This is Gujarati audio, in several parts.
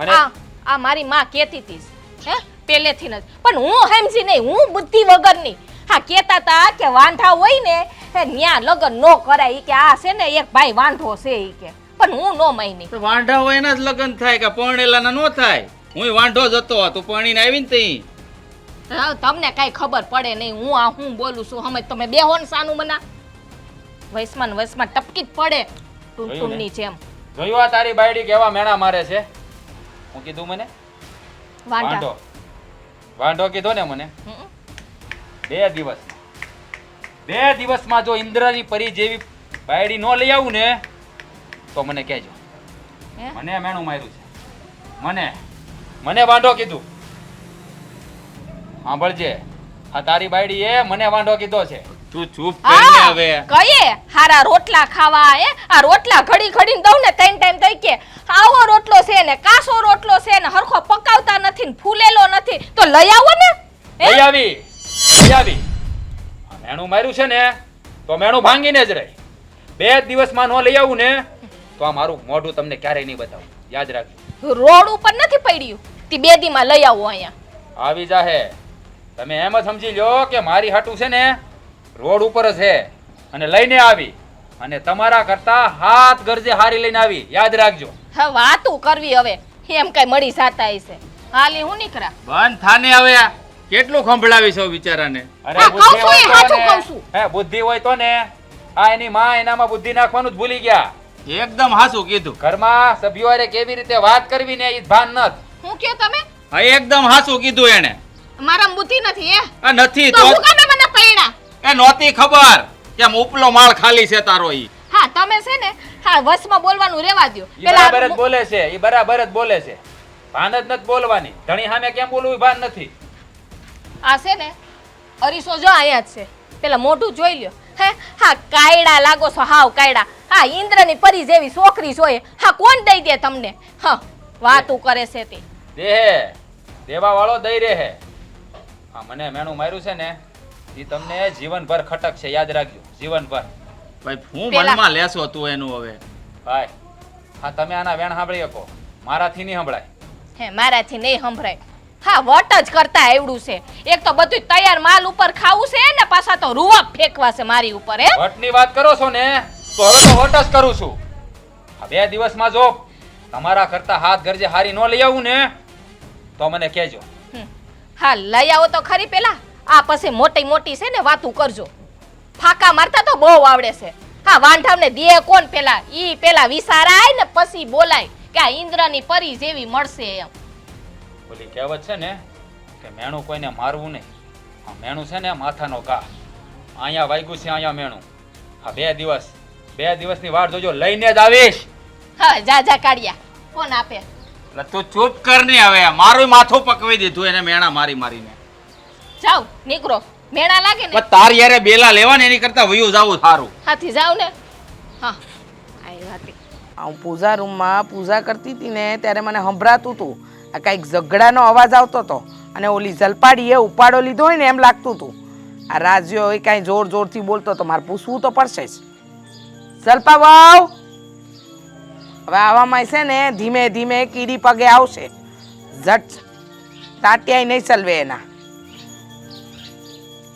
અને આ મારી માં કહેતી હતી હે પહેલેથી જ, પણ હું સમજી નહીં, હું બુદ્ધિ વગરની. હા કહેતા હતા કે વાંઢા હોય ને એ ન્યા લગન નો કરાય, ઈ કે આ છે ને એક ભાઈ વાંઢો છે ઈ કે, પણ હું નો માની. તો વાંઢા હોય એના જ લગ્ન થાય કે પરણેલાના નો થાય? હું વાંઢો જ હતો, તું પરણીને આવી ને તઈ. હા, તમને કઈ ખબર પડે નહીં, હું બોલું છું હમે તમે બેહો ને સાનું મના વૈસમાં ટપકી જ પડે ટુનટુનની જેમ. જોયું આ તારી બાયડી કેવા મેણા મારે છે? હું કીધું મને વાંઢા વાંઢો કીધો ને મને. 2 દિવસમાં જો ઇન્દ્રની પરી જેવી બાયડી નો લઈ આવું ને તો મને કહેજો. હે? મને મેણું માર્યું છે, મને વાંઢો કીધું. સાંભળજે, આ તારી બાયડી એ મને વાંઢો કીધો છે. તું ચૂપ કરીને હા, હવે. કયે હારા રોટલા ખાવા હે, આ રોટલા ઘડી ઘડીને દઉં ને 3 ટાઈમ થઈ કે આવો રોટલો છે ને કાસો રોટલો છે ને હરખો પકાવતા નથી ને ફૂલેલો નથી તો લઈ આવો ને. લઈ આવી. આ મેણું માર્યું છે ને તો મેણું ભાંગીને જ રહી. 2 દિવસમાં નો લઈ આવું ને તો આ મારું મોઢું તમને ક્યારેય નહીં બતાવું, યાદ રાખજો. રોડ ઉપર નથી પડ્યું તી 2 દીમાં લઈ આવો અહીંયા. આવી જાહે. તમે એમ જ સમજી લો કે મારી હાટું છે ને રોડ ઉપર જ છે અને લઈને આવી, અને તમારા કરતા હાથ ગરજે હારી લઈને આવી, યાદ રાખજો. હા વાતું કરવી હવે એમ કઈ મળી જાતા હશે. હાલી હું નીકળા. બંધ થાને હવે. કેટલું સંભળાવી છો બિચારાને. અરે હા, કહું છું એ હાચું કહું છું. હે બુદ્ધિ હોય તો ને આ એની માં એનામાં બુદ્ધિ નાખવાનું જ ભૂલી ગયા. એકદમ હાચું કીધું. ઘરમાં સભ્યો હારે કેવી રીતે વાત કરવી ને એ ભાન નથ. હું કે તમે હા એકદમ હાચું કીધું એને. મારા બુદ્ધિ નથી હે આ નથી તો હું કામે મને પૈણા. એ નહોતી ખબર કે ઉપલો માળ ખાલી છે તારો ઈ. હા તમે છે ને હા વસમાં બોલવાનું રેવા દ્યો. ઈ બરાબર જ બોલે છે, ઈ બરાબર જ બોલે છે. ભાન જ નથી બોલવાની. ધણી સામે કેમ બોલવું ભાન નથી. આ છે ને અરીસો જો આયા જ છે, પેલા મોઢું જોઈ લ્યો. હે હા કાયડા લાગો છો, હાવ કાયડા. હા ઇન્દ્રની પરી જેવી છોકરી જોઈએ, હા કોણ દઈ દે તમને? હા વાતું કરે છે તે દેવા વાળો દઈ રહે. હા મને મેણું માર્યું છે ને ઈ તમને જીવનભર ખટક છે, યાદ રાખજો, જીવનભર. ભાઈ હું મનમાં લેશો તું એનું હવે. ભાઈ હા તમે આના વેણ સાંભળી શકો, મારાથી નહીં સંભળાય. હે મારાથી નહીં સંભળાય. હા વટ જ કરતા આવડું છે. એક તો બધું તૈયાર માલ ઉપર ખાવું છે ને પાછા તો રૂવાબ ફેંકવા છે મારી ઉપર. હે વટની વાત કરો છો ને તો હવે તો વટ જ કરું છું. આ 2 દિવસમાં જો તમારા કરતા હાથ ગરજે હારી નો લઈ આવું ને તો મને કહેજો. હા લઈ આવો તો ખરી પેલા. આ પછી મોટી મોટી છે ને વાતું કરજો. ફાકા મારતા તો બહુ આવડે છે. હા વાંઢામને દે કોણ પેલા? ઈ પેલા વિચારાય ને પછી બોલાય કે આ ઇન્દ્રની પરી જેવી મળશે એમ. ઓલી કહેવત છે ને કે મેણું કોઈને મારવું નહીં. આ મેણું છે ને માથાનો ઘા. અહીંયા વાગ્યું છે, અહીંયા મેણું. હા 2 દિવસની વાર જોજો, લઈને જ આવીશ. હા જા કાઢ્યા કોણ આપે. એટલે તું ચૂપ કર ને હવે. મારું માથું પકવી દીધું એને મેણા મારીને. જાવ નીકળો, મેણા લાગે ને તાર યારે બેલા લેવાને એની કરતા વયું જાવું સારું. હાથી જાવ ને. હા આઈ વાતી. હું પૂજા રૂમમાં પૂજા કરતી હતી ને ત્યારે મને સંભળાતું હતું આ કંઈક ઝઘડાનો અવાજ આવતો હતો અને ઓલી જલપાડીએ ઉપાડો લીધો હોય ને એમ લાગતું હતું. આ રાજ્યો એ કાંઈ જોર જોરથી બોલતો તો મારે પૂછવું તો પડશે જ. જલપા વાવ હવે આવામાં છે ને ધીમે ધીમે કીડી પગે આવશે. ઝટ તાટિયાય નહીં ચલવે એના.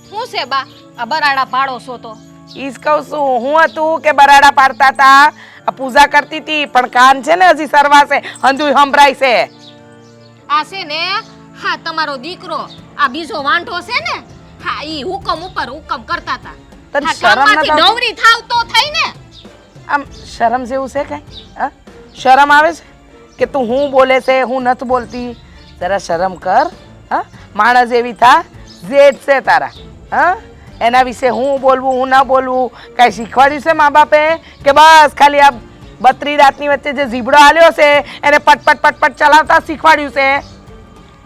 શું છે બા આ બરાડા પાડો છો તો? ઈ જ કહું છું, હું હતું કે બરાડા પાડતા હતા. આ પૂજા કરતી હતી પણ કાન છે ને હજી સરવાશે, હંધુય સંભળાય છે. આ છે ને હા તમારો દીકરો આ બીજો વાંઢો છે ને હા ઈ હુકમ ઉપર હુકમ કરતા હતા. તને હા, શરમ કામમાંથી નથી આવતી? ડવરી થાવ તો થઈ ને. આમ શરમ જેવું છે કઈ? હા શરમ આવે છે કે તું હું બોલે છે હું નથી બોલતી? જરા શરમ કર. હા માણસ એવી થા જેડ છે તારા. હા એના વિશે હું બોલવું હું ના બોલવું કાંઈ શીખવાડ્યું છે મા બાપે કે બસ ખાલી આ 32 દાંતની વચ્ચે જે ઝીબડો આલ્યો છે એને પટ ચલાવતા શીખવાડ્યું છે?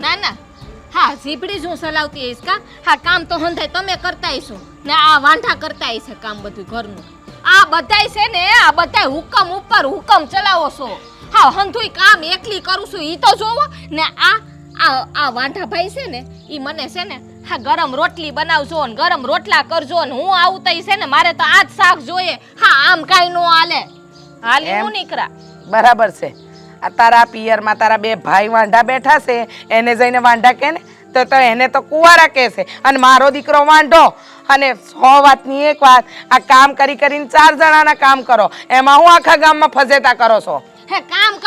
ના ના હા ઝીપડી જ હું ચલાવતી હઈશ કા. હા કામ તો હંધાય તમે કરતા હઈશો ને આ વાંઢા કરતા હશે કામ બધું ઘરનું. આ બધાય છે ને આ બધાય હુકમ ઉપર હુકમ ચલાવો છો. હા હંધુય કામ એકલી કરું છું ઈ તો જોવો ને. આ વાંઢા ભાઈ છે ને ઈ મને છે ને હા ગરમ રોટલી બનાવજો ને ગરમ રોટલા કરજો ને હું આવું તઈ છે ને મારે તો આજ શાક જોઈએ. હા આમ કાઈ નો હાલે. હાલે હું નીકળા. બરાબર છે. આ તારા પિયરમાં તારા બે ભાઈ વાંઢા બેઠા છે, એને જઈને વાંઢા કે ને તો એને તો કુંવારા કહેશે, અને મારો દીકરો વાંઢો. અને 100 વાતની એક વાત, આ કામ કરી કરીને 4 જણાના કામ કરો, એમાં હું આખા ગામમાં ફજેતા કરો છો. હે કામ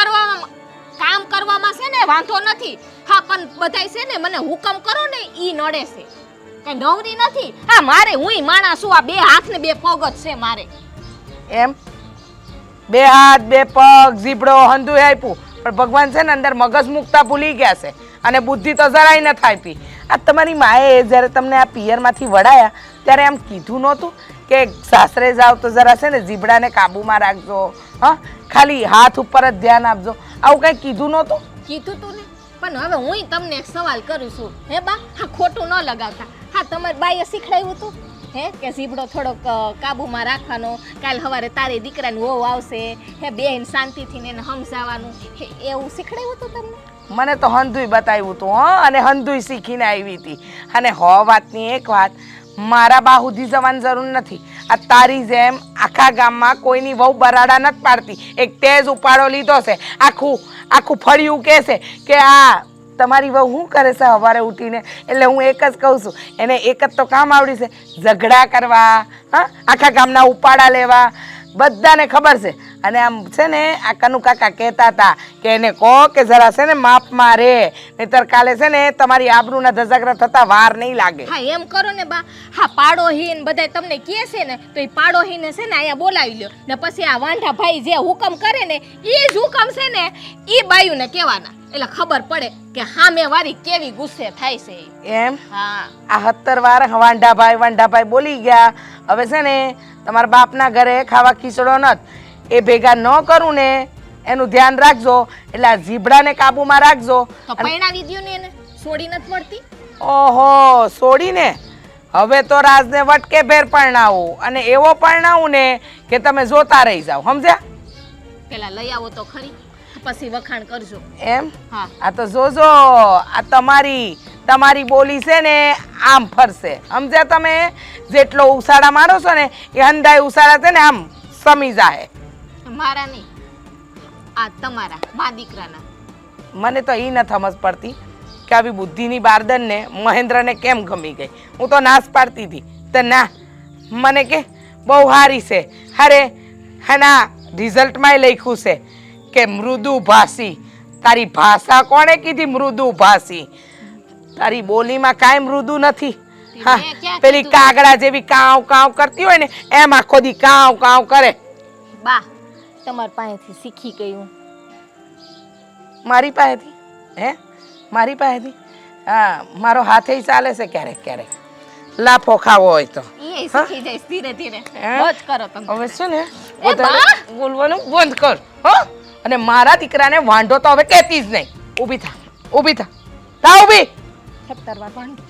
કરવામાં છે ને વાંધો નથી. હા પણ બધાય છે ને મને હુકમ કરો ને ઈ નડે છે. કઈ નવરી નથી. હા મારે હુંય માણસ છું, આ 2 હાથ ને 2 પગ જ છે મારે. એમ 2 હાથ 2 પગ જીબડો હંધુય આપ્યું, પણ ભગવાન છે ને અંદર મગજ મુકતા ભૂલી ગયા છે, અને બુદ્ધિ તો જરાય નથી આપી. આ તમારી માએ જ્યારે તમને આ પિયરમાંથી વડાયા ત્યારે આમ કીધું નહોતું કે સાસરે જાવ તો જરા છે ને જીબડાને કાબૂમાં રાખજો, હા ખાલી હાથ ઉપર જ ધ્યાન આપજો, આવું કંઈ કીધું નહોતું? કીધું તું ને, પણ હવે હુંય તમને એક સવાલ કરું છું. હે બા, હા ખોટું ન લગાવતા. હા તમારી બાઈએ શીખડાવ્યું તું હે કે જીબડો થોડોક કાબુમાં રાખવાનો, કાલ સવારે તારે દીકરાની વહુ આવશે, હે બેન શાંતિથી ને એને સમજાવવાનું, એવું શીખડાવ્યું તું તમને? મને તો હંધુય બતાવ્યું હતું, અને હંધુય શીખીને આવી હતી. અને વાતની એક વાત, મારા બા સુધી જવાની જરૂર નથી. આ તારી જેમ આખા ગામમાં કોઈની વહુ બરાડા નથી પાડતી. એક તેજ ઉપાડો લીધો છે, આખું ફળિયું કહે છે કે આ તમારી વહુ શું કરે છે સવારે ઉઠીને. એટલે હું એક જ કહું છું, એને એક જ તો કામ આવડી છે, ઝઘડા કરવા, હા આખા ગામના ઉપાડા લેવા, બધાને ખબર છે. અને આમ છે ને આ કનુ કાકા કહેતા હતા કે એને કહો કે જરા છે ને માપમાં રે, નહીતર કાલે છે ને તમારી આબરૂના ધજાગરા થતા વાર નહીં લાગે. હા એમ કરો ને બા. હા પાડોહીન બધાય તમને કહે છે ને તો એ પાડોહીને છે ને અહીંયા બોલાવી લ્યો, ને પછી આ વાંઢા ભાઈ જે હુકમ કરે ને એ જ હુકમ છે ને એ બાયુને કહેવાના, એટલે ખબર પડે કે સામે વાળી કેવી ગુસ્સે થાય છે. એમ હા આ 17 વાર વાંઢાભાઈ બોલી ગયા. હવે છે ને તમારા બાપના ઘરે ખાવા ખીચડો નથી, એ ભેગા ન કરું ને એનું ધ્યાન રાખજો. એટલે આ જીબડાને કાબુમાં રાખજો. તો પૈણાવી દ્યો ને એને, છોડી નથી પડતી. ઓહો છોડીને હવે તો રાજને વટકે ફેર પરણાવું, અને એવો પરણાવું ને કે તમે જોતા રહી જાવ, સમજ્યા? પેલા લઈ આવો તો ખરી, પછી વખાણ કરજો. એમ હા આ તો જોજો, આ તમારી બોલી છે ને આમ ફરશે, સમજ્યા તમે? જેટલો ઉસાડા મારો છો ને એ હંધાય ઉસાડા છે ને આમ સમી જાય. મારા નહીં, આ તમારા મા દીકરાના. મને તો એ નથી સમજ પડતી કે આવી બુદ્ધિની બારદનને મહેન્દ્રને કેમ ગમી ગઈ. હું તો નાશ પાડતી હતી, તો ના મને કે બહુ સારી છે. અરે એના રિઝલ્ટમાંય લખ્યું છે કે મૃદુ ભાષી. તારી ભાષા કોણે કીધી મૃદુ ભાષી? તારી બોલીમાં કાંઈ મૃદુ નથી. હા પેલી કાગડા જેવી કાવ કાવ કરતી હોય ને એમ આખો દી કાવ કાવ કરે. બા તમારી પાસેથી શીખી ગયું. મારી પાસેથી? હે મારી પાસેથી? હા મારો હાથે ચાલે છે ક્યારેક ક્યારેક, લાફો ખાવો હોય તો. એ શીખી જાય ધીરે ધીરે. બસ કરો તમે. હવે છે ને બોલવાનું બંધ કર, હો. અને મારા દીકરાને વાંઢો તો હવે કહેતી જ નહીં. ઊભી થા, ઊભી થા, થા ઊભી. 17 વાર વાંઢો.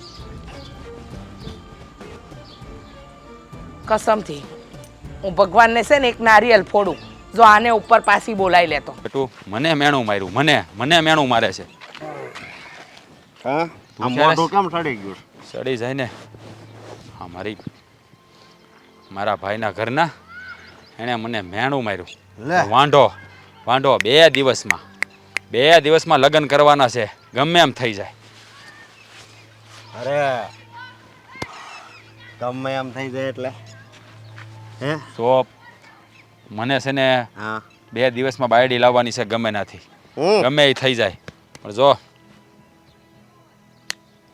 કસમથી હું ભગવાનને છે ને એક નારિયેલ ફોડું જો આને ઉપર પાછી બોલાવી લેતો. બેટું મને મેણું માર્યું, મને મેણું મારે છે. હા આ મોઢું કેમ સડી ગયું? સડી જાય ને, હા મારા ભાઈના ઘરના એણે મને મેણું માર્યું. લે વાંઢો 2 દિવસમાં લગ્ન કરવાના છે, ગમે એમ થઈ જાય. અરે ગમે એમ થઈ જાય એટલે હે તો મને છે ને હા 2 દિવસમાં બાયડી લાવવાની છે, ગમે નાથી ગમે એ થઈ જાય. પણ જો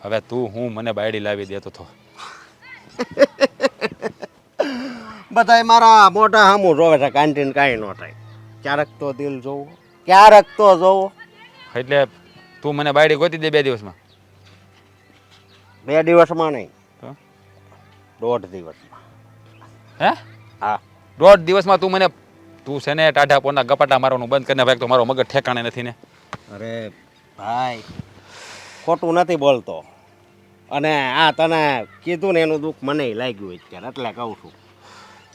હવે હું મને બાયડી લાવી દેતો હતો. બધાય મારા મોઢા સામું જોવે છે, કાંટીન કાંઈ ન થાય. ક્યારેક તો દિલ જોવું, ક્યારેક તો જોવો. એટલે તું મને બાયડી ગોતી દે 2 દિવસમાં? 2 દિવસમાં નહીં, તો 1.5 દિવસમાં. હે? હા 1.5 દિવસમાં તું છે ને ટાઢા પોના ગપાટા મારવાનું બંધ કરીને ભાઈ, તો મારો મગજ ઠેકાણે નથી ને. અરે ભાઈ ખોટું નથી બોલતો, અને આ તને કીધું ને એનું દુઃખ મને લાગ્યું અત્યારે એટલે કહું છું.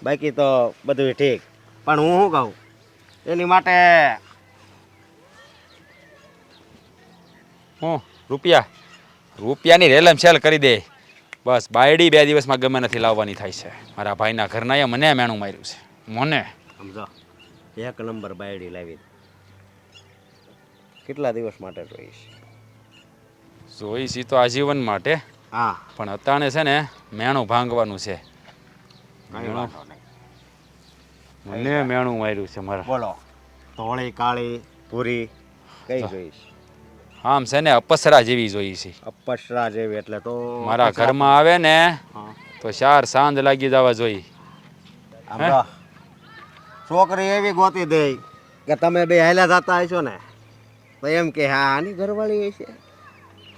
બાકી તો બધું ઠીક, પણ હું શું કહું એની માટે હું રૂપિયાની રેલમ સેલ કરી દે બસ. બાયડી 2 દિવસમાં ગમે નથી લાવવાની થાય છે. મારા ભાઈના ઘરના એ મને મેણું માર્યું છે. મને સમજો 1 નંબર બાયડી લાવી. કેટલા દિવસ માટે જોઈશ? જોઈ છી તો આજીવન માટે, હા, પણ અતાણે છે ને મેણું ભાંગવાનું છે. કઈ વાંધો નહીં. મને મેણું માર્યું છે મારા. બોલો, ધોળી કાળી ભૂરી કઈ જોઈશ? આમ છે ને અપસરા જેવી જોઈ છે. અપસરા જેવી એટલે તો મારા ઘરમાં આવે ને હા. તો 4 સાંજ લાગી જવા જોઈ. આમ જો, છોકરી એવી ગોતી દે કે તમે બે હાલ્યા જતા હશો ને તો એમ કે હા આની ઘરવાળી હશે,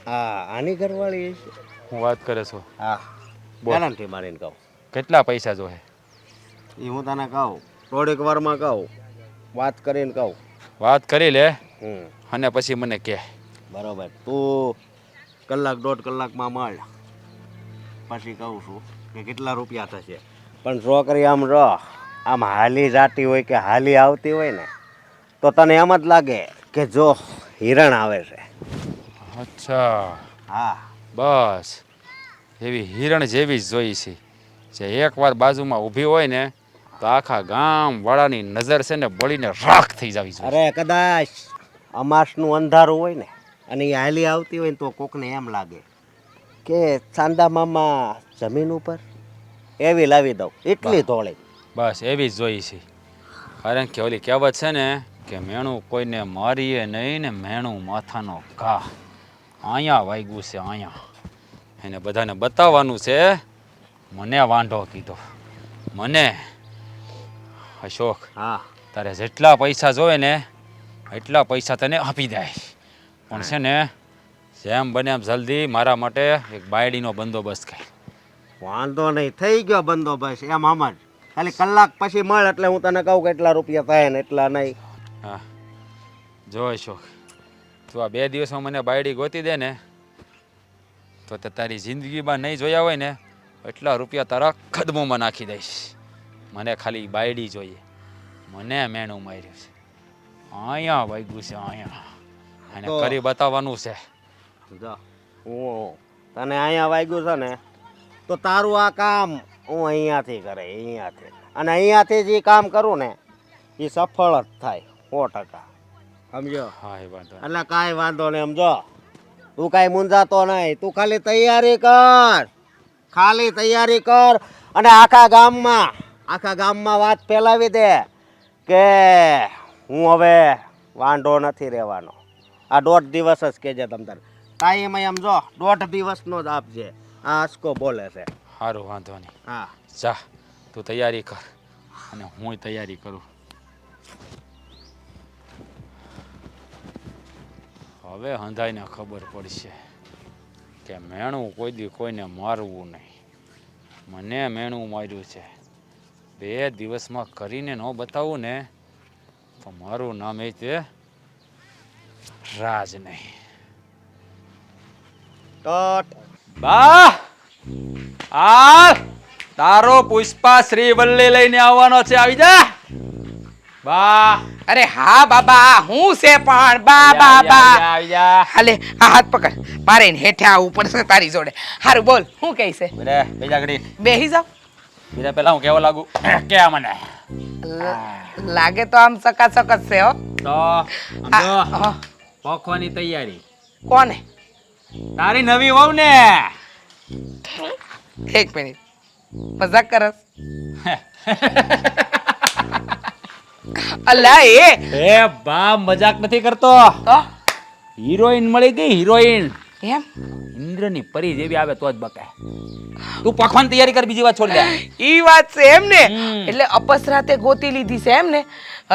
હા આની ઘરવાળી હશે. હું વાત કરે છો? હા, બોલ. ગેરંટી મારીને કહું. કેટલા પૈસા જોહે? એ હું તને કહું, થોડીક વારમાં કહું, વાત કરીને કહું. વાત કરી લે હમ, અને પછી મને કહે. બરોબર. તું કલાક 1.5 કલાકમાં મળ, પછી કહું છું કે કેટલા રૂપિયા થશે. પણ છોકરી આમ રહો, આમ હાલી જાતી હોય કે હાલી આવતી હોય ને તો તને એમ જ લાગે કે જો હિરણ આવે છે. અચ્છા, હા, બસ એવી હિરણ જેવી જ જોઈ છે, જે એકવાર બાજુમાં ઊભી હોય ને તો આખા ગામ વાળાની નજર છે ને બળીને રાખ થઈ જવી જોઈએ. અરે કદાચ અમાસનું અંધારું હોય ને અને એ હાલી આવતી હોય ને તો કોકને એમ લાગે કે ચાંદા મામા જમીન ઉપર, એવી લાવી દઉં, એટલી ધોળી. બસ એવી જ જોઈ છે. કારણ કે ઓલી કહેવત છે ને કે મેણું કોઈને મારીએ નહીં ને મેણું માથાનો ઘા. અહીંયા વાગ્યું છે, અહીંયા. એને બધાને બતાવવાનું છે મને વાંઢો કીધો. મને અશોક, હા, તારે જેટલા પૈસા જોવે ને એટલા પૈસા તને આપી દે, પણ છે ને જેમ બને એમ જલ્દી મારા માટે એક બાયડીનો બંદોબસ્ત કર. વાંધો નહીં, થઈ ગયો બંદોબસ્ત. એમ આમ જ ખાલી કલાક પછી મળ એટલે હું તને કહું કેટલા રૂપિયા થાય ને એટલા નહીં. હા, જો અશોક, તું આ 2 દિવસમાં મને બાયડી ગોતી દે ને તો તે તારી જિંદગીમાં નહીં જોયા હોય ને એટલા રૂપિયા તારા કદમોમાં નાખી દઈશ. મને ખાલી બાયડી જોઈએ. મને મેણું માર્યું છે, અહીંયા વાગ્યું છે, અહીંયા. અને તો- કરી બતાવવાનું છે. જો હું તને અહીંયા વાગ્યું છે ને તો તારું આ કામ હું અહીંયાથી કરે, અહીંયાથી. અને અહીંયાથી જે કામ કરું ને એ સફળ જ થાય 100%. સમજો? હા, એ વાંધો નહીં. એટલે કાંઈ વાંધો નહીં. સમજો, તું કાંઈ મૂંઝાતો નહીં, તું ખાલી તૈયારી કર, ખાલી તૈયારી કર. અને આખા ગામમાં વાત ફેલાવી દે કે હું હવે વાંઢો નથી રહેવાનો. આ 1.5 દિવસ જ કહેજે તમ તારે. ટાઈમ એમ જો 1.5 દિવસનો જ આપજે. આ આસકો બોલે છે. સારું, વાંધો નહીં. હા, જા, તું તૈયારી કર અને હું તૈયારી કરું. હવે હંધાઈને ખબર પડશે કે મેણું કોઈ દી કોઈને મારવું નહીં. મને મેણું માર્યું છે, 2 દિવસમાં કરીને ન બતાવું ને તો મારું નામ એ તે રાજ નહીં. કટ. બા, આ તારો પુષ્પા શ્રીવલ્લી લઈને આવવાનો છે, આવી જા. બા, અરે હા બાબા, હું છે પણ બા બા બા. આવી જા. હાલે આ હાથ પકડ, મારે એને હેઠે આવવું પડશે તારી જોડે. હારું બોલ, શું કહે છે? બીજા ઘડી બેહી જાવ. બીજા પેલા હું કેવો લાગુ કે મને લાગે તો આમ ચકાચક જ છે હો. તો હા. પોખવાની તૈયારી. કોને? તારી નવી વહુ ને. એક મિનિટ, મજાક કરસ? અલ્લા એ બા, મજાક નથી કરતો. તો હિરોઈન મળી ગઈ, હિરોઈન. એમ ઇન્દ્રની પરી જેવી આવે તો જ બકાય. તું પોખવાની તૈયારી કર, બીજી વાત છોડી દે. ઈ વાત છે એમ ને? હમ. એટલે અપસરા તે ગોતી લીધી છે એમ ને?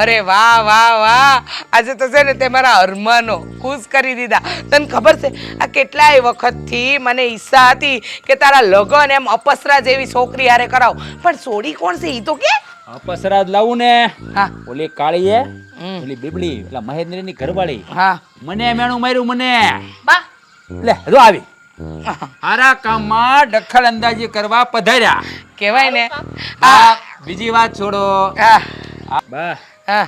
અરે વાહ વાહ વાહ, આજે તો છે ને તે મારા અરમાનો ખુશ કરી દીધા. તને ખબર છે આ કેટલાય વખતથી મને ઈચ્છા હતી કે તારા લગન એમ અપસરા જેવી છોકરી હારે કરાવ, પણ છોડી કોણ છે ઈ તો કે? અપસરા જ લાવું ને. હા ઓલી કાળી એ, હમ. ઓલી બીબડી, પેલા મહેન્દ્રની ઘરવાળી. હા મને મેણું માર્યું મને. બા લે જો આવી. હારા કામમાં દખલ અંદાજી કરવા પધાર્યા. કહેવાય ને. આ બીજી વાત છોડો. હા બા, હા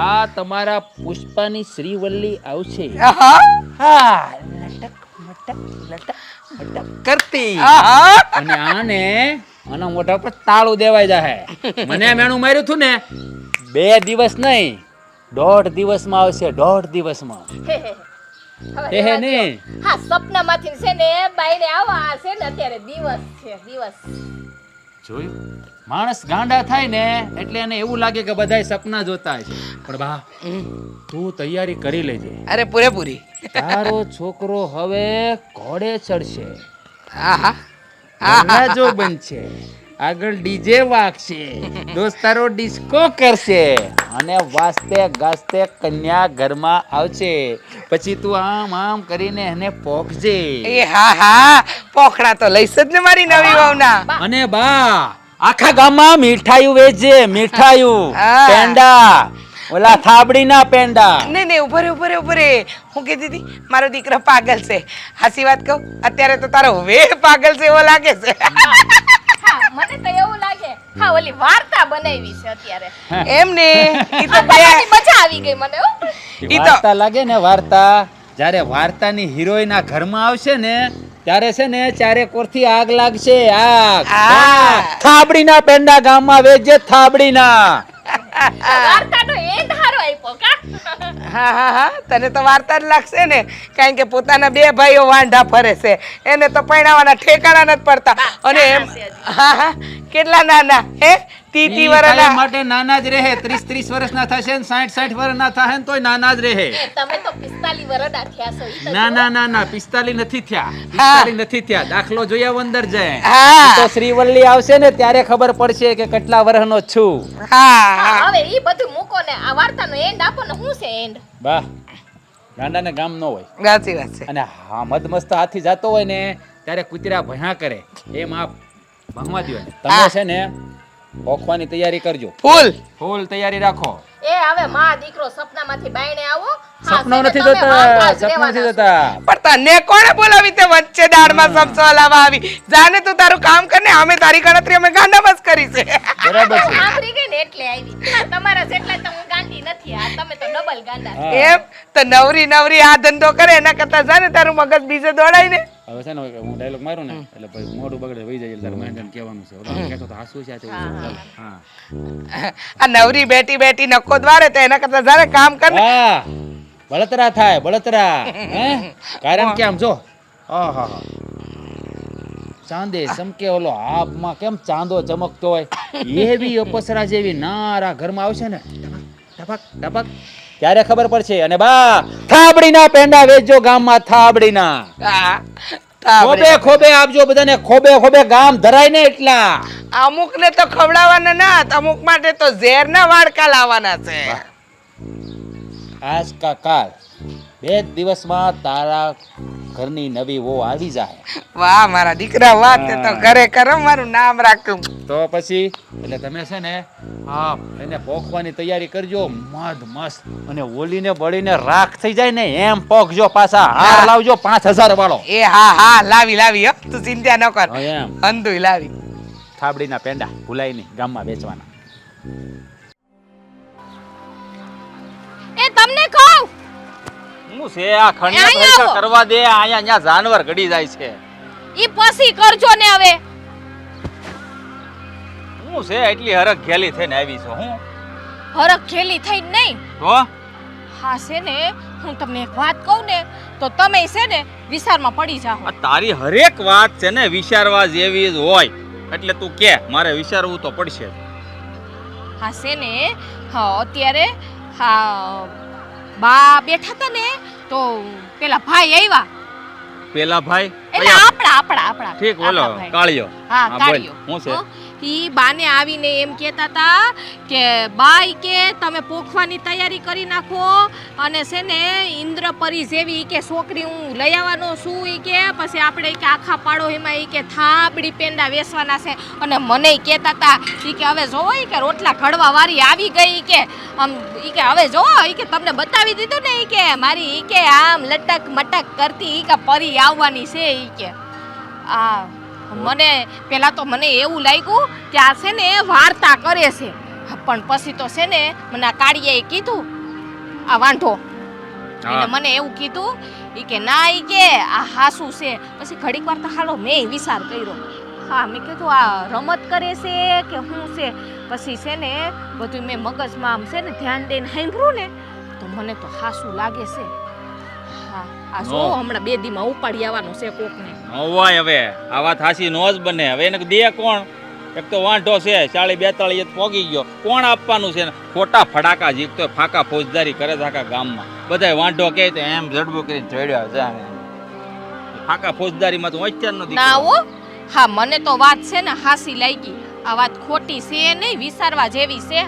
આ તમારા પુષ્પાની શ્રીવલ્લી આવશે. હા હા, લટક મટક લટક મટક કરતી. હા અને આને આના મોઢા પર તાળું દેવાઈ જાય. મને મેણું માર્યું હતું ને 2 દિવસ નહીં, 1.5 દિવસમાં આવશે, 1.5 દિવસમાં. હે હે હવે હે રહેવા ને? દ્યો. હા સપનામાંથી છે ને બાઈને આવા છે ને અત્યારે દિવસ છે દિવસ. જોયું? માણસ ગાંડા થાય ને એટલે એને એવું લાગે કે બધાય સપના જોતા છે. પણ બા, તું તૈયારી કરી લેજે. અરે પૂરેપૂરી. તારો છોકરો હવે ઘોડે ચડશે, આહા વરરાજો બનશે, આગળ ડીજે વાગશે, દોસ્તારો ડિસ્કો કરશે અને વાસ્તે ગાસ્તે કન્યા ઘરમાં આવશે. પછી તું આમ આમ કરીને એને પોખજે. એ હા પોખડા તો લઈશ જ ને મારી નવી વહુના. અને બા, આખા ગામમાં મીઠાયું વેચજે, મીઠાયું, હા. પેંડા, ઓલા થાબડીના પેંડા. નહીં ઉભરે હું કહેતી હતી મારો દીકરો પાગલ છે. હાસી વાત કહું, અત્યારે તો તારો વે પાગલ છે એવો લાગે છે. હા મને તો એવું લાગે હા ઓલી વાર્તા બનાવી છે અત્યારે. એમ ને ઈ તો બધાની મજા આવી ગઈ મને હો. ઈ તો- વાર્તા લાગે ને વાર્તા, જ્યારે વાર્તાની હિરોઈન આ ઘરમાં આવશે ને ત્યારે છે ને ચારે કોરથી આગ લાગશે, આગ. હા. થાબડીના પેંડા ગામમાં વેચજે, થાબડીના. વાર્તાનો એન્ડ હારો આપ્યો કા. હા તને તો વાર્તા જ લાગશે ને, કારણ કે પોતાના બે ભાઈઓ વાંઢા ફરે છે, એને તો પરણાવવાના ઠેકાણા નથી પડતા. અને એમ હા કેટલા નાના હે 30 ઈ વર્ષના. કાયમ માટે નાના જ રહે. 30 વર્ષના થશે ને 60 વર્ષના થાય ને તોય નાના જ રહે. તમે તો 45 વર્ષના થયા છો ઈ તો ના 45 નથી થયા, 45 નથી થયા. દાખલો જોઈ આવો અંદર જાય. હા. ઈ તો શ્રીવલ્લી આવશે ને ત્યારે ખબર પડશે કે કેટલા વર્ષનો છું. હા હવે ઈ બધું મૂકો ને આ વાર્તાનો એન્ડ આપો ને શું છે એન્ડ. બા, ગાંડાને ગામ ન હોય સાચી વાત છે. અને હા મદમસ્ત હાથી જાતો હોય ને ત્યારે કૂતરા ભયા કરે, એમ આપ ભણવા દ્યો એને. તમે છે ને પોખવાની તૈયારી કરજો, ફૂલ તૈયારી રાખો. એ હવે માં દીકરો સપનામાંથી બાયણે આવો. હા, સપનો છે ને નથી તમે વાંઢા જોતા, જ સપનો નથી રહેવાના છો. જોતા. પણ તને કોણે બોલાવી તે વચ્ચે દાળમાં સમસો લાવવા આવી? જાને તું તારું કામ કર ને, અમે તારી ગણતરી અમે ગાંડામાં જ કરી છે. બરાબર હું છે. સાંભળી ગઈ ને એટલે આવી. હા, તમારા જેટલા તો હું ગાંડી નથી. આ તમે તો ડબલ ગાંડા છો. હા. એમ તો નવરી આ ધંધો કરે એના કરતા જાને તારું મગજ બીજે દોડાય ને. હવે છે ને હું ડાયલોગ મારું ને એટલે ભાઈ મોઢું બગડે વહી જાય એટલે તારે મહેનત કહેવાનું છે. ઓલા કહેતો તો હાસુ છે આ તેવું છે. હા. આ નવરી બેટી નક્કો દ્વારે તો એના કરતા જાને કામ કર ને. હા, બળતરા થાય, બળતરા. હે? કારણ કે આમ જો, આહા, ચાંદે ચમકે, ઓલો આબમાં કેમ ચાંદો ચમકતો હોય એવી અપસરા જેવી નારા ઘરમાં આવશે ને ટપક ટપક ત્યારે ખબર પડશે. અને બા, થાબડીના પેંડા વેચજો ગામમાં, થાબડીના. હા, ખોબે ખોબે આપજો બધાને, ખોબે ખોબે ગામ ધરાય ને એટલા. અમુક ને તો ખવડાવવાના ના, અમુક માટે તો ઝેરના વાડકા લાવવાના છે. આજ કા કાલ 2 દિવસમાં તારા ઘરની નવી વહુ આવી જાય. વાહ મારા દીકરા, વાહ તે તો ઘરે કરમ મારું નામ રાખ્યું. તો પછી એટલે તમે છે ને હા એને પોખવાની તૈયારી કરજો મદ મસ્ત, અને ઓલીને બળીને રાખ થઈ જાય ને એમ પોખજો. પાછા હાર લાવજો 5000 વાળો. એ હા લાવી હો, તું ચિંતા ન કર. હા, એમ અંધુય લાવી. થાબડીના પેંડા ભૂલાય નહીં, ગામમાં વેચવાના. એ તમને કહું હું છે આ ખંડિયા અહીંયા પૈસા આવો. કરવા દે, અહીંયા જાનવર ગડી જાય છે. ઈ પછી કરજો ને હવે. હું છે એટલી હરખ ઘેલી થઈને આવી છો હું હરખ ખેલી થઈ નહીં. તો હા છે ને હું તમને એક વાત કહું ને તો તમે છે ને વિચારમાં પડી જાઓ. આ તારી હરેક વાત છે ને વિચારવા જેવી જ હોય, એટલે તું કે મારે વિચારવું તો પડશે. હા છે ને હા અત્યારે હા બા બેઠા હતા ને તો પેલા ભાઈ આવ્યા. પેલા ભાઈ એટલે આપણા ઠીક, બોલો આપણા ભાઈ. કાળિયો. હા બોલ. કાઢ્યો. શું છે? હો? ઈ બાને આવીને એમ કહેતા હતા કે બાઈ કે તમે પોખવાની તૈયારી કરી નાખો, અને છે ને ઇન્દ્રપરી જેવી ઈ કે છોકરી હું લઈ આવવાનો છું. ઈ કે પછી આપણે ઈ કે આખા પાડોશીમાં ઈ કે થાબડી પેંડા વેચવાના છે. અને મને ઈ કહેતા હતા ઈ કે હવે જોવો ઈ કે રોટલા ઘડવા વાળી આવી ગઈ. ઈ કે આમ ઈ કે હવે જોવો ઈ કે તમને બતાવી દીધું ને ઈ કે મારી ઈ કે આમ લટક મટક કરતી ઈ કે પરી આવવાની છે. ઈ કે આ મને પેલા તો મને એવું લાગ્યું કે આ છે ને વાર્તા કરે છે, પણ પછી તો છે ને મને આ કાળીયાએ કીધું આ વાંઢો એટલે મને એવું કીધું ઈ કે ના ઈ કે આ હાસુ છે. પછી ઘડીક વાર તો હાલો મેં વિચાર કર્યો. હા મેં કીધું આ રમત કરે છે કે શું છે. પછી છે ને બધું મેં મગજમાં આમ છે ને ધ્યાન દઈને સાંભળ્યું ને તો મને તો હાસું લાગે છે. હા આ જો નો. હમણાં 2 દીમાં ઉપાડી આવવાનો છે કોકને. હોય હવે આ વાત હાસી નો જ બને. હવે એને દે કોણ? એક તો વાંઢો છે 40-42 પોગી ગયો, કોણ આપવાનું છે? ખોટા ફડાકા જીકતો ફાકા ફોજદારી કરે છે આખા ગામમાં. બધાય વાંઢો કહે તો એમ જડબું કરીને ચડ્યા છે. ફાકા ફોજદારીમાં તો અત્યારનો ના દીકરો. હો હા મને તો વાત છે ને હાસી લાગી. આ વાત ખોટી છે નહીં, વિચારવા જેવી છે.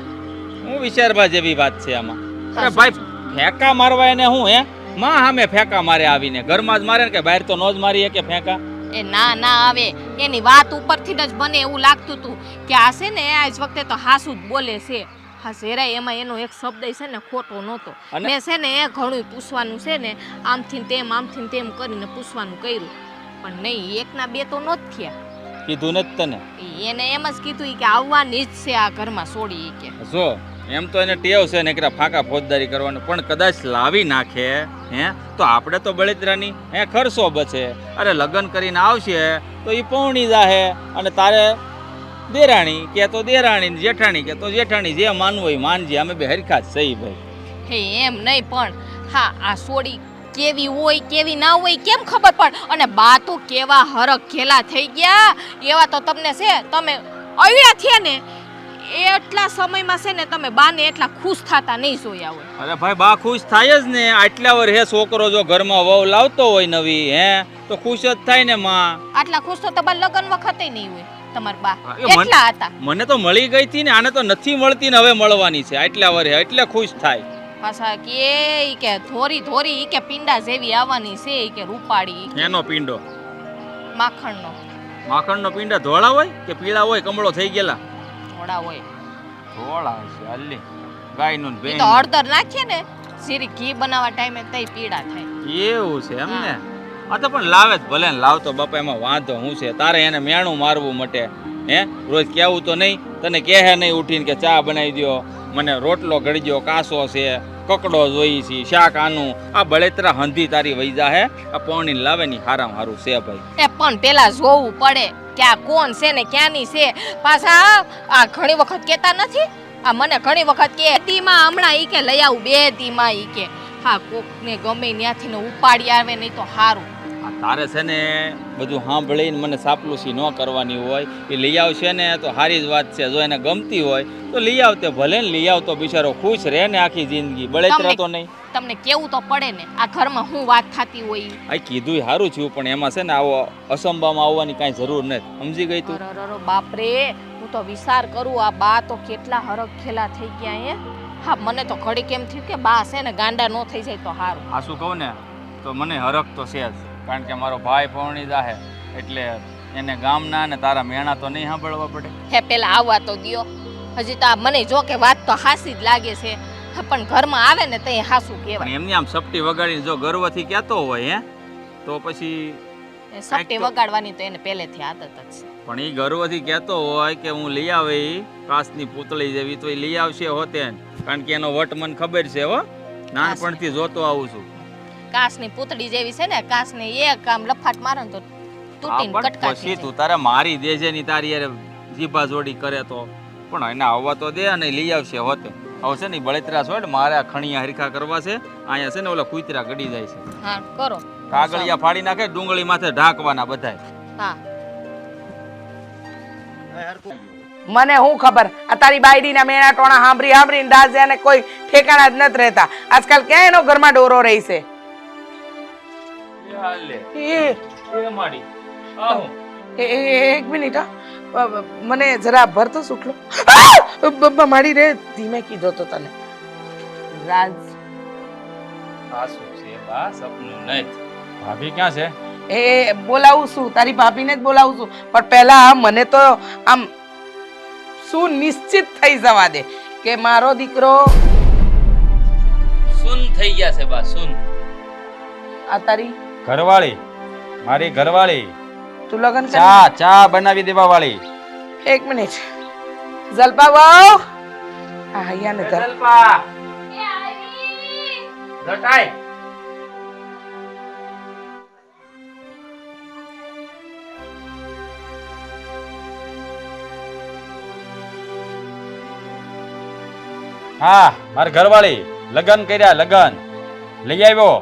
હું વિચારવા જેવી વાત છે આમાં? અરે હાચું ભાઈ છે. ફેંકા મારવા એને હું હે? માં સામે ફેંકા મારે આવીને ઘરમાં જ મારે ને કે બહાર તો નો જ મારી કે ફેંકા? એ ના ના આવે એની વાત ઉપરથી જ બને એવું લાગતું હતું કે આ છે ને આજ વખતે તો હાસું જ બોલે છે. હા જરાય એમાં એનો એક શબ્દ છે ને ખોટો નહોતો. અને- મેં છે ને એ ઘણું પૂછવાનું છે ને આમથી ને તેમ કરીને પૂછવાનું કર્યું પણ નહીં એકના બે તો નહોત થયા. કીધું ને જ તને. એને એમ જ કીધું ઈ કે આવવાની જ છે આ ઘરમાં સોડી ઈ કે. જો એમ તો એને ટેવ છે ને કે ફાકા ફોજદારી કરવાનું, પણ કદાચ લાવી નાખે હે તો આપણે તો બળતરાની હે ખર્ચો બચે. અરે લગ્ન કરીને આવશે તો એ પૌણી જાહે અને તારે દેરાણી કે તો દેરાણી ને જેઠાણી કે તો જેઠાણી, જે માનવું હોય માનજે. અમે બે હરખા જ સહી ભાઈ. હે એમ નહીં પણ હા આ સોડી કેવી હોય કેવી ના હોય કેમ ખબર પડે? અને બા તો કેવા હરખ ખેલા થઈ ગયા એવા તો તમને છે તમે આવ્યા થયા ને એટલા સમયમાં છે ને તમે બાને એટલા ખુશ થતા નહીં જોયા હોય. અરે ભાઈ બા ખુશ થાય જ ને. આટલા વર હે છોકરો જો ઘરમાં વહુ લાવતો હોય નવી હે તો ખુશ જ થાય ને માં. આટલા ખુશ તો તમારા લગ્ન વખતે નહીં હોય તમારા બા હા, એ એટલા હતા. મને તો મળી ગઈ હતી ને, આને તો નથી મળતી ને હવે મળવાની છે. આટલા વર હે એટલે ખુશ થાય. પાછા કે ઈ કે ધોરી ધોરી ઈ કે પિંડા જેવી આવવાની છે ઈ કે રૂપાળી ઈ કે એનો પિંડો માખણનો માખણનો પિંડા ધોળા હોય કે પીળા હોય? કમળો થઈ ગયેલા થોડા હોય. ધોળા છે. હલ્લી ગાયનું ને ઈ તો ભેંસનું. હળદર નાખીએ ને જીરી ઘી બનાવવા ટાઈમે તઈ પીડા થાય. એવું છે એમ ને? આ તો પણ લાવે જ ભલે ને લાવતો બાપા, એમાં વાંધો હું છે? તારે એને મેણું મારવું મટે હે? રોજ કેવું તો નહીં? તને કહે નહીં ઉઠીને કે ચા બનાવી દ્યો, મને રોટલો ઘડી દ્યો, કાસો છે, કકડો જોઈ છે, શાક આનું. આ બળેતરા હંધી તારી વૈજા હે. આ પોણી લાવે ની હારામાં હારું છે ભાઈ. એ પણ પેલા જોવું પડે કે આ કોણ છે ને ક્યાંની છે. પાછા આ ઘણી વખત કહેતા નથી આ મને ઘણી વખત કે દીમાં હમણાં ઈ કે લઈ આવું 2 દીમાં ઈ કે હા કોકને ગમે ત્યાંથી ને ઉપાડી આવે નહીં તો સારું. આ તારે છે ને બધું સાંભળીને મને સાપલુસી ન કરવાની હોય. એ લઈ આવશે ને તો સારી જ વાત છે. જો એને ગમતી હોય તો લઈ આવતે ભલે ને. લઈ આવતો બિચારો ખુશ રહે ને આખી જિંદગી. બળેતરા તો નહીં. તમને કેવું તો પડે ને આ ઘરમાં હું વાત થતી હોય ઈ. આ કીધું સારું થયું, પણ એમાં છે ને આવો અસંભામાં આવવાની કાંઈ જરૂર નથી. સમજી ગઈ તું? અરરરો બાપરે હું તો વિચાર કરું આ બા તો કેટલા હરખ ખેલા થઈ ગયા હે. હા મને તો ઘડી કેમ થયું કે બા છે ને ગાંડા ન થઈ જાય તો સારું. આ શું કહું ને તો મને હરખ તો છે જ, કારણ કે મારો ભાઈ પૌણી જાહે એટલે એને ગામના ને તારા મેણા તો નહીં સાંભળવા પડે. હે પેલા આવવા તો દ્યો. હજી તો આ મને જો કે વાત તો હાસી જ લાગે છે પણ ઘરમાં આવે ને તઈ હાસું પણ કહેવાય. એમની આમ સપટી વગાડીને જો ગર્વથી કહેતો હોય હે તો પછી એ સપટી વગાડવાની તો એને પહેલેથી આદત જ છે. પણ એ ગર્વથી કહેતો હોય કે હું લઈ આવે ઈ કાચની પૂતળી જેવી, તો એ લઈ આવશે હોતે ને. કારણ કે એનો વટ મને ખબર છે હો, નાનપણથી જોતો આવું છું. કાચની પૂતળી જેવી છે ને કાચને એક આમ લફાટ મારે ને તો તૂટીને પણ કટકા પછી થઈ તું જાય. તારે મારી દેજે ની તારી યાર જીભા જોડી કરે તો. પણ એને આવવા તો દે અને લઈ આવશે હોતે. હવે છે ને બળતરા છોડ, મારે આ ખણિયા હરખા કરવા છે. અહીંયા છે ને ઓલા કૂતરા ગડી જાય છે. હા કરો કાગળિયા ફાડી નાખે, ડુંગળી માથે ઢાંકવાના બધાય. હા મને હું ખબર આ તારી બાયડીના મેણા ટોણા સાંભળીને દાજે અને કોઈ ઠેકાણા જ નથી રહેતા. આજકાલ ક્યાં એનો ઘરમાં ડોરો રહી છે? એક મિનિટ હા, મને જરા ભરતો સુખલો. બબ્બા માડી રે, ધીમે કીધો તો તને. રાજ ભાભી ક્યાં છે? એ બોલાવું છું, તારી ભાભીને જ બોલાવું છું, પણ પહેલા મને તો આમ શું નિશ્ચિત થઈ જવા દે કે મારો દીકરો સુન થઈ ગયા છે બા, સુન. આ તારી ઘરવાળી, મારી ઘરવાળી, તું લગન કર. ચા બનાવી દેવા વાળી. એક મિનિટ જલપા વાવ હા અહીંયા ને ધર. જલપા જટાઈ. હા મારી ઘરવાળી લગન કર્યા લગન લઈ આવ્યો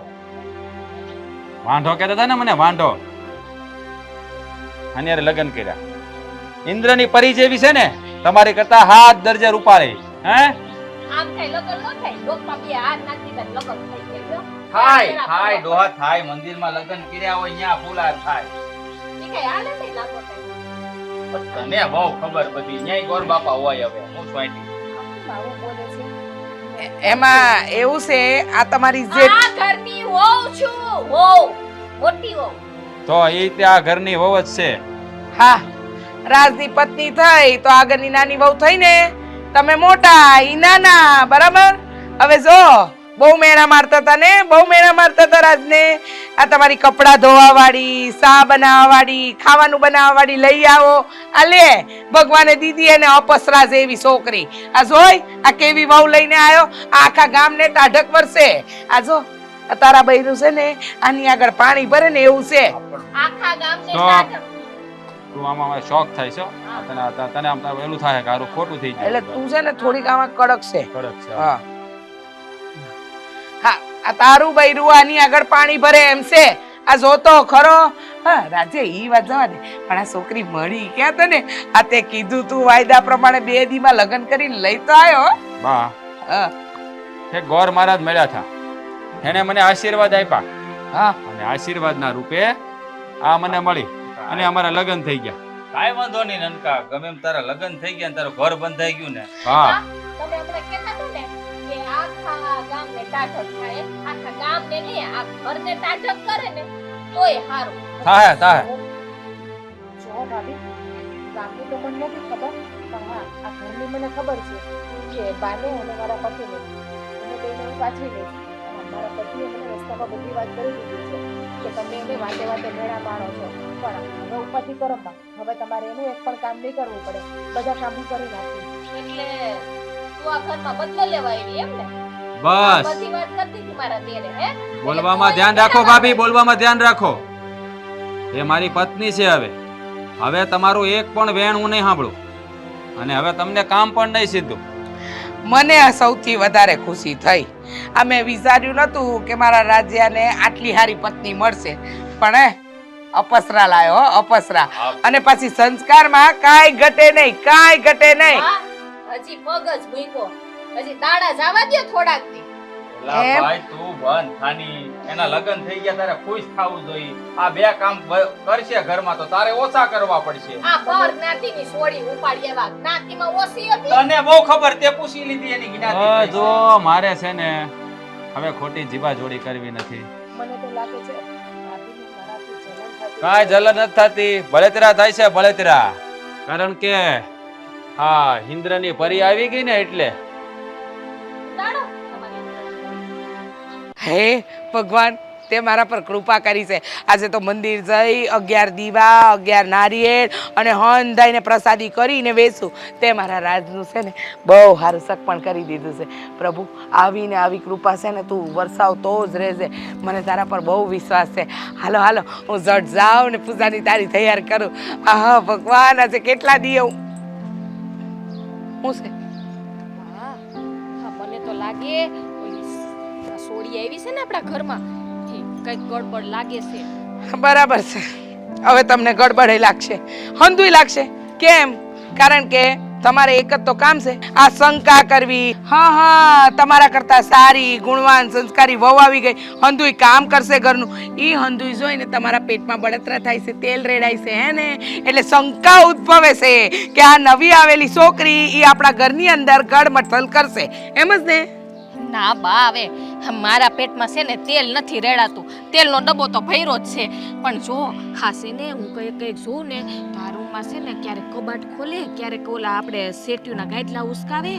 વાંઢો કહેતા હતા ને મને વાંઢો આની હારે લગન કર્યા ઇન્દ્રની પરી જેવી છે ને તમારી કરતા 7 દરજે રૂપાળી હે આમ થાય લગન ન થાય ડોકમાં બે હાથ નાખી દે લગન થઈ જાય જો થાય થાય ડોહા થાય મંદિરમાં લગન કર્યા હોય ત્યાં ફૂલા થાય ઈ કઈ હાલે નહીં લાગો થાય તને બહુ ખબર બધી ન્યાય ગોર બાપા હોય હવે હું સ્વાઈટી બાવો બોલે છે એમાં એવું છે આ તમારી જે આ ઘરની વહુ છું વહુ મોટી વહુ તો એ ત્યાં ઘરની વહુ જ છે હા રાજની પત્ની થઈ તો આગળની નાની વહુ થઈ ને તમે મોટા ઈ નાના બરાબર હવે જો બહુ મેણા મારતા હતા ને બહુ મેણા મારતા હતા રાજને આ તમારી કપડા ધોવા વાળી સા બનાવવા વાળી ખાવાનું બનાવવા વાળી લઈ આવો આ લે ભગવાને દીધી એને અપસરા જેવી છોકરી આ જોઈ આ કેવી વહુ લઈને આવ્યો આ આખા ગામને ટાઢક વરસે આ જો આ તારા બૈરું છે ને આની આગળ પાણી ભરે ને એવું છે આખા ગામને તો- નાટક તું આમાં હવે શોખ થાય છે તને આમ એલું થાય કે આરું ખોટું થઈ એટલે ગયું તું છે ને થોડીક આમાં કડક છે કડક છે હા હા આ તારું બૈરું આની આગળ પાણી ભરે એમ છે આ જોતો ખરો હા રાજે ઈ વાત જવા દે પણ આ છોકરી મળી ક્યાં તને આ તે કીધું તું વાયદા પ્રમાણે 2 દીમાં લગ્ન કરીને લઈ તો આવ્યો બા હા એક ગોર મહારાજ મળ્યા હતા એને મને આશીર્વાદ આપ્યા હા અને આશીર્વાદના રૂપે આ મને મળી અને અમારા લગ્ન થઈ ગયા કાંઈ વાંધો નહીં નનકા ગમે એમ તારા લગ્ન થઈ ગયા ને તારું ઘર બંધાઈ ગયું ને હા તમે હમણાં કહેતા હતા ને કે આખા ગામને ટાઢક થાય આખા ગામને નહીં આ ઘરને ટાઢક કરે ને તોય હારું થાય થાય જો ભાભી ગામની તો મને નથી ખબર પણ હા આ ઘરની મને ખબર છે કે બાને અને મારા પતિને એને બેને હું પાછી લઈશ અને મારા પતિએ મને રસ્તામાં બધી વાત કરી દીધી છે કે તમે એને વાતે વાતે મેળા માણો છો પણ હવે ઉપરથી કરો માં હવે તમારે એનું એક પણ કામ નહીં કરવું પડે બધા કામ હું કરી નાખીશ એટલે તું આ ઘરમાં બદલો લેવા આવી એમ ને બસ બધી વાત કરતી હતી મારા દેરે હે બોલવામાં ધ્યાન રાખો ભાભી બોલવામાં ધ્યાન રાખો એ મારી પત્ની છે હવે તમારું એક પણ વેણ હું નહીં સાંભળું અને હવે તમને કામ પણ નહીં સીધું મને આ સૌથી વધારે ખુશી થઈ આ મેં વિચાર્યું નતું કે મારા રાજ્યાને આટલી સારી પત્ની મળશે પણ અપસરા લાયો હો, અપસરા અને પછી સંસ્કારમાં કાંઈ ઘટે નહીં કાંઈ ઘટે નહીં હા, હજી પગ જ ભૂકો હજી દાડા જવા દે થોડાક દી એલા એમ? ભાઈ તું બંધ થાની એના લગ્ન થઈ ગયા તારે ખુશ થવું જોઈએ આ બે કામ કરશે ઘરમાં તો તારે ઓછા કરવા પડશે આ પર જ્ઞાતિની સોડી ઉપાડી એવા જ્ઞાતિમાં ઓછી હતી તને બહુ ખબર તે પૂછી લીધી એની જ્ઞાતિ જો મારે છે ને હવે ખોટી જીવા જોડી કરવી નથી મને તો લાગે છે ભાભીની મારાથી જલન થતી કાંઈ જલન નથી થતી બળતરા થાય છે બળતરા કારણ કે હા ઇન્દ્રની પરી આવી ગઈ ને એટલે દાડો તમારી હે ભગવાન તે મારા પર કૃપા કરી છે આજે તો મંદિર જઈ 11 દીવા 11 નારિયેળ અને હંધાઈને પ્રસાદી કરીને વેચું તે મારા રાજનું છે ને બહુ સારું સગપણ કરી દીધું છે પ્રભુ આવીને આવી કૃપા છે ને તું વરસાવતો જ રહેજે મને તારા પર બહુ વિશ્વાસ છે હાલો હાલો હું ઝટ જાઉં ને પૂજાની તારી તૈયાર કરું હા ભગવાન આજે કેટલા દી હું છે હા હા મને તો લાગે ઓલી આ સોડી આવી છે ને આપણા ઘરમાં એ કંઈક ગડબડ લાગે છે બરાબર છે હવે તમને ગડબડ લાગશે હંધુય લાગશે કેમ કારણ કે તમારે એક જ તો કામ છે આ શંકા કરવી હા હા તમારા કરતા સારી ગુણવાન સંસ્કારી વહુ આવી ગઈ હંધુય કામ કરશે ઘરનું ઈ હંધુય જોઈને તમારા પેટમાં બળતરા થાય છે તેલ રેડાય છે હે ને એટલે શંકા ઉદ્ભવે છે કે આ નવી આવેલી છોકરી ઈ આપણા ઘરની અંદર ગડમથલ કરશે એમ જ ને ના બા હવે મારા પેટમાં છે ને તેલ નથી રેડાતું તેલનો ડબ્બો તો ભર્યો જ છે પણ જો ખાસે ને હું કંઈક જોઉં ને તો આ રૂમમાં છે ને ક્યારેક કબાટ ખોલે ક્યારેક ઓલા આપણે સેટ્યુના ગાંઠલા ઉસકાવે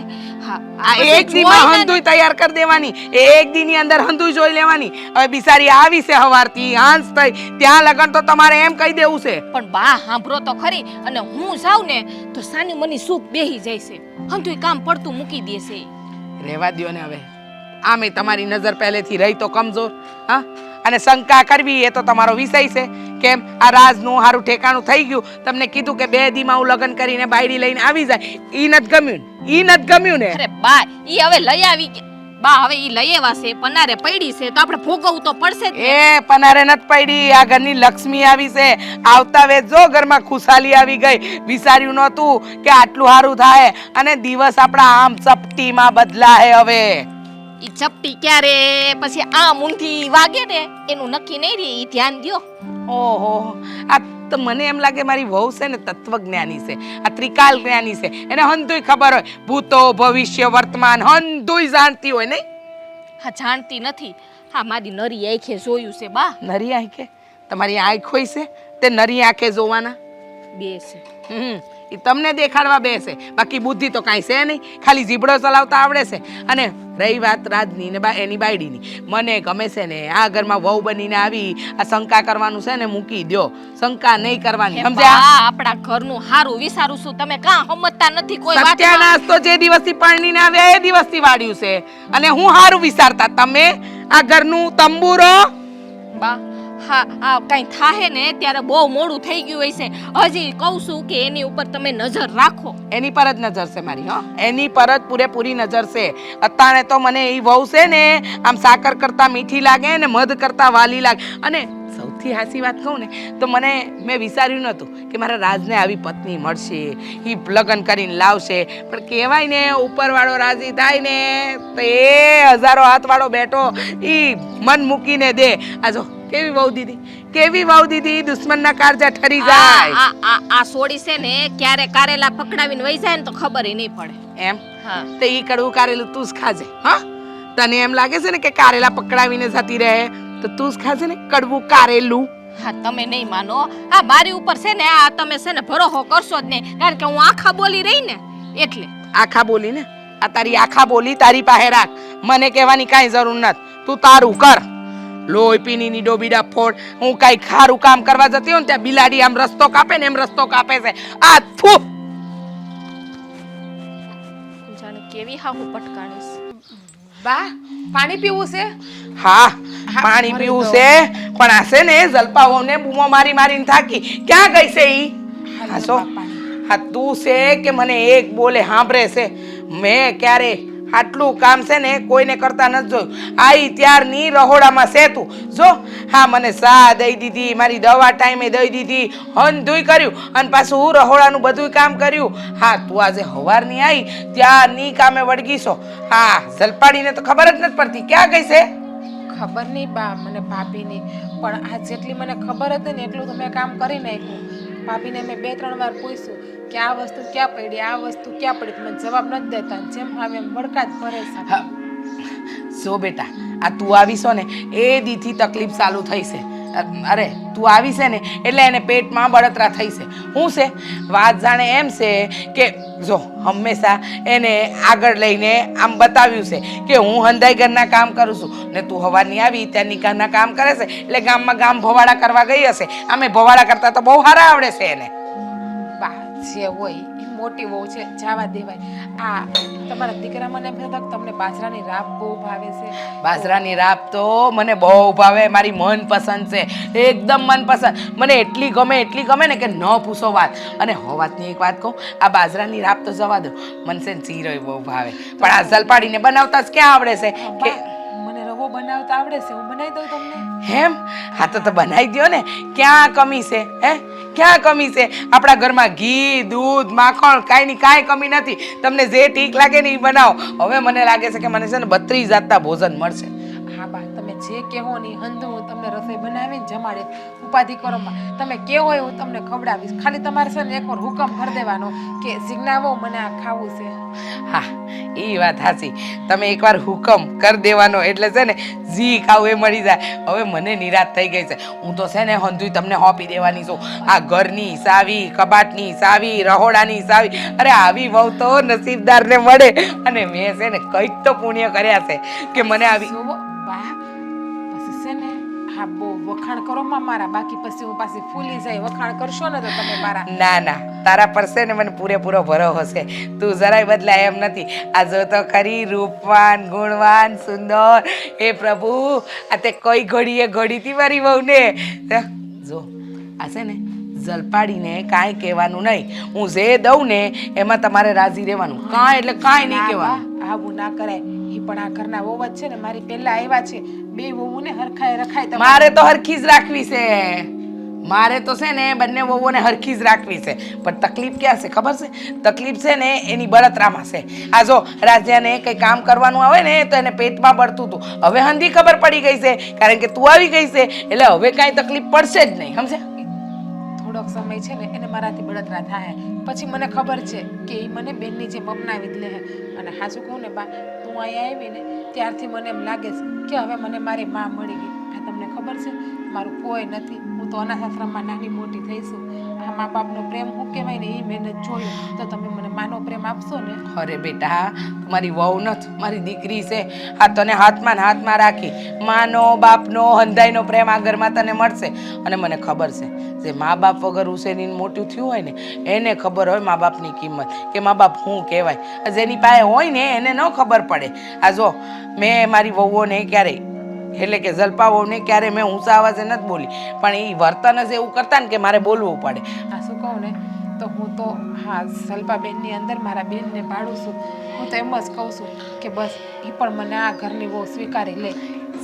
હા આ એક દીમાં હંધુય તૈયાર કરી દેવાની એક દીની અંદર હંધુય જોઈ લેવાની હવે બિચારી આવી છે હવારથી હાંસ થઈ ત્યાં લગન તો તમારે એમ કહી દેવું છે પણ બા સાંભળો તો ખરી અને હું જાઉં ને તો સાની મની સૂપ બેહી જાય છે હંધુય કામ પડતું મૂકી દેશે રહેવા દ્યો ને હવે આમે તમારી નજર પહેલેથી રહી તો કમજોર હા અને શંકા કરવી એ તો તમારો વિષય છે કેમ આ રાજનું હારું ઠેકાણું થઈ ગયું? તમને કીધું કે 2 દીમાં હું લગ્ન કરીને બાયડી લઈને આવી જાય. ઈ નથી ગમ્યું ને? ઈ નથી ગમ્યું ને? અરે બા ઈ હવે લઈ આવી ગયા બા હવે ઈ લઈ આવ્યા છે પનારે પડી છે તો આપણે ભોગવવું તો પડશે જ ને. એ પનારે નથી પડી, આ ઘરની લક્ષ્મી આવી છે. આવતા વેત જો ઘરમાં ખુશાલી આવી ગઈ. વિચાર્યું નહોતું કે આટલું સારું થાય અને દિવસ આપણા આમ ચપટીમાં બદલાય. હવે ઈ ચપટી ક્યારે પછી આ મુંઠી વાગે ને એનું નક્કી નહીં રે ઈ ધ્યાન દ્યો. ઓહો, આ તો મને એમ લાગે મારી વહુ છે ને તત્વજ્ઞાની છે, આ ત્રિકાલ જ્ઞાની છે. એને હંધુય ખબર હોય, ભૂતો ભવિષ્ય વર્તમાન હંધુય જાણતી હોય નહીં? હા જાણતી નથી. હા મારી નરી આંખે જોયું છે બા. નરી આંખે? તમારી આંખ હોય છે તે નરી આંખે જોવાના? બે છે એ તમને દેખાડવા બેસે, બાકી બુદ્ધિ તો કાંઈ છે નહીં, ખાલી જીબડો ચલાવતા આવડે છે. અને રહી વાત રાજની ને એની બાયડીની, મને ગમે છે ને આ ઘરમાં વહુ બનીને આવી આ શંકા કરવાનું છે ને મૂકી દ્યો. શંકા નહીં કરવાની, હે સમજ્યા? બા, આપણા ઘરનું હારું વિચારું છું તમે કાં સમજતા નથી કોઈ વાત. સત્યાનાશ તો જે દિવસથી પરણીને આવ્યા એ દિવસથી વાળ્યું છે. અને હું હારું વિચારતા તમે આ ઘરનું તંબુરો. બા હા આ કઈ થાહે ને ત્યારે બહુ મોડું થઈ ગયું હોય છે. હજી કહું છું કે એની ઉપર તમે નજર રાખો. એની પર જ નજર છે મારી. હા, એની પર જ પૂરેપૂરી નજર છે. અત્યારે તો મને એ વહુ છે ને આમ સાકર કરતા મીઠી લાગે ને મધ કરતા વાલી લાગે. અને સૌથી હાસી વાત કહું ને તો મેં વિચાર્યું નહોતું કે મારા રાજને આવી પત્ની મળશે, એ લગ્ન કરીને લાવશે. પણ કહેવાય ને ઉપરવાળો રાજી થાય ને તો એ હજારો હાથવાળો બેઠો એ મન મૂકીને દે. આ જો કેવી વહુ દીધી, કેવી વહુ દીધી, દુશ્મનના કારજા ઠરી જાય. આ સોડી છે ને ક્યારે કારેલા પકડાવીને વહી જાય ને તો ખબર નહીં પડે. એમ? હા તો ઈ કડવું કારેલું તું જ ખાજે. હા, તને એમ લાગે છે ને કે કારેલા પકડાવીને જતી રહે તો તું જ ખાજે ને કડવું કારેલું. હા તમે નહીં માનો. આ મારી ઉપર છે ને આ તમે છે ને ભરોસો કરશો જ નહીં, કારણ કે હું આખા બોલી રહી ને એટલે. આખા બોલી ને? આ તારી આખા બોલી તારી પાસે રાખ, મને કહેવાની કાંઈ જરૂર નથી. તું તારું કર. લોહી પીની ડોબીડા ફોડ. હું કાંઈ ખારું કામ કરવા જતી હોય ને ત્યાં બિલાડી આમ રસ્તો કાપે ને એમ રસ્તો કાપે છે. આ થૂ જાણે કેવી હા હું પટકાણીશ. બા પાણી પીવું છે? હા પાણી પીવું છે, પણ આ છે ને જલપાઓને બૂમો મારી મારીને થાકી. ક્યાં ગઈ છે ઈ? હાસો હા તું છે કે મને એક બોલે સાંભળે છે? મેં ક્યારે આટલું કામ છે ને કોઈને કરતા નથી જોયું. આઈ ત્યારની રહોડામાં છે તું જો. હા મને સા દઈ દીધી, મારી દવા ટાઈમે દઈ દીધી, હંધુય કર્યું અને પાછું હું રહોડાનું બધું કામ કર્યું. હા તું આજે હવારની આવી ત્યારની કામે વળગી છો. હા જલપાડીને તો ખબર જ નથી પડતી ક્યાં ગઈ છે. ખબર નહીં બા મને ભાભીની, પણ આ જેટલી મને ખબર હતી ને એટલું તો મેં કામ કરી નાખ્યું. ભાભીને મેં 2-3 વાર પૂછ્યું કે આ વસ્તુ ક્યાં પડી, આ વસ્તુ ક્યાં પડી, મને જવાબ નથી દેતા. જેમ આવે એમ વડકા જ ભરે છે. હા જો બેટા, આ તું આવી છો ને એ દીથી તકલીફ ચાલુ થઈ છે. અરે તું આવી છે ને એટલે એને પેટમાં બળતરા થઈ છે. શું છે વાત જાણે એમ છે કે જો હંમેશા એને આગળ લઈને આમ બતાવ્યું છે કે હું હંધાઈ ઘરના કામ કરું છું ને તું હવાની આવી ત્યાં નિકાહના કામ કરે છે એટલે ગામમાં ગામ ભવાડા કરવા ગઈ હશે. આમે ભવાડા કરતા તો બહુ સારા આવડે છે એને. બા જે હોય એ મોટી વહુ છે, જવા દેવાય. આ તમારા દીકરા મને એમ કહેતા કે તમને બાજરાની રાબ બહુ ભાવે છે. બાજરાની રાબ તો મને બહુ ભાવે, મારી મનપસંદ છે, એકદમ મનપસંદ. મને એટલી ગમે ને કે ન પૂછો વાત. અને વાતની એક વાત કહું, આ બાજરાની રાબ તો જવા દો, મને છે ને ચીરોય બહુ ભાવે. પણ આ જલપાડીને બનાવતા જ ક્યાં આવડે છે કે મને રવો બનાવતા આવડે છે, હું બનાવી દઉં તમને. હેમ? હા તો બનાવી દો ને. ક્યાં કમી છે? હે ક્યાં કમી છે? આપણા ઘરમાં ઘી દૂધ માખણ કાંઈની કાંઈ કમી નથી. તમને જે ઠીક લાગે ને એ બનાવો. હવે મને લાગે છે કે મને છે ને 32 જાતના ભોજન મળશે. હા બા તમે જે કહેવો ને હંધુ હું તમને રસોઈ બનાવીને જમાડે. ઉપાધિ કરો માં, તમે કેવો હોય હું તમને ખવડાવીશ. ખાલી તમારે છે ને એકવાર હુકમ કરી દેવાનો કે સિગ્નાવો મને આ ખાવું છે. હા એ વાત સાચી. તમે એકવાર હુકમ કરી દેવાનો એટલે છે ને જી ખાવું એ મળી જાય. હવે મને નિરાશ થઈ ગઈ છે. હું તો છે ને હંધુય તમને હોપી દેવાની છું. આ ઘરની સાવી, કબાટની સાવી, રહોડાની સાવી. અરે આવી વહુ તો નસીબદારને મળે. અને મેં છે ને કંઈક તો પુણ્ય કર્યા છે કે મને આવી. જોવો બા પછી છે ને હા બહુ વખાણ કરો માં મારા, બાકી પછી હું પાછી ફૂલી જાય. વખાણ કરશો ને તો તમે મારા. ના ના તારા પર છે ને મને પૂરેપૂરો ભરોસો છે. તું જરાય બદલાય એમ નથી. આ જો તો ખરી રૂપવાન ગુણવાન સુંદર. હે પ્રભુ, આ તે કઈ ઘડીએ ઘડીથી મારી વહુને જો આ છે ને જલપાડીને કાંઈ કહેવાનું નહીં. હું જે દઉં ને એમાં તમારે રાજી રહેવાનું. કાંઈ એટલે કાંઈ નહીં કહેવાનું. આવું ના કરાય. એ પણ આ ઘરના વહુ જ છે ને, મારી પહેલા આવ્યા છે. બે વહુને હરખાય રખાય તમારે. મારે તો હરખી જ રાખવી છે. મારે તો છે ને બંને વહુઓને હરખી જ રાખવી છે. પણ તકલીફ ક્યાં છે ખબર છે? તકલીફ છે ને એની બળતરામાં છે. આ જો રાજાને કંઈ કામ કરવાનું આવે ને તો એને પેટમાં બળતું હતું. હવે હંધી ખબર પડી ગઈ છે, કારણ કે તું આવી ગઈ છે એટલે હવે કાંઈ તકલીફ પડશે જ નહીં. સમજ્યા? થોડોક સમય છે ને એને મારાથી બળતરા થાય, પછી મને ખબર છે કે એ મને બેનની જેમ અપનાવી જ લે. અને હાચું કહું ને બા, તું અહીંયા આવી ને ત્યારથી મને એમ લાગે છે કે હવે મને મારી માં મળી ગઈ. આ તમને ખબર છે, મારું કોઈ નથી. હું તો અનાથ આશ્રમમાં નાની મોટી થઈશું. આ મા બાપનો પ્રેમ શું કહેવાય ને એ મેં નથી જોયું. તો તમે મને માનો પ્રેમ આપશો ને? અરે બેટા, મારી વહુ નથી, મારી દીકરી છે. આ તને હાથમાં ને હાથમાં રાખી માનો બાપનો હંધાઈનો પ્રેમ આ ઘરમાં તને મળશે. અને મને ખબર છે જે મા બાપ વગર હુસેનીને મોટું થયું હોય ને એને ખબર હોય મા બાપની કિંમત, કે મા બાપ શું કહેવાય. જેની પાસે હોય ને એને ન ખબર પડે. આ જો મેં મારી વહુઓને ક્યારેય એટલે કે જલપા વહુને ક્યારે મેં ઊંચા અવાજે નથી બોલી, પણ એ વર્તન જ એવું કરતા ને કે મારે બોલવું પડે. આ શું કહું ને, તો હું તો હા સલ્પા બેનની અંદર મારા બેનને પાડું છું. હું તો એમ જ કહું છું કે બસ એ પણ મને આ ઘરની બહુ સ્વીકારી લે.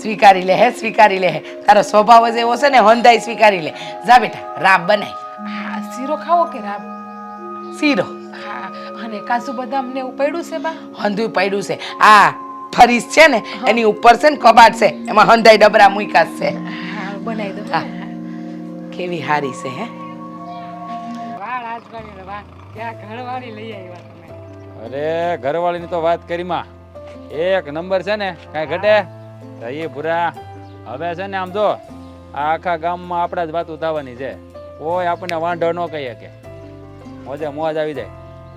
સ્વીકારી લે હે, સ્વીકારી લે હે. તારો સ્વભાવ જ એવો છે ને, હંધાઈ સ્વીકારી લે. જા બેટા, રાબ બનાય. હા શીરો ખાવો કે રાબ? શીરો હા, અને કાજુ બદામ ને એવું પડ્યું છે બા? હંધુય પડ્યું છે. આ ફરીસ છે ને એની ઉપર છે ને કબાટ છે, એમાં હંધાઈ ડબરા મૂક્યા છે. હા બનાવી દો. હા. કેવી હારી છે હે. અરે ઘરવાળીની તો વાત કરી માં, એક નંબર છે ને, કાંઈ ઘટે એ ભૂરા. હવે છે ને આમ જો આ આખા ગામમાં આપણા જ વાતું થવાની છે. કોઈ આપણને વાંઢો ન કહી શકે, મોજે મોજ આવી જાય.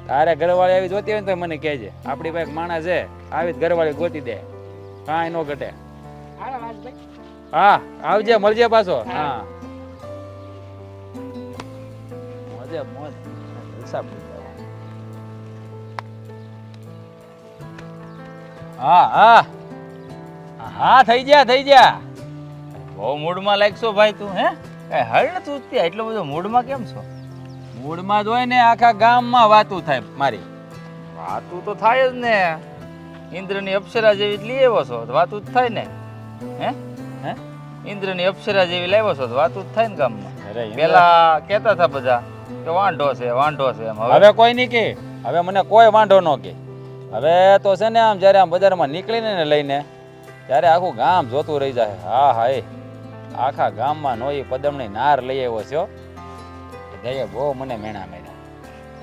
તારે ઘરવાળી આવી જોતી હોય ને તો મને કહેજે. આપણી પાસે એક માણસ છે, આવી જ ઘરવાળી ગોતી દે, કાંઈ ન ઘટે. હા આવજે, મળજે પાછો. હા મોજે મોજ. હિસાબ હા હા હા થઈ જા થઈ જા. બહુ મૂડમાં લાગશો ભાઈ તું. હે કઈ હળ નથી ઉઠતી, એટલો બધો મૂડમાં કેમ છો? મૂડમાં જ હોય ને, આખા ગામમાં વાતું થાય મારી. વાતું તો થાય જ ને, ઇન્દ્રની અપ્સરા જેવી જ લઈ આવ્યો છો તો વાતું જ થાય ને. હે હે ઇન્દ્રની અપ્સરા જેવી લાવ્યો છો તો વાતું જ થાય ને ગામમાં. પેલા કહેતા હતા બધા કે વાંઢો છે વાંઢો છે એમ. હવે કોઈ નહીં કે, હવે મને કોઈ વાંઢો ન કે. હવે તો છે ને આમ જ્યારે આમ બજારમાં નીકળીને ને લઈને ત્યારે આખું ગામ જોતું રહી જાય. હા હા એ આખા ગામમાં નોઈ પદમણી નાર લઈ આવ્યો છે. બધાએ બહુ મને મેણા મેળ્યા.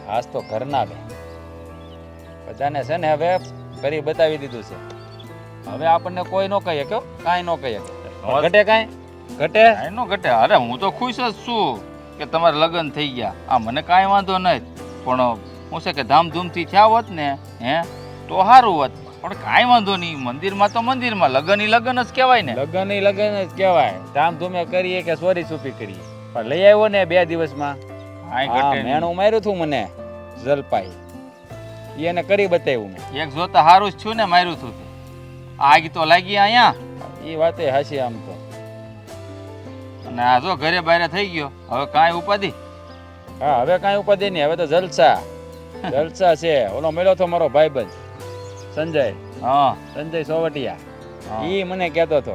ખાસ તો ઘરના બે બધાને છે ને હવે કરી બતાવી દીધું છે. હવે આપણને કોઈ ન કહીએ કે કાંઈ ન કહીએ. ઘટે કાંઈ ઘટે કાંઈ ન ઘટે. અરે હું તો ખુશ જ છું કે તમારે લગ્ન થઈ ગયા. આ મને કાંઈ વાંધો નહીં, પણ હું છે કે ધામધૂમથી થયા હોત ને હે તો સારું હોત. પણ કાંઈ વાંધો નહીં, મંદિરમાં તો મંદિરમાં, લગ્ન ઈ લગ્ન જ કહેવાય ને. લગ્ન ઈ લગ્ન જ કહેવાય. ધામધૂમે કરીએ કે સોરી સુપી કરીએ, પણ લઈ આવ્યો ને 2 દિવસમાં. મેણું માર્યું હતું મને જલપાઈ, એને કરી બતાવ્યું મેં. એક જોતા સારું જ છું ને માર્યું હતું. આગ તો લાગી અહીંયા. એ વાતે હાસી આમ તો. અને આ જો ઘરે બહાર થઈ ગયો, હવે કાંઈ ઉપાધિ? હા હવે કાંઈ ઉપાધિ નહીં, હવે તો જલસા જલસા છે. ઓલો મળ્યો તો મારો ભાઈબંધ સંજય. હા સંજય સોવટિયા. ઈ મને કહેતો હતો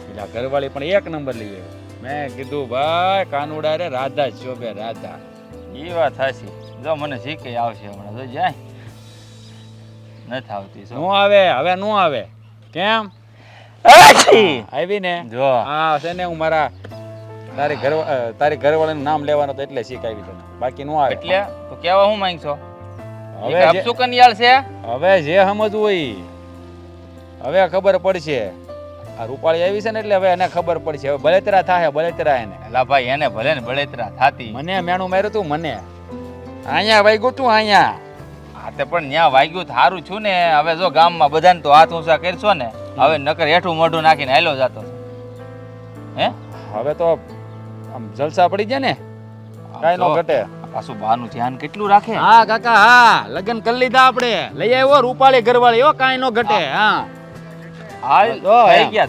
પેલા ઘરવાળી પણ એક નંબર લઈ આવ્યો. મેં કીધું ભાઈ કાનુડા રે રાધા જ શોભે રાધા. એ વાત સાચી. જો મને શીખે આવશે હમણાં, જો જાય નથી આવતી. નો આવે હવે, નો આવે. કેમ આવી ને જો હા છે ને, હું મારા તારી ઘરવાળાનું નામ લેવાનું તો એટલે શીખાવી તને, બાકી નો આવે. એટલે તો કેવા હું માંગશો? હવે શું કન્યાળ છે? હવે જે સમજવું હોય હવે ખબર પડશે. આ રૂપાળી આવી છે ને એટલે હવે એને ખબર પડશે. હવે બળેતરા થાય, બળેતરા એને. એલા ભાઈ એને ભલે ને બળેતરા થાતી. મને મેણું માર્યું તું, મને અહીંયા વાગ્યું તું અહીંયા. હા તે પણ ત્યાં વાગ્યું સારું છું ને. હવે જો ગામમાં બધાને તો હાથ ઊંચા કરશો ને, હવે નકર હેઠું મોઢું નાખીને હાલ્યો જાતો. હે હવે તો આમ જલસા પડી જાય ને, કાઈ નો ઘટે. પાછું બાનું ધ્યાન કેટલું રાખે. હા કાકા હા, લગ્ન કરી લીધા આપણે. લઈ આવ્યો રૂપાળી ઘરવાળી. ઓ કાઈ નો ઘટે. હા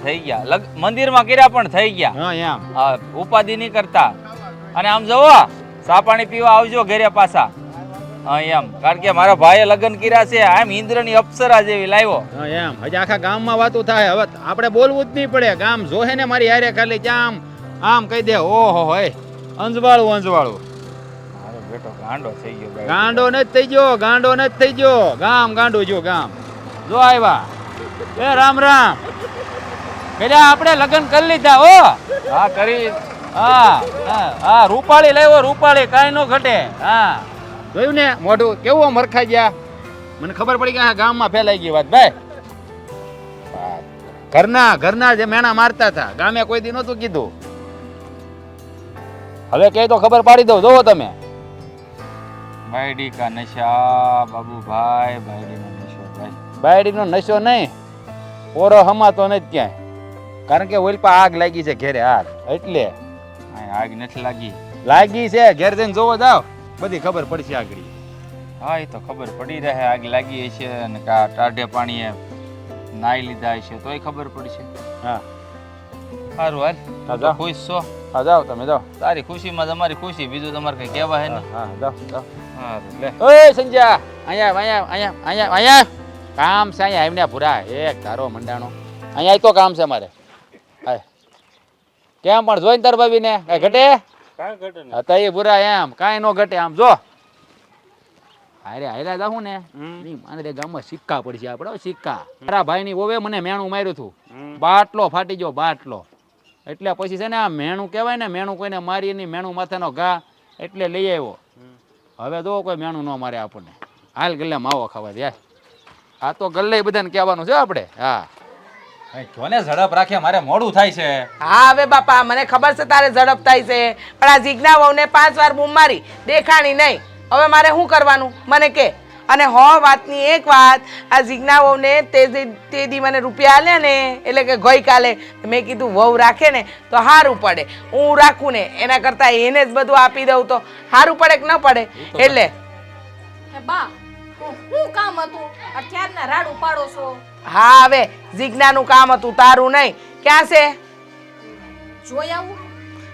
થઈ ગયા મંદિરમાં કર્યા પણ થઈ ગયા. ઉપાધિ નહીં કરતા. અને આમ જુઓ ચા પાણી પીવા આવજો ઘરે પાછા. હા એમ, કારણ કે મારા ભાઈએ લગ્ન કર્યા છે, આમ ઇન્દ્રની અપ્સરા જેવી લાવ્યો. હા એમ, હજી આખા ગામમાં વાતું થાય. હવે આપણે બોલવું જ નહીં પડે, ગામ જોહે ને મારી હારે ખાલી ક્યાં આમ કહી દે, ઓહો હોય અંજવાળું અંજવાળું. મારો બેટો ગાંડો થઈ ગયો ભાઈ. ગાંડો નથી થઈ ગયો, ગાંડો નથી થઈ ગયો, ગામ ગાંડો જો ગામ. જો આવ્યા એ રામ રામ. પેલા આપણે લગ્ન કરી લીધા હો. હા કરી. હા હા હા, રૂપાળી લાવ્યો, રૂપાળી કાંઈ નો ઘટે. હા જોયું ને મોઢું કેવું મરખાઈ ગયા. મને ખબર પડી કે આ ગામમાં ફેલાઈ ગઈ વાત ભાઈ. ઘરના જે મેણા મારતા હતા ગામે કોઈ દી નહોતું કીધું. હવે કહે તો ખબર પાડી દઉં. જોવો તમે. બાયડી કા નશા બાબુભાઈ, બાયડીનો નશો ભાઈ. બાયડીનો નશો નહીં, પોરો હમાતો નથી ક્યાંય. કારણ કે ઓલ પા આગ લાગી છે ઘેરે, આગ એટલે આગ નથી લાગી. લાગી છે. ઘેર જઈને જોવો જાવ, બધી ખબર પડશે આગળ. હા એ તો ખબર પડી રહે આગ લાગી હશે અને કા ટાઢે પાણીએ નાઈ લીધા હશે તોય ખબર પડશે. હા સારું હાલ, હા, તો જાઓ. ખુશ છો. હા જાઓ તમે જાઓ. તારી ખુશીમાં તમારી ખુશી, બીજું તમારે કઈ કહેવા હે ને. હા જાઓ જાઓ. સારું લે. ઓય સંજ્યા, અહીંયા કામ છે. અહીંયા આવીને ભૂરા એક તારો મંડાણો. અહીંયા તો કામ છે મારે. હાય કેમ પણ જોઈને તાર ભાભીને કાંઈ ઘટે? હતા એ ભૂરા એમ કાંઈ નો ઘટે. આમ જો હારે હાયરા જાઉં ને નહીં મારે ગામમાં સિક્કા પડશે આપણે, સિક્કા. મારા ભાઈની વોવે મને મેણું માર્યું હતું, બાટલો ફાટી ગયો, બાટલો. એટલે પછી છે ને આ મેણું કહેવાય ને, મેણું કોઈને મારી નહીં, મેણું માથાનો ઘા એટલે લઈ આવ્યો. હવે જો કોઈ મેણું ન મારે આપણને. હાલ ગલ્લે માવો ખાવા દે. આ તો ગલ્લે બધાને કહેવાનું છે આપણે. હા જોને ઝડપ રાખે, મારે મોડું થાય છે. હા હવે બાપા મને ખબર છે તારે ઝડપ થાય છે, પણ આ જીજ્ઞા વહુને 5 વાર બૂમ મારી, દેખાણી નહીં. હવે મારે શું કરવાનું મને કે? અને વાતની એક વાત, આ જીજ્ઞા વહુને તે દી મને રૂપિયા આલ્યા ને, એટલે કે ગઈકાલે મેં કીધું વહુ રાખે ને તો સારું પડે, હું રાખું ને એના કરતાં એને જ બધું આપી દઉં તો સારું પડે કે ન પડે? એટલે હે બા, શું કામ હતું? અત્યારના રાડ ઉપાડો છો. હા હવે જીજ્ઞાનું કામ હતું, તારું નહીં. ક્યાં છે? જોઈ આવું.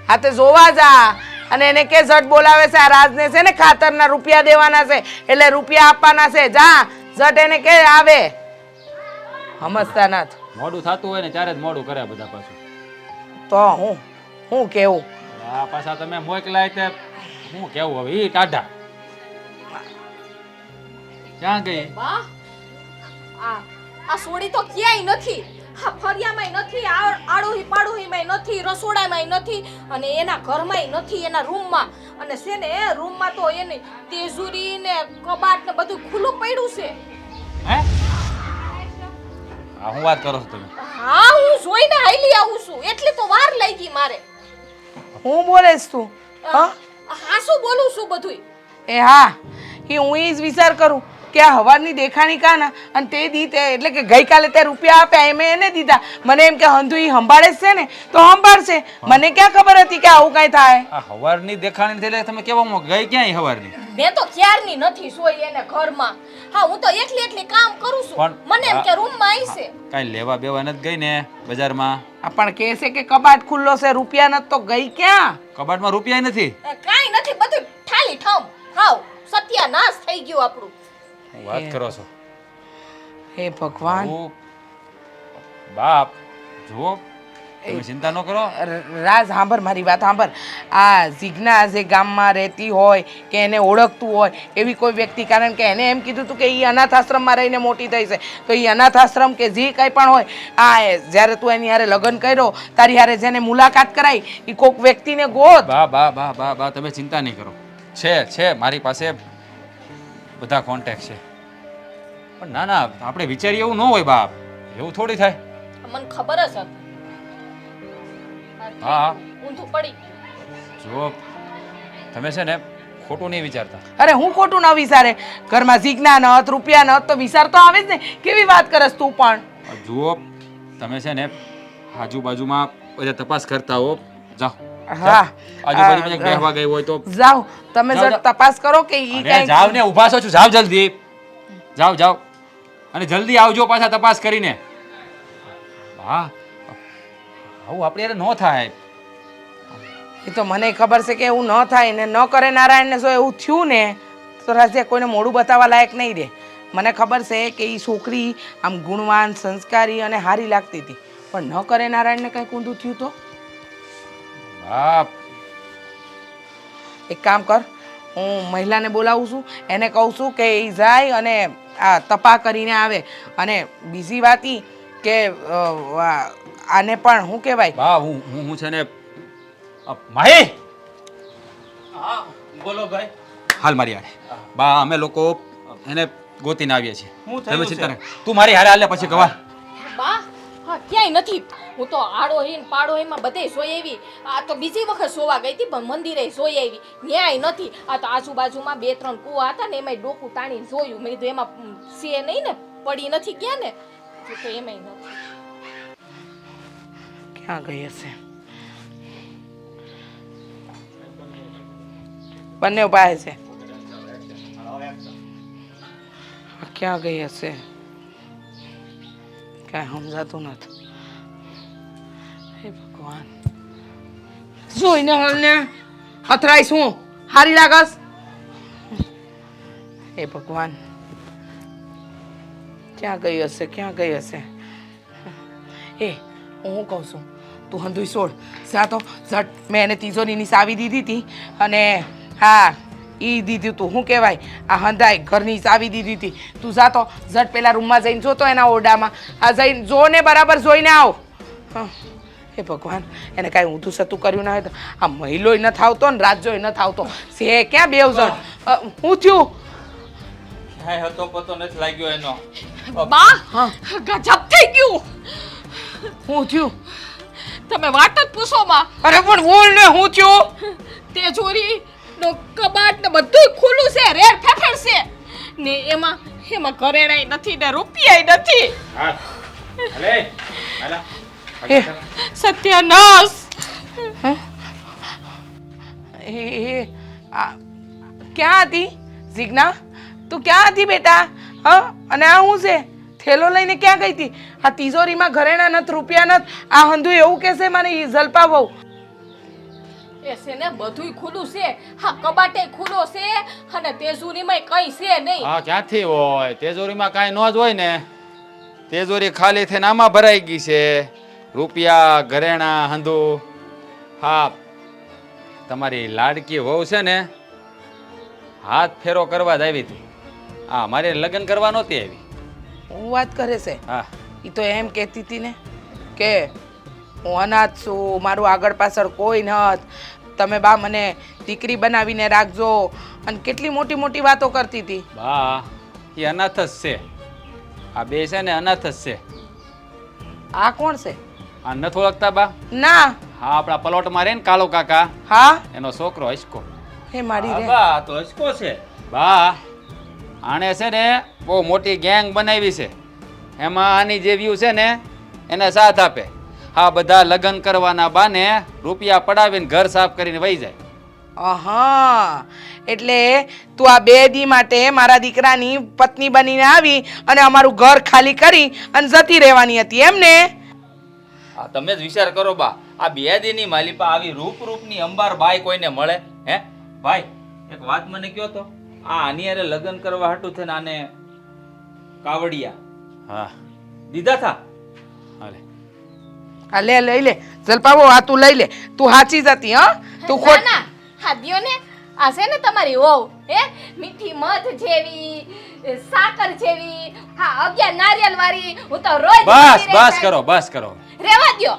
હા તે જોવા જા અને એને કે ઝટ બોલાવે છે. આ રાજને છે ને ખાતરના રૂપિયા દેવાના છે, એટલે રૂપિયા આપવાના છે. જા ઝટ એને કે આવે. સમજતા નથી. મોડું થતું હોય ને ત્યારે જ મોડું કરે બધા પાછું. તો હું કેવું? આ પાછા તમે મોકલાય તે હું કેવું હવે? ઈ ટાઢા ક્યાં ગઈ? બા, આ સોડી તો ક્યાંય નથી. હા ફરિયામાંય નથી, આડોહી પાડોહીમાંય નથી, રસોડામાંય નથી, અને એના ઘરમાંય નથી, એના રૂમમાં. અને છે ને રૂમમાં તો એની તેજુરી ને કબાટ ને બધું ખુલ્લું પડ્યું છે. હે આ હું વાત કરો છો તમે? હા હું જોઈને હાલી આવું છું, એટલે તો વાર લાગી મારે. હું બોલેસ તું? હા હા શું બોલું છું બધુંય? એ હા, કે હું એ જ વિચાર કરું કે આ હવારની દેખાણી કાના અને તે દી તે એટલે કે ગઈકાલે તે રૂપિયા આપ્યા એમ એને દીધા. મને એમ કે હંધુ ઈ સંભાળે જ છે ને તો સંભાળશે. મને ક્યાં ખબર હતી કે આવું કાંઈ થાય? આ હવારની દેખાણી થઈ એટલે તમે કેવા ગઈ ક્યાંય હવારની? મેં તો ક્યારની નથી સોઈ એને ઘરમાં. હા હું તો એકલી કામ કરું છું. પણ મને એમ કે રૂમમાં આવી છે. કાંઈ લેવા બેવા નથી ગઈ ને બજારમાં? આ પણ કહે છે કે કબાટ ખુલ્લો છે, રૂપિયા નથી, તો ગઈ ક્યાં? કબાટમાં રૂપિયા નથી. કાંઈ નથી, બધું ઠાલી ઠમ. હાવ સત્યાનાશ થઈ ગયું આપણું. હું વાત કરો છો? હે ભગવાન. ઓ, બાપ જુઓ તમે ચિંતા ન કરો. રાજ સાંભળ, મારી વાત સાંભળ. આ જીજ્ઞા જે ગામમાં રહેતી હોય કે એને ઓળખતું હોય એવી કોઈ વ્યક્તિ, કારણ કે એને એમ કીધું હતું કે એ અનાથ આશ્રમમાં રહીને મોટી થઈ છે, તો એ અનાથ આશ્રમ કે જે કંઈ પણ હોય, જ્યારે તું એની હારે લગ્ન કર્યો તારી હારે જેને મુલાકાત કરાઈ એ કોઈક વ્યક્તિને ગોત. બા તમે ચિંતા નહીં કરો. છે મારી પાસે બધા કોન્ટેક્ટ છે. પણ ના આપણે વિચારીએ એવું ન હોય બાપ, એવું થોડી થાય. મને ખબર જ હતી. હા ઊંધું પડી. જો તમે છે ને ખોટું નહીં વિચારતા. અરે હું ખોટું ન વિચારે? ઘરમાં જીજ્ઞા ન હોત, રૂપિયા ન હોત તો વિચાર તો આવે જ ને. કેવી વાત કરસ તું પણ? જુઓ તમે છે ને આજુબાજુમાં બધા તપાસ કરતા હો, જાઓ. હા આજુબાજુ બેહવા ગઈ હોય તો જાઓ તમે જાઓ, જરા તપાસ કરો કે ઈ અરે જાવ ને, ઊભા છો છું, જાવ જલ્દી. જાવ અને જલ્દી આવજો પાછા તપાસ કરીને. હા આવું આપણે યાર ન થાય. એ તો મને ખબર છે કે એવું ન થાય ને ન કરે નારાયણને જો એવું થયું ને તો રાજ્ય કોઈને મોઢું બતાવવા લાયક નહીં રહે. મને ખબર છે કે એ છોકરી આમ ગુણવાન સંસ્કારી અને સારી લાગતી હતી, પણ ન કરે નારાયણને કંઈક ઊંધું થયું તો બાપ એક કામ કર, હું મહિલાને બોલાવું છું, એને કહું છું કે એ જાય અને આ તપા કરીને આવે. અને બીજી વાત ઈ કે આને પણ શું કહેવાય, બા હું છે ને માહી હા બોલો ભાઈ. હાલ મારી હારે બા અમે લોકો એને ગોતીને આવીએ છીએ. શું થયું તમે ચિંતા છે? ન તું મારી હારે હાલે પછી ગવા. બા હા ક્યાંય નથી. હું તો આડો હીન પાડો એમાં બધે સોઈ આવી. આ તો બીજી વખત સોવા ગઈ હતી પણ મંદિરે સોઈ આવી, ન્યાય નથી. આ તો આજુબાજુમાં 2-3 કુવા હતા ને એમાંય ડોકું તાણીને જોયું. મેં કીધું એમાં સે નહીં ને પડી નથી ગયા ને તો એમાંય નથી. ક્યાં ગઈ હશે? બંને ઉભા છે. ક્યાં ગઈ હશે? કાંઈ સમજાતું નથી. હે ભગવાન, જોઈને હાલને અથરાઈ શું હારી લાગસ? હે ભગવાન, ક્યાં ગઈ હશે? ક્યાં ગઈ હશે? એ હું કહું છું, તું હંધુઈ છોડ જા તો ઝટ. મેં એને તિજોરીની ચાવી દીધી હતી અને હા એ દીધું તું શું કહેવાય આ હંધાઈ ઘરની ચાવી દીધી હતી. તું જા તો ઝટ પેલા રૂમમાં જઈને જોતો એના ઓરડામાં. આ જઈને જો ને બરાબર જોઈને આવ. હા હે ભગવાન, એને કાંઈ ઊંધું સતું કર્યું ના હોય તો આ મહિલોય ન થાવતો ને રાજ્યોય ન થાવતો છે. ક્યાં બેવ જણ હું થયું? ક્યાંય હતો પતો નથી લાગ્યો એનો. બા ગજબ થઈ ગયું. હું થયું? તમે વાત જ પૂછો માં. અરે પણ બોલ ને, હું થયું? તે ચોરી નો કબાટ ને બધું ખુલ્લું છે, રેડ ફેફડ છે ને એમાં ઘરેણાય નથી ને રૂપિયાય નથી. હાલ હાલે હાલા. એ સત્યાનાશ. એ ક્યાં હતી જીજ્ઞા? તું ક્યાં હતી બેટા? હા અને આ શું છે? થેલો લઈને ક્યાં ગઈ હતી? આ તિજોરીમાં ઘરેણા નથી, રૂપિયા નથી. આ હંધુ એવું કહેશે મને ઈ જલપા બહુ. એ છે ને બધુંય ખુલ્લું છે. હા કબાટે ખુલ્લો છે અને તેજોરીમાં કઈ છે નહીં. હા ક્યાંથી હોય? તેજોરીમાં કાંઈ ન જ હોય ને. તેજોરી ખાલી થઈને આમાં ભરાઈ ગઈ છે. રૂપિયા ઘરેણા હંધુ. હા તમારી લાડકી વહુ છે ને હાથ ફેરો કરવા જ આવી હતી. હા મારે લગ્ન કરવા નહોતી આવી. હું વાત કરે છે? હા એ તો એમ કહેતી હતી ને કે હું અનાથ છું, મારું આગળ પાછળ કોઈ નથી, તમે બા મને દીકરી બનાવીને રાખજો અને કેટલી મોટી મોટી વાતો કરતી હતી. બા એ અનાથ જ છે. આ બે છે ને અનાથ જ છે. આ કોણ છે? આ નથી ઓળખતા બા? ના. હા આપણા પલોટમાં રહે ને કાળો કાકા, હા એનો છોકરો હસકો. હે મારી રે. બા તો હસકો છે. બા આણે છે ને બહુ મોટી ગેંગ બનાવી છે. એમાં આની જે વ્યૂ છે ને એને સાથ આપે. હા બધા લગ્ન કરવાના બાને રૂપિયા પડાવીને ઘર સાફ કરીને વહી જાય. અહા, એટલે તું આ 2 દી માટે મારા દીકરાની પત્ની બનીને આવી અને અમારું ઘર ખાલી કરી અને જતી રહેવાની હતી એમ ને? આ તમે જ વિચાર કરો બા, આ 2 દીની માલિપા આવી રૂપની અંબાર બાઈ કોઈને મળે? હે ભાઈ એક વાત મને કયો તો, આ આની હારે લગ્ન કરવા હાટું થઈને આને કાવડિયા હા દીધા થા? હાલે હા લે લઈ લે જલપાવો, આ તું લઈ લે. તું સાચી જ હતી. હા તું ના ખોટ. ના હા દ્યો ને. આ છે ને તમારી વહુ હે મીઠી મધ જેવી, સાકર જેવી, હા 11 નારિયેલ વાળી. હું તો રોજ બસ બસ કરો બસ કરો. રેવા દ્યો.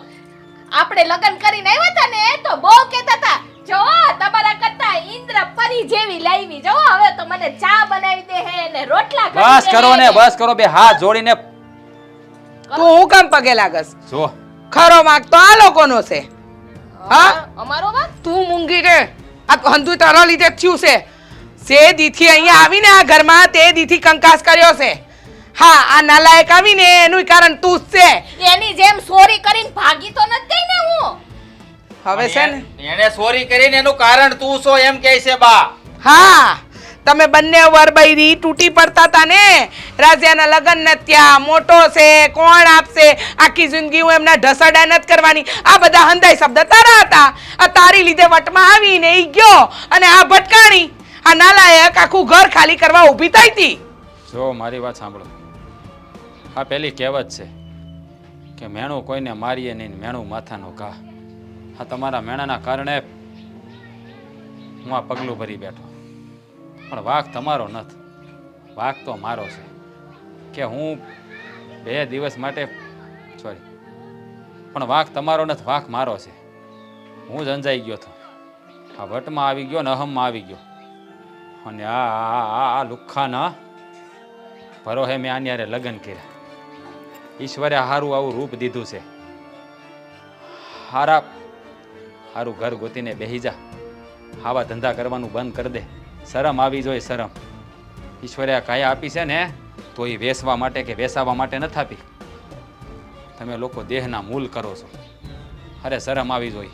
આપણે લગ્ન કરીને આવ્યા હતા ને તો બહુ કહેતા હતા જો તમારા કરતા ઇન્દ્ર પરી જેવી લાવી. જો હવે તો મને ચા બનાવી દે હે ને રોટલા કરી બસ દે કરો હે ને બસ કરો. બે હાથ જોડીને તું હું કામ પગે લાગસ? જો ખરો માગ તો આ લોકોનો છે. હા અમારો વાત તું મૂંગી રે. આ હંધુ તારા લીધે જ થયું છે. જે દીથી અહીંયા આવીને આ ઘરમાં તે દીથી કંકાસ કર્યો છે. હા આ નાલાયક આવીને એનું કારણ તું જ છે. એની જેમ સોરી કરીને ભાગી તો નથી ગઈ ને હું. હવે છે ને એને ચોરી કરીને એનું કારણ તું છો એમ કહે છે બા. હા તમે બંને વરબૈરી તૂટી પડતા હતા ને. રાઝિયાના લગ્ન નથી થયા, મોટો છે, કોણ આપશે, આખી જિંદગી હું એમના ઢસડા નથી કરવાની, આ બધા હંધાઈ શબ્દ તારા હતા. આ તારી લીધે વટમાં આવીને ઈ ગયો અને આ ભટકાણી. આ નાલાયક આખું ઘર ખાલી કરવા ઊભી થઈ હતી. જો મારી વાત સાંભળો, આ પેલી કહેવત છે કે મેણું કોઈને મારીએ નહીં, મેણું માથાનો ઘા. આ તમારા મેણાના કારણે હું આ પગલું ભરી બેઠો, પણ વાંક તમારો નથી, વાંક તો મારો છે કે હું 2 દિવસ માટે સોરી, પણ વાંક તમારો નથી, વાંક મારો છે. હું જ અંજાઈ ગયો હતો, આ વટમાં આવી ગયો ને અહમમાં આવી ગયો, અને આ લુખ્ખાના ભરોહે મેં આની હારે લગ્ન કર્યા. ઈશ્વરે હારું આવું રૂપ દીધું છે. હારું ઘર ગોતીને બેહી જા, આવા ધંધા કરવાનું બંધ કરી દે. શરમ આવી જોઈએ, શરમ. ઈશ્વરે આ કાયા આપી છે ને તો એ વેસવા માટે કે વેસાવા માટે નથી આપી. તમે લોકો દેહના મૂલ કરો છો. અરે શરમ આવી જોઈએ.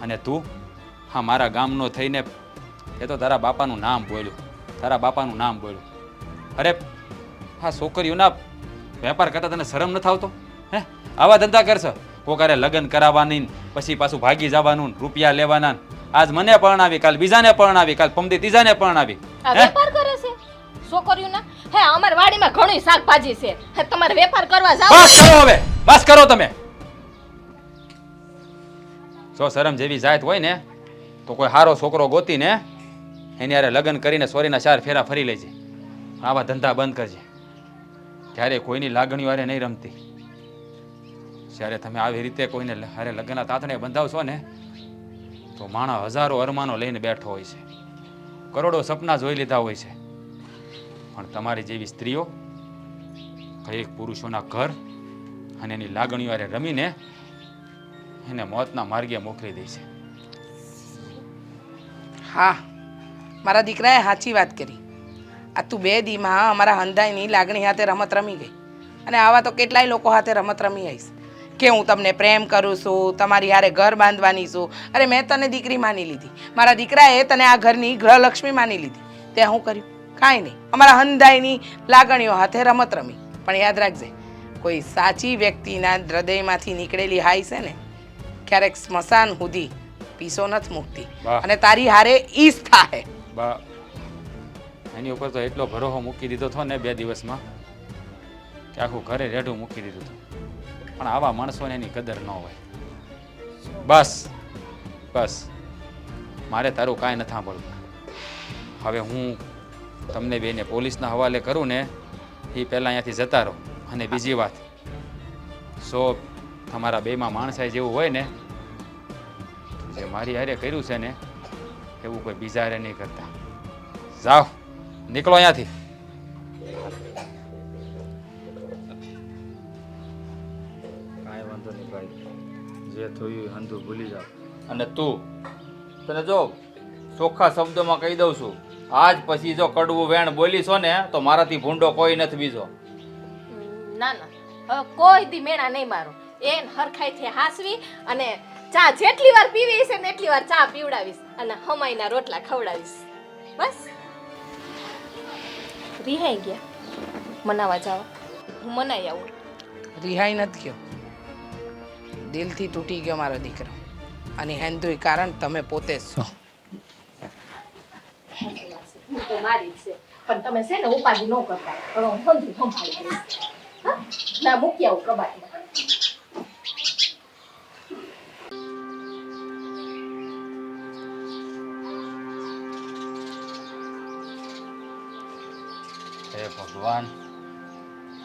અને તું હા મારા ગામનો થઈને એ તો તારા બાપાનું નામ બોલ્યું, તારા બાપાનું નામ બોલ્યું. અરે હા છોકરીઓના વેપાર કરતા તને શરમ નથી આવતો? હે આવા ધંધા કરશો? કોકારે લગ્ન કરાવવાની, પછી પાછું ભાગી જવાનું, રૂપિયા લેવાના. આજ મને પરણાવી, કાલ બીજાને પરણાવી, કાલ પમદી ત્રીજાને પરણાવી. આ વેપાર કરે છે છોકરીઓના? હે અમાર વાડીમાં ઘણી શાકભાજી છે, હે તમારે વેપાર કરવા જાવ? બસ કરો હવે, બસ કરો તમે. જો શરમ જેવી જાત હોય ને તો કોઈ સારો છોકરો ગોતીને એની હારે લગ્ન કરીને સોરીના 4 ફેરા ફરી લેજે. આવા ધંધા બંધ કરજે. ત્યારે કોઈની લાગણીઓ હારે નહીં રમતી. જ્યારે તમે આવી રીતે કોઈને હારે લગ્નના તાતણે બંધાવશો ને તો માણસ હજારો અરમાનો લઈને બેઠો હોય છે, કરોડો સપના જોઈ લીધા હોય છે, પણ તમારી જેવી સ્ત્રીઓ કઈક પુરુષોના ઘર અને એની લાગણીઓ હારે રમીને એને મોતના માર્ગે મોકલી દે છે. હા, મારા દીકરાએ સાચી વાત કરી. આ તું 2 દીમાં અમારા હંધાઈની લાગણી હાથે રમત રમી ગઈ, અને આવા તો કેટલાય લોકો હાથે રમત રમી આવીશ કે હું તમને પ્રેમ કરું છું, તમારી હારે ઘર બાંધવાની છું. અરે મેં તને દીકરી માની લીધી, મારા દીકરાએ તને આ ઘરની ગૃહલક્ષ્મી માની લીધી. તે શું કર્યું? કાંઈ નહીં. અમારા હંધાઈની લાગણીઓ હાથે રમત રમી. પણ યાદ રાખજે, કોઈ સાચી વ્યક્તિના હૃદયમાંથી નીકળેલી હાઈ છે ને ક્યારેક સ્મશાન સુધી પીસો નથી મૂકતી. વાહ. અને તારી હારે ઈ જ થાય. બા એની ઉપર તો એટલો ભરોસો મૂકી દીધો હતો ને 2 દિવસમાં કે આખું ઘરે રેઢું મૂકી દીધું હતું. પણ આવા માણસોને એની કદર ન હોય. બસ બસ મારે તારું કાંઈ નથી સાંભળવું. હવે હું તમને બેને પોલીસના હવાલે કરું ને એ પહેલાં અહીંયાથી જતા રહો. અને બીજી વાત, તમારા બેમાં માણસાઈ જેવું હોય ને, જે મારી હારે કર્યું છે ને એવું કોઈ બીજા હારે નહીં કરતા. જાઓ, નીકળો અહીંયાથી. કાંઈ વાંધો નહીં ભાઈ, જે થયું એ હંધું ભૂલી જાઓ. અને તું, તને જો ચોખ્ખા શબ્દોમાં કહી દઉં છું, આજ પછી જો કડવું વેણ બોલીશો ને તો મારાથી ભૂંડો કોઈ નથી બીજો. ના ના, હવે કોઈ દી મેણા નહીં મારો. એન હરખાઈથી હાસવી અને ચા જેટલી વાર પીવી છે ને એટલી વાર ચા પીવડાવીશ અને હમાઈના રોટલા ખવડાવીશ. બસ રિહાઈ ગયા. મનાવા જાવ, હું મનાઈ આવું. રિહાઈ નથી ગયો, દિલથી તૂટી ગયો મારો દીકરો. અને હેન્ધુય કારણ તમે પોતે જ છો. હું તો મારી જ છે, પણ તમે છે ને ઉપાધિ ન કરતા. હવે હું સંધી સંભાળી દઈશ. હા? ના મૂકી આવું કબાટમાં. હે ભગવાન,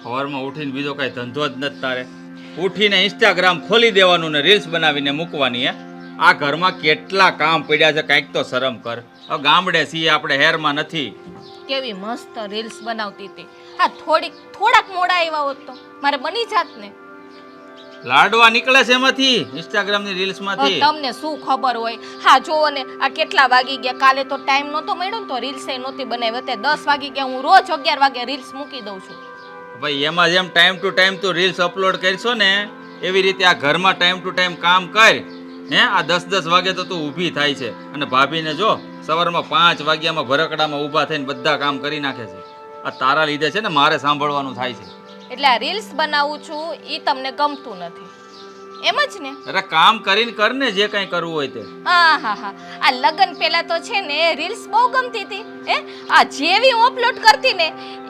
સવારમાં ઉઠીને બીજો કઈ ધંધો જ નથી તારે? ઉઠીને ઇન્સ્ટાગ્રામ ખોલી દેવાનું ને રીલ્સ બનાવીને મૂકવાની. હે આ ઘરમાં કેટલા કામ પડ્યા છે, કાંઈક તો શરમ કર. હવે ગામડે છીએ આપણે, હેરમાં નથી. કેવી મસ્ત રીલ્સ બનાવતી હતી. હા થોડાક મોડા આવ્યા હોત તો મારે બની જાત ને. લાડવા નીકળે છે એમાંથી, ઇન્સ્ટાગ્રામની રીલ્સમાંથી. તમને શું ખબર હોય? હા જોવો ને, આ કેટલા વાગી ગયા. કાલે તો ટાઈમ નહોતો મળ્યો ને તો રીલ્સ એ નહોતી બનાવી. અત્યારે 10 વાગી ગયા. હું રોજ 11 વાગે રીલ્સ મૂકી દઉં છું. ભાઈ એમાં જેમ ટાઈમ ટુ ટાઈમ તું રીલ્સ અપલોડ કરશો ને એવી રીતે આ ઘરમાં ટાઈમ ટુ ટાઈમ કામ કર હે આ 10-10 વાગે તો તું ઊભી થાય છે અને ભાભીને જો સવારમાં 5 વાગ્યામાં ભરકડામાં ઊભા થઈને બધા કામ કરી નાખે છે. આ તારા લીધે છે ને મારે સાંભળવાનું થાય છે. એટલે આ રીલ્સ બનાવું છું એ તમને ગમતું નથી એમ જ ને? અરે કામ કરીને કર ને જે કંઈ કરવું હોય તે. હા આ લગન પહેલા તો છે ને રીલ્સ બહુ ગમતી હતી હે. આ જેવી હું અપલોડ કરતી ને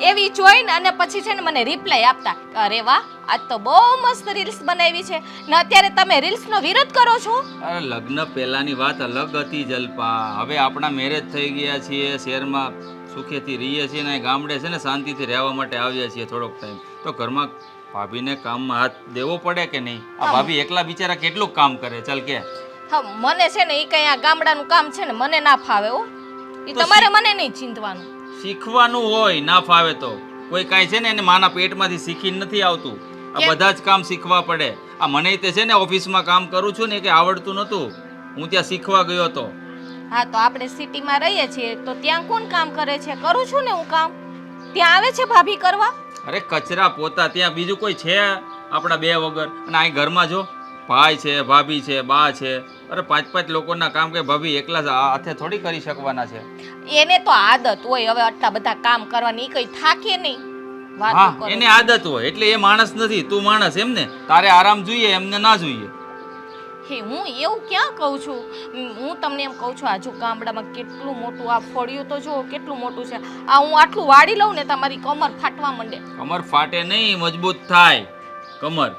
એવી જોઈને અને પછી છે ને મને રિપ્લાય આપતા, અરે વાહ આજ તો બહુ મસ્ત રીલ્સ બનાવી છે ને અત્યારે તમે રીલ્સનો વિરોધ કરો છો. અરે લગ્ન પહેલાની વાત અલગ હતી જલપા. હવે આપણા મેરેજ થઈ ગયા છીએ, શહેરમાં સુખેથી રહીએ છીએ ને ગામડે છે ને શાંતિથી રહેવા માટે આવ્યા છીએ થોડોક ટાઈમ. તો ઘરમાં ભાભીને કામમાં હાથ દેવો પડે કે નહીં? આ ભાભી એકલા બિચારા કેટલું કામ કરે ચાલ કે. હા મને છે ને એ કઈ આ ગામડાનું કામ છે ને મને ના ફાવે હો. એ તમારે મને નહીં ચિંતવાનું. શીખવાનું હોય, ના ફાવે તો કોઈ કાંઈ છે ને એને માના પેટમાંથી શીખીને નથી આવતું. આ બધા જ કામ શીખવા પડે. આ મને તે છે ને ઓફિસમાં કામ કરું છું ને કે આવડતું નહોતું, હું ત્યાં શીખવા ગયો હતો. હા તો આપણે સિટીમાં રહીએ છીએ તો ત્યાં કોણ કામ કરે છે? કરું છું ને હું કામ. ત્યાં આવે છે ભાભી કરવા. અરે કચરા પોતા ત્યાં બીજું કોઈ છે આપણા બે વગર? અને અહીં ઘરમાં જો ભાઈ છે, ભાભી છે, બા છે, અરે 5-5 લોકોના કામ કે ભાભી એકલા હાથે થોડી કરી શકવાના છે. એને તો આદત હોય હવે આટલા બધા કામ કરવાની, કઈ થાકે નહીં. હા એને આદત હોય એટલે એ માણસ નથી, તું માણસ. એમ ને તારે આરામ જોઈએ, એમને ના જોઈએ. હે હું એવું ક્યાં કહું છું? હું તમને એમ કહું છું આજુ ગામડામાં કેટલું મોટું આ ફળિયું તો જુઓ કેટલું મોટું છે. આ હું આટલું વાળી લઉં ને તમારી કમર ફાટવા માંડે. કમર ફાટે નહીં, મજબૂત થાય કમર.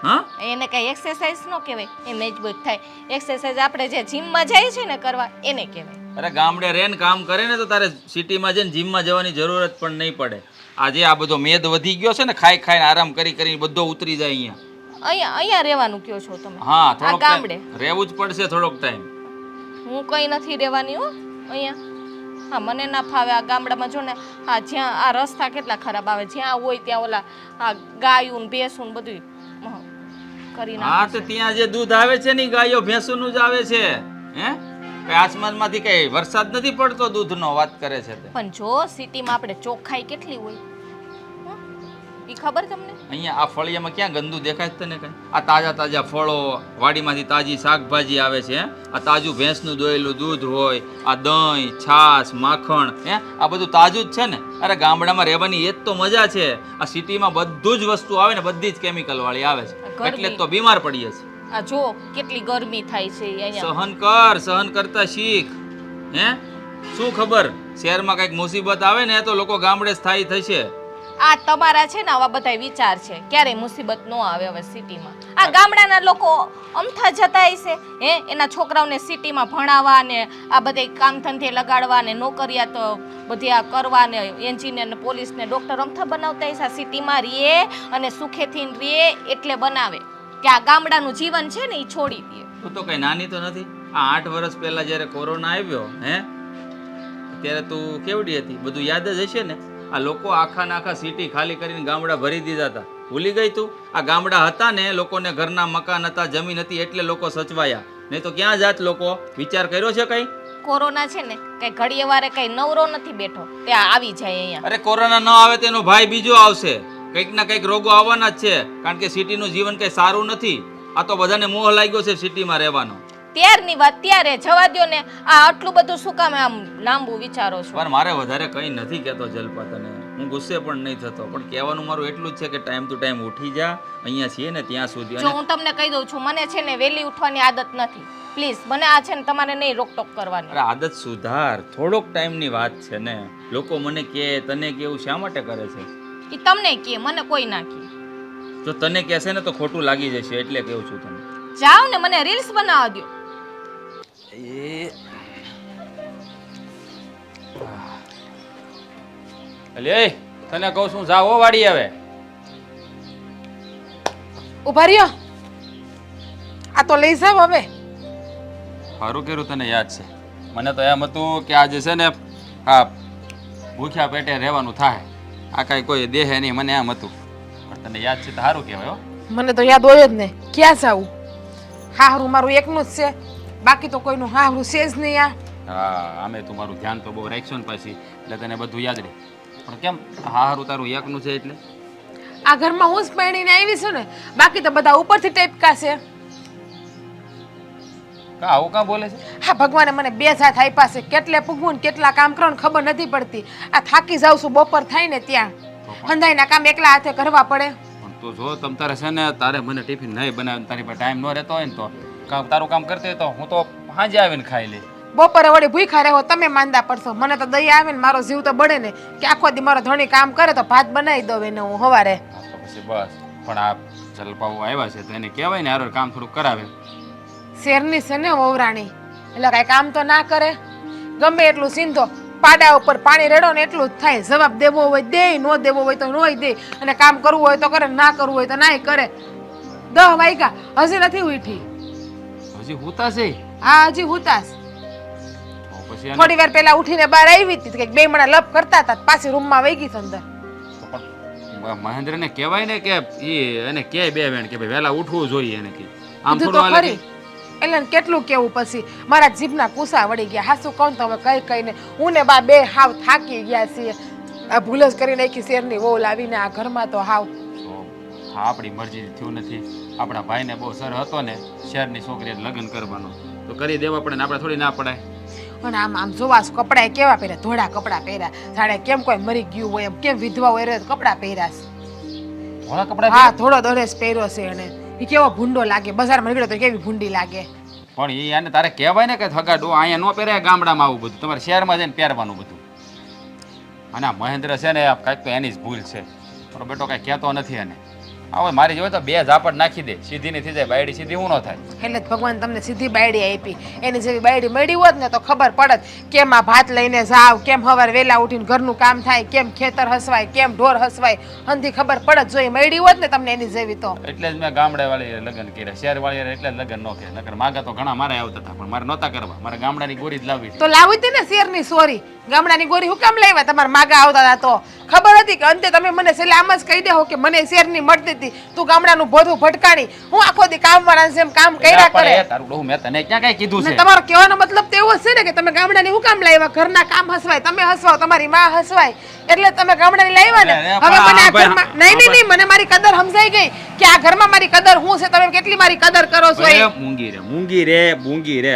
હા એને કઈ એક્સરસાઇઝ ન કહેવાય, એ મજબૂત થાય. એક્સરસાઇઝ આપણે જે જીમમાં જઈએ છીએ ને કરવા એને કહેવાય. અરે ગામડે રેન કામ કરે ને તો તારે સિટીમાં જઈને જીમમાં જવાની જરૂરત પણ નહીં પડે. આજે આ બધો મેદ વધી ગયો છે ને, ખાઈ ખાઈને આરામ કરી કરીને બધો ઉતરી જાય અહીંયા. અહીંયા રહેવાનું કયો છો તમે? હા આ થોડોક ગામડે રહેવું જ પડશે થોડોક ટાઈમ. હું કઈ નથી રહેવાની હો અહીંયા. હા મને ના ફાવે આ ગામડામાં. જો ને હા જ્યાં આ રસ્તા કેટલા ખરાબ આવે, જ્યાં હોય ત્યાં ઓલા આ ગાયું ને ભેંસું ને બધું કરી નાખે. હા તો ત્યાં જે દૂધ આવે છે ને ગાયો ભેંસોનું જ આવે છે. હે કઈ આસમાનમાંથી કઈ વરસાદ નથી પડતો દૂધનો, વાત કરે છે તે. પણ જો સિટીમાં આપણે ચોખ્ખાઈ કેટલી હોય ઈ ખબર તમને? અહીંયા આ ફળિયામાં ક્યાં ગંદુ દેખાય છે તને કઈ? આ તાજા તાજા ફળો, વાડીમાંથી તાજી શાકભાજી આવે છે. આ તાજું ભેંસનું દોયેલું દૂધ હોય, આ દહીં, છાશ, માખણ, હે આ બધું તાજું જ છે ને. અરે ગામડામાં રહેવાની એ જ તો મજા છે. આ સિટીમાં બધું જ વસ્તુ આવે ને બધી જ કેમિકલ વાળી આવે છે, એટલે જ તો બીમાર પડીએ છીએ. આ જો કેટલી ગરમી થાય છે અહીંયા. સહન કર, સહન કરતા શીખ. હે શું ખબર શહેરમાં કઈક મુસીબત આવે ને તો લોકો ગામડે સ્થાયી થશે. આ તમારા છે ને આવા બધા વિચાર છે, ક્યારેય મુસીબત ન આવે હવે સિટીમાં. આ ગામડાના લોકો અમથા જતા હશે હે એના છોકરાઓને સિટીમાં ભણાવવા ને આ બધા કામ ધંધે લગાડવા ને નોકરિયાત બધી આ કરવા ને એન્જિનિયર ને પોલીસ ને ડોક્ટર અમથા બનાવતા હશે. આ સિટીમાં રહે અને સુખેથી રહે એટલે બનાવે કે આ ગામડાનું જીવન છે ને એ છોડી દે. તું તો કઈ નાની તો નથી. આ 8 વર્ષ પહેલા જ્યારે કોરોના આવ્યો હે ત્યારે તું કેવડી હતી બધું યાદ જ હશે ને. આ લોકો આખા સિટી ખાલી કરીને ગામડા ભરી દીધા હતા. ભૂલી ગઈ તું? આ ગામડા હતા ને લોકોને ઘરના મકાન હતા, જમીન હતી એટલે લોકો સચવાયા. નહીં તો ક્યાં જાત લોકો? વિચાર કર્યો છે કઈ? કોરોના છે ને કઈ ઘડીએ વારે કઈ નવરો નથી બેઠો, ત્યાં આવી જાય અહીંયા. અરે કોરોના ન આવે તેનો ભાઈ બીજો આવશે. કંઈક ના કંઈક રોગો આવવાના જ છે, કારણ કે સિટીનું જીવન કઈ સારું નથી. આ તો બધાને મોહ લાગ્યો છે સિટીમાં રહેવાનો. ત્યારની વાત ત્યારે જવા દો ને. આ આટલું બધું શું કામ આમ લાંબુ વિચારો છો? પણ મારે વધારે કંઈ નથી કહેતો જલપા તને, હું ગુસ્સે પણ નહીં થતો, પણ કહેવાનું મારું એટલું જ છે કે ટાઈમ ટુ ટાઈમ ઉઠી જા અહીંયા છીએ ને ત્યાં સુધી. જો હું તમને કહી દઉં છું, મને છે ને વહેલી ઉઠવાની આદત નથી. પ્લીઝ મને આ છે ને તમારે નહીં રોકટોક કરવાની. અરે આદત સુધાર, થોડોક ટાઈમની વાત છે ને. લોકો મને કહે તને કેવું શા માટે કરે છે? એ તમને કહે, મને કોઈ ના કહે. જો તને કહેશે ને તો ખોટું લાગી જશે એટલે કહું છું તને. જાઓ ને મને રીલ્સ બનાવવા દો. અલે તને કહું છું જાઓ વાડી આવે. ઉભા રહ્યો, આ તો લઈ જાવ હવે. સારું કર્યું તને યાદ છે. મને તો એમ હતું કે આજે છે ને હા ભૂખ્યા પેટે રહેવાનું થાય, આ કાંઈ કોઈ દેહે નહીં, મને એમ હતું. પણ તને યાદ છે તો સારું કહેવાય હો. મને તો યાદ હોય જ ને, ક્યાં જાવું? હાહરું મારું એકનું જ છે, બાકી તો કોઈનું હાહરું છે જ નહીં. હા આમે તું મારું ધ્યાન તો બહુ રાખશો ને પછી એટલે તને બધું યાદ રહે. પણ કેમ હારું તારું એકનું છે એટલે? આ ઘરમાં હું જ પરણીને આવી છું ને, બાકી તો બધા ઉપરથી ટાઈપકા છે. કા આવું કાં બોલે છે? હા ભગવાને મને બે સાથ આપ્યા છે, કેટલે પૂગવું ને કેટલા કામ કરવાનું ખબર નથી પડતી. આ થાકી જાઉં છું બપોર થાય ને ત્યાં હંધાઈના કામ એકલા હાથે કરવા પડે. પણ તું જો તમ તારે છે ને તારે મને ટિફિન નહીં બનાવે તારી પાસે ટાઈમ ન રહેતો હોય ને તો તારું કામ કરતી હોય તો હું તો સાંજે આવીને ખાઈ લઈ. બપોરે વળી ભૂખ્યા રહો તમે માંદા પડશો. મને તો દયા આવે ને મારો જીવ તો બળે ને કે આખો દી મારો ધણી કામ કરે તો ભાત બનાવી દઉં એને હું સવારે. હા તો પછી બસ. પણ આ જલપાઓ આવ્યા છે તો એને કહેવાય ને હારો કામ થોડુંક કરાવે. શેરની છે ને વહુરાણી એટલે કાંઈ કામ તો ના કરે. ગમે એટલું સીંધો પાડા ઉપર પાણી રેડો ને એટલું જ થાય. જવાબ દેવો હોય દે, ન દેવો હોય તો નોય દે, અને કામ કરવું હોય તો કરે, ના કરવું હોય તો નાય કરે. 10 વાગ્યા હજી નથી ઉઠી. હજી હુતા છે? હા હજી હુતાસ. તો પછી એને- થોડી વાર પહેલા ઉઠીને બહાર આવી હતી કે બે મણા લપ કરતા હતા, પાછી રૂમમાં વહી ગઈ અંદર. તો પણ મહેન્દ્રને કહેવાય ને કે એને કે બે વેણ કે ભાઈ વહેલા ઉઠવું જોઈએ એને કે આમ કીધું થોડું તો હાલે ખરી. એટલે ને કેટલું કેવું પછી મારા જીભના કુસા વળી ગયા. હાસુ કહું તો હવે કઈ કઈને હું ને બા બે હાવ થાકી ગયા છીએ. આ ભૂલ જ કરી નાખી શેરની વહુ લાવીને આ ઘરમાં તો હાવ. તો હા આપણી મરજી થયું નથી. આપણા ભાઈને બહુ સર હતો ને શહેરની છોકરીએ લગ્ન કરવાનો તો કરી દેવા પડે ને આપણે થોડી ના પડાય. અને આમ આમ જોવાસ કપડાં કેવા પહેર્યા, ધોળા કપડાં પહેર્યા. જાણે કેમ કોઈ મરી ગયું હોય એમ, કેમ વિધવા હોય રે કપડાં પહેર્યા છે. ધોળા કપડાં હા થોડો દરેસ પહેર્યો છે અને એ કેવો ભૂંડો લાગે. બજારમાં નીકળ્યો તો કેવી ભૂંડી લાગે. પણ એ આને તારે કહેવાય ને કે થગાડો અહીંયા ન પહેરાય ગામડામાં આવું બધું તમારે શહેરમાં જઈને પહેરવાનું બધું. અને આ મહેન્દ્ર છે ને કાંઈક તો એની જ ભૂલ છે. મારો બેટો કાંઈ કહેતો નથી એને. હવે મારી જોડે તો 2 ઝાપટ નાખી દે, સીધી નહીં થઈ જાય. બાયડી સીધી હું ન થાય. એટલે જ ભગવાન તમને સીધી બાયડી આપી. એની જેવી બાયડી મળી હોત ને તો ખબર પડત કેમ આ ભાત લઈને જાવ, કેમ સવારે વહેલા ઉઠીને ઘરનું કામ થાય, કેમ ખેતર હસવાય, કેમ ઢોર હસવાય. હંધી ખબર પડત જો એ મળી હોત ને તમને એની જેવી તો. એટલે જ મેં ગામડે વાળી લગ્ન કર્યા, શહેર વાળી એટલે જ લગ્ન ન કર્યા. નકર માગા તો ઘણા મારે આવતા હતા પણ મારે નહોતા કરવા. મારે ગામડાની ગોરી જ લાવવી છે. તો લાવી હતી ને શેરની સોરી. ગામડાની ગોરી હું કામ લાવ્યા? તમારા માગા આવતા હતા તો ખબર હતી કે અંતે તમે મને છેલ્લે આમ જ કહી દેહો કે મને શેરની મળતી હતી, તું ગામડાનું ભોધું ભટકાણી. હું આખો દી કામ વાળા જેમ કામ કર્યા કરે. તારું ડોહું મેં તને ક્યાં કઈ કીધું ને છે? તમારો કહેવાનો મતલબ તો એવો છે ને કે તમે ગામડાની હું કામ લાવ્યા? ઘરના કામ હસવાય, તમે હસવાઓ, તમારી માં હસવાય એટલે તમે ગામડાની લાવ્યા ને. હવે મને આ ઘરમાં નહીં મને મારી કદર સમજાઈ ગઈ કે આ ઘરમાં મારી કદર હું છે. તમે કેટલી મારી કદર કરો છો એ. મૂંગી રે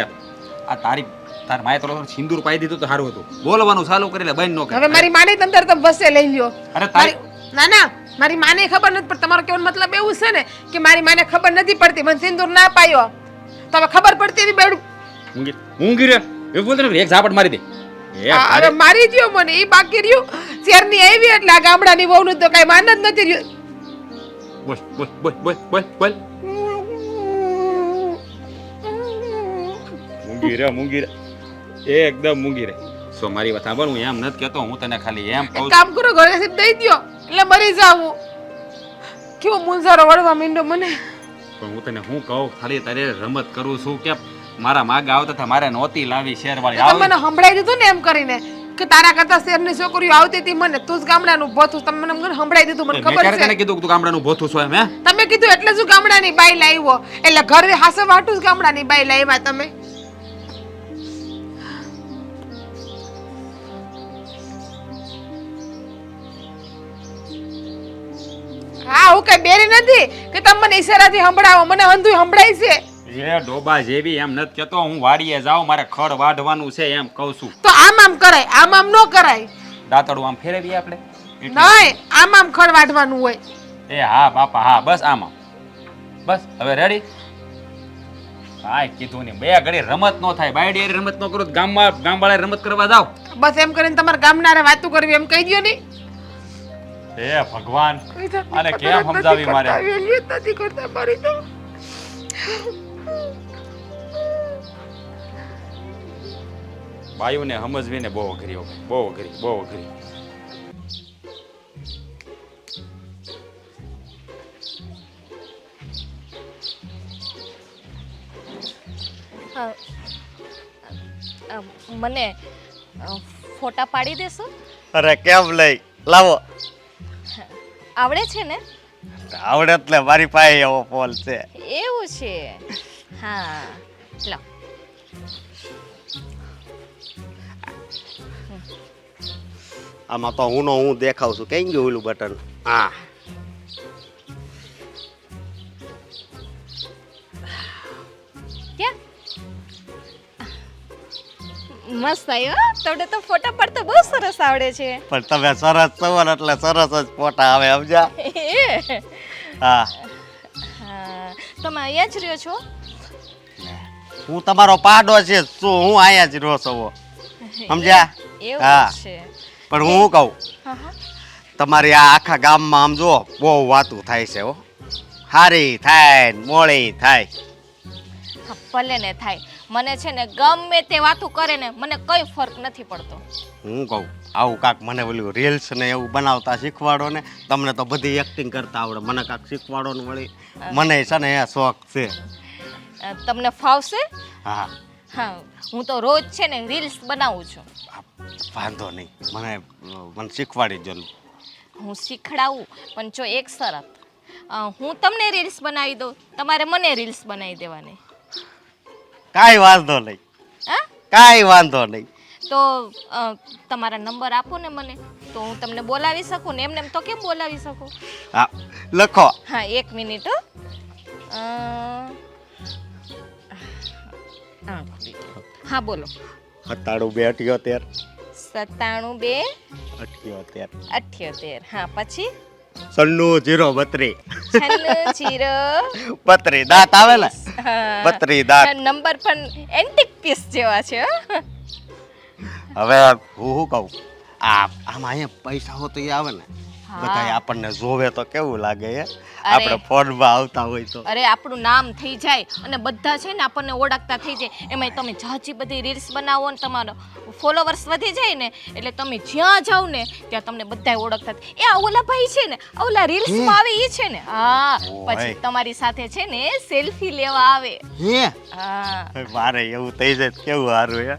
આ તાર માએ તો સિંદૂર પાઈ દીધું તો સારું હતું. બોલવાનું ચાલુ કરી લે, બંધ ન કરે. હવે મારી માની અંદર તમે વસે લઈ લ્યો. અરે તારી ના ના મારી માને ખબર નથી પડતી. તમારો કહેવાનો મતલબ એવું છે ને કે મારી માને ખબર નથી પડતી, મને સિંદૂર ના પાયો તો હવે ખબર પડતી એવી બેડું. મૂંગી રે એવું બોલતો ને, એક ઝાપટ મારી દે. હવે મારી ગયો મને એ બાકી રહ્યું. શેરની આવી એટલે આ ગામડાની વહુનું તો કઈ માન જ નથી રહ્યું. બોલ મૂંગી રે એકદમ મૂંગી રે. સો મારી વાત સાંભળ, હું એમ નથી કહેતો, હું તને ખાલી એમ કહું એક કામ કરો ઘરે દઈ દ્યો એટલે મરી જાવું. કેવો મુંજારો વળવા માંડ્યો મને. પણ હું તને શું કહું, ખાલી તારે રમત કરું છું કે મારા માગા આવતા હતા મારે નહોતી લાવી શેરવાળી તમે મને સંભળાઈ દીધું ને એમ કરીને કે તારા કરતા શેરની છોકરીઓ આવતી હતી મને, તું જ ગામડાનું ભોથું. તમે મને સંભળાઈ દીધું, મને ખબર છે. તને કીધું કે તું ગામડાનું ભોથું છો એમ? હે તમે કીધું એટલે જ ગામડાની બાઈ લાવ્યો. એટલે ઘરે હાસે વાટું જ ગામડાની બાઈ લાવ્યા તમે. હા હું કઈ બેરી નથી કે તમે મને ઈશારાથી સંભળાવો. મને અંધું સંભળાય છે. એ ડોબા જેવી એમ નથી કહેતો, હું વાડીએ જાઉં મારે ખડ વાઢવાનું છે એમ કહું છું. તો આમ આમ કરાય, આમ આમ ન કરાય. દાંતડું આમ ફેરવીએ આપણે એટલે. નહીં આમ આમ ખડ વાઢવાનું હોય. એ હા બાપા હા, બસ આમ બસ. હવે રેડી? કાંઈ કીધું નહીં. બે ઘડી રમત ન થાય, બાયડી હારે રમત ન કરો તો ગામવાળા રમત કરવા જાવ. બસ એમ કરીને તમારા ગામના વાતું કરવી એમ કહી દો નહીં. હે ભગવાન, આને કેમ સમજાવી મારે? નથી કરતા મારી તો. બાયુને સમજવીને બહુ અઘરી હોય, બહુ અઘરી, બહુ અઘરી. મને ફોટા પાડી દેશો? અરે કેમ લઈ લાવો. આવડે છે ને? આવડે એટલે મારી પાસે એવો ફોન છે. એવું છે? હા લો. આમાં તો હું દેખાવ છું. કઈ ગયું ઓલું બટન? હા ક્યાં? મસ્ત આવ્યો તમને તો ફોટા પડતા બહુ સરસ આવડે છે પણ તમે સરસ છો ને એટલે સરસ જ ફોટા આવે સમજ્યા? હા હા તમે અહીંયા જ રહ્યો છો હું તમારો પાડો છે શું હું અહીંયા જ રહો છો સમજ્યા? એવું હા. છે પણ હું શું કહું હા હા તમારી આ આખા ગામમાં આમ જો બહુ વાતું થાય છે હો હારી થાય ને મોડી થાય. હા, ભલે ને થાય મને છે ને ગમે તે વાતું કરે ને મને કઈ ફરક નથી પડતો હું કહું આવું કાક મને ઓલું રીલ્સ ને એવું બનાવતા શીખવાડો ને તમને તો બધી એક્ટિંગ કરતા આવડે મને કાક શીખવાડો ને વળી મને છે ને એ શોખ છે. તમને ફાવશે હા હા હું તો રોજ છે ને રીલ્સ બનાવું છું વાંધો નહીં મને શીખવાડી જો. હું શીખડાવું પણ જો એક શરત હું તમને રીલ્સ બનાવી દઉં તમારે મને રીલ્સ બનાવી દેવાની કાંઈ વાંધો નહીં હા કાંઈ વાંધો નહીં. તો તમારા નંબર આપો ને મને તો હું તમને બોલાવી શકું ને એમને એમ તો કેમ બોલાવી શકું હા લખો. હા 1 મિનિટ હો હા બોલો 97 97 2 78 હા પછી 96 96 32 દાંત આવે ને હા 32 દાંત. નંબર પણ એન્ટિક પીસ જેવા છે હો. હવે હું શું કહું આમાં અહીંયા પૈસા હોતો એ આવે ને બધા આપણને જોવે તો કેવું લાગે હે આપણે ફોનમાં આવતા હોય તો અરે આપણું નામ થઈ જાય અને બધા છે ને આપણને ઓળખતા થઈ જાય એમાં તમે ઝાઝી બધી રીલ્સ બનાવો ને તમારો ફોલોવર્સ વધી જાય ને એટલે તમે જ્યાં જાવ ને ત્યાં તમને બધા ઓળખતા એ આ ઓલા ભાઈ છે ને આ ઓલા રીલ્સમાં આવે એ છે ને હા પછી તમારી સાથે છે ને સેલ્ફી લેવા આવે હે હા મારે એવું થઈ જાય તો કેવું સારું હે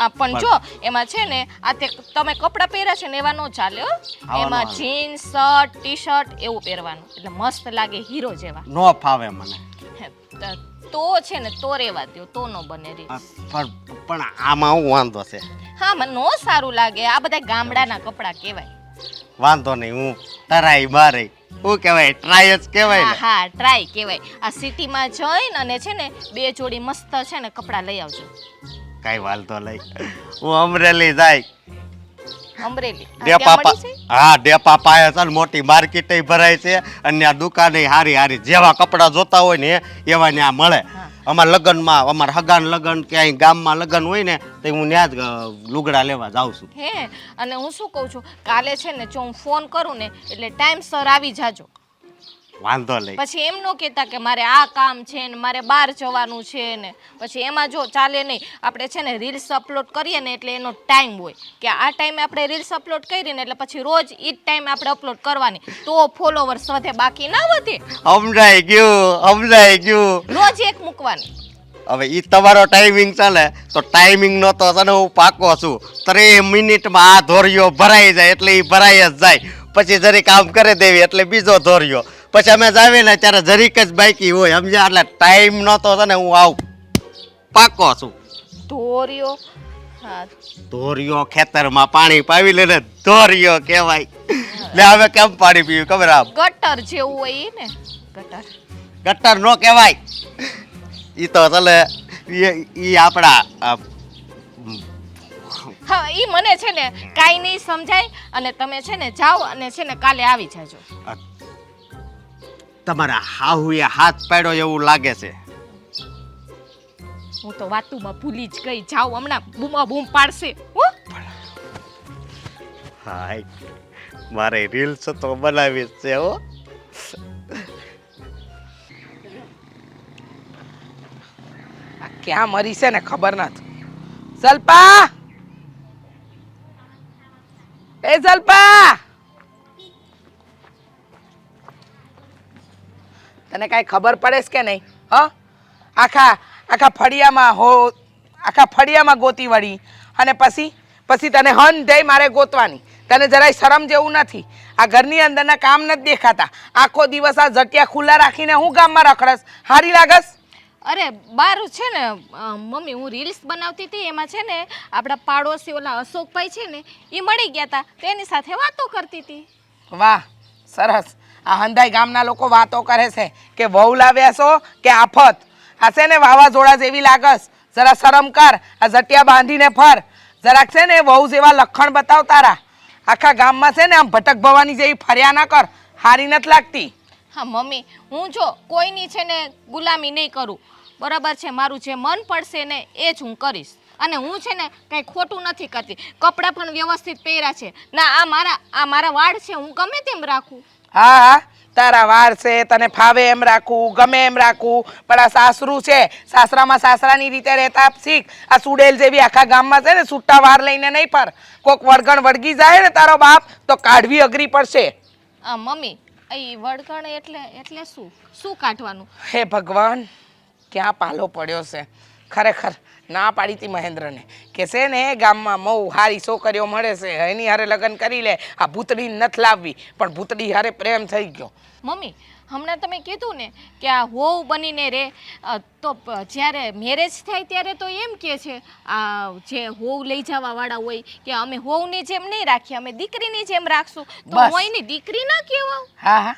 આ પણ જો એમાં છે ને આ તે તમે કપડાં પહેર્યા છે ને એવા ન ચાલે હો એમાં જીન્સ શર્ટ ટી શર્ટ એવું પહેરવાનું એટલે મસ્ત લાગે હીરો જેવા નો ફાવે મને તો છે ને તો રેવા દો તો નો બને રીલ્સ પણ આમાં હું વાંધો છે હા મને નો સારું લાગે આ બધા ગામડાના કપડાં કહેવાય વાંધો નહીં હું તરાઈ મારે શું કહેવાય ટ્રાય જ કહેવાય હા ને હા ટ્રાય કહેવાય આ સિટીમાં જઈને અને છે ને 2 જોડી મસ્ત છે ને કપડાં લઈ આવજો કઈ વાંધો લઈ હું અમરેલી જાય અમરેલી ડેપા હા ડેપા પાયા છે ને મોટી માર્કેટ ભરાય છે અને આ દુકાને હારી જેવા કપડા જોતા હોય ને એવા ત્યાં મળે. અમારા લગ્નમાં અમારા હગાન લગ્ન ક્યાંય ગામમાં લગ્ન હોય ને તો હું ત્યાં જ લુગડા લેવા જાઉં છું. હે અને હું શું કહું છું કાલે છે ને જો હું ફોન કરું ને એટલે ટાઈમસર આવી જાજો વાંધો લઈ પછી એમ ન કહેતા કે મારે આ કામ છે ને મારે બહાર જવાનું છે ને પછી એમાં જો ચાલે નહીં આપણે છે ને રીલ્સ અપલોડ કરીએ ને એટલે એનો ટાઈમ હોય કે આ ટાઈમે આપણે રીલ્સ અપલોડ કરી ને એટલે પછી રોજ એ જ ટાઈમે આપણે અપલોડ કરવાની તો ફોલોવર્સ વધે બાકી ના વધે. સમજાઈ ગયું રોજ એક મૂકવાની. હવે ઈ તમારો ટાઈમિંગ ચાલે તો ટાઈમિંગ નો તો તને હું પાકો છું 3 મિનિટમાં આ ધોરિયો ભરાઈ જાય એટલે ઈ ભરાઈ જ જાય પછી જરીક કામ કરી દેવી એટલે બીજો ધોરિયો પછી અમે જાવી ને ત્યારે જરીક જ બાકી હોય સમજ્યા એટલે ટાઈમ નો તો તને હું આવું પાકો છું. ધોર્યો હા ધોરિયો ખેતરમાં પાણી પાવી લે ને ધોરિયો કહેવાય. લે હવે કેમ પાણી પીવું ખબર આમ ગટર જેવું હોય ઈ ને ગટર નો કહેવાય ઈ તો ચાલે ઈ આપણા હા ઈ મને છે ને કાઈ નહીં સમજાય અને તમે છે ને જાઓ અને છે ને કાલે આવી જાજો. તમારા હાહુએ હાથ પાડ્યો એવું લાગે છે. હું તો વાતુમાં ભૂલી જ ગઈ જાઓ હમણાં બૂમા બૂમ પાડશે હો. હાય મારે રીલ્સ તો બનાવી છે હો. આ ક્યાં મરી છે ને ખબર નથી. સલ્પા એ સલ્પા તને કાંઈ ખબર પડે છે કે નહીં હ આખા ફળિયામાં ગોતી વળી અને પછી તને હન દઈ મારે ગોતવાની તને જરાય શરમ જેવું નથી. આ ઘરની અંદરના કામ નથી દેખાતા આખો દિવસ આ જટિયા ખુલ્લા રાખીને હું ગામમાં રખડસ હારી લાગસ. અરે બાર છે ને મમ્મી હું રીલ્સ બનાવતી હતી એમાં છે ને આપણા પાડોશી ઓલા અશોકભાઈ છે ને એ મળી ગયા હતા તેની સાથે વાતો કરતી હતી. વાહ સરસ. આ હંધાઈ ગામના લોકો વાતો કરે છે કે વહુ લાવ્યા છો કે આફત હશે ને વાવાઝોડા જેવી લાગસ જરા શરમ કર. આ ઝટિયા બાંધીને ફર. જરાક છે ને બહુ જેવા લક્ષણ બતાવ તારા. આખા ગામમાં છે ને આમ ભટક ભવાની જેવી ફર્યા ના કર. હારી નથી લાગતી. હા મમ્મી, હું જો કોઈની છે ને ગુલામી નહીં કરું, બરાબર છે? મારું જે મન પડશે ને એ જ હું કરીશ. અને હું છે ને કંઈ ખોટું નથી કરતી. કપડાં પણ વ્યવસ્થિત પહેર્યા છે ના. આ મારા વાળ છે, હું ગમે તેમ રાખું. હા હા, તારા વાર છે, તને ફાવે એમ રાખવું, ગમે એમ રાખવું. પણ આ સાસરું છે, સાસરામાં સાસરાની રીતે રહેતા શીખ. આ સુડેલ જેવી આખા ગામમાં છે ને છૂટા વાર લઈને નહીં પર. કોક વળગણ વળગી જાય ને તારો બાપ તો કાઢવી અઘરી પડશે. મમ્મી, એ વળગણ એટલે શું કાઢવાનું? હે ભગવાન, ક્યાં પાલો પડ્યો છે. ખરેખર ના પાડી હતી મહેન્દ્રને કે છે ને ગામમાં બહુ હારી છોકરીઓ મળે છે, એની હારે લગ્ન કરી લે. આ ભૂતડી નથી લાવવી, પણ ભૂતડી હારે પ્રેમ થઈ ગયો. મમ્મી, હમણાં તમે કીધું ને કે આ હોવ બનીને રે, તો જ્યારે મેરેજ થાય ત્યારે તો એમ કહે છે આ જે હોવ લઈ જવાવાળા હોય કે અમે હોવની જેમ નહીં રાખીએ, અમે દીકરીની જેમ રાખશું. તો બસ. હું એની દીકરી ના કહેવાઉં? હા હા,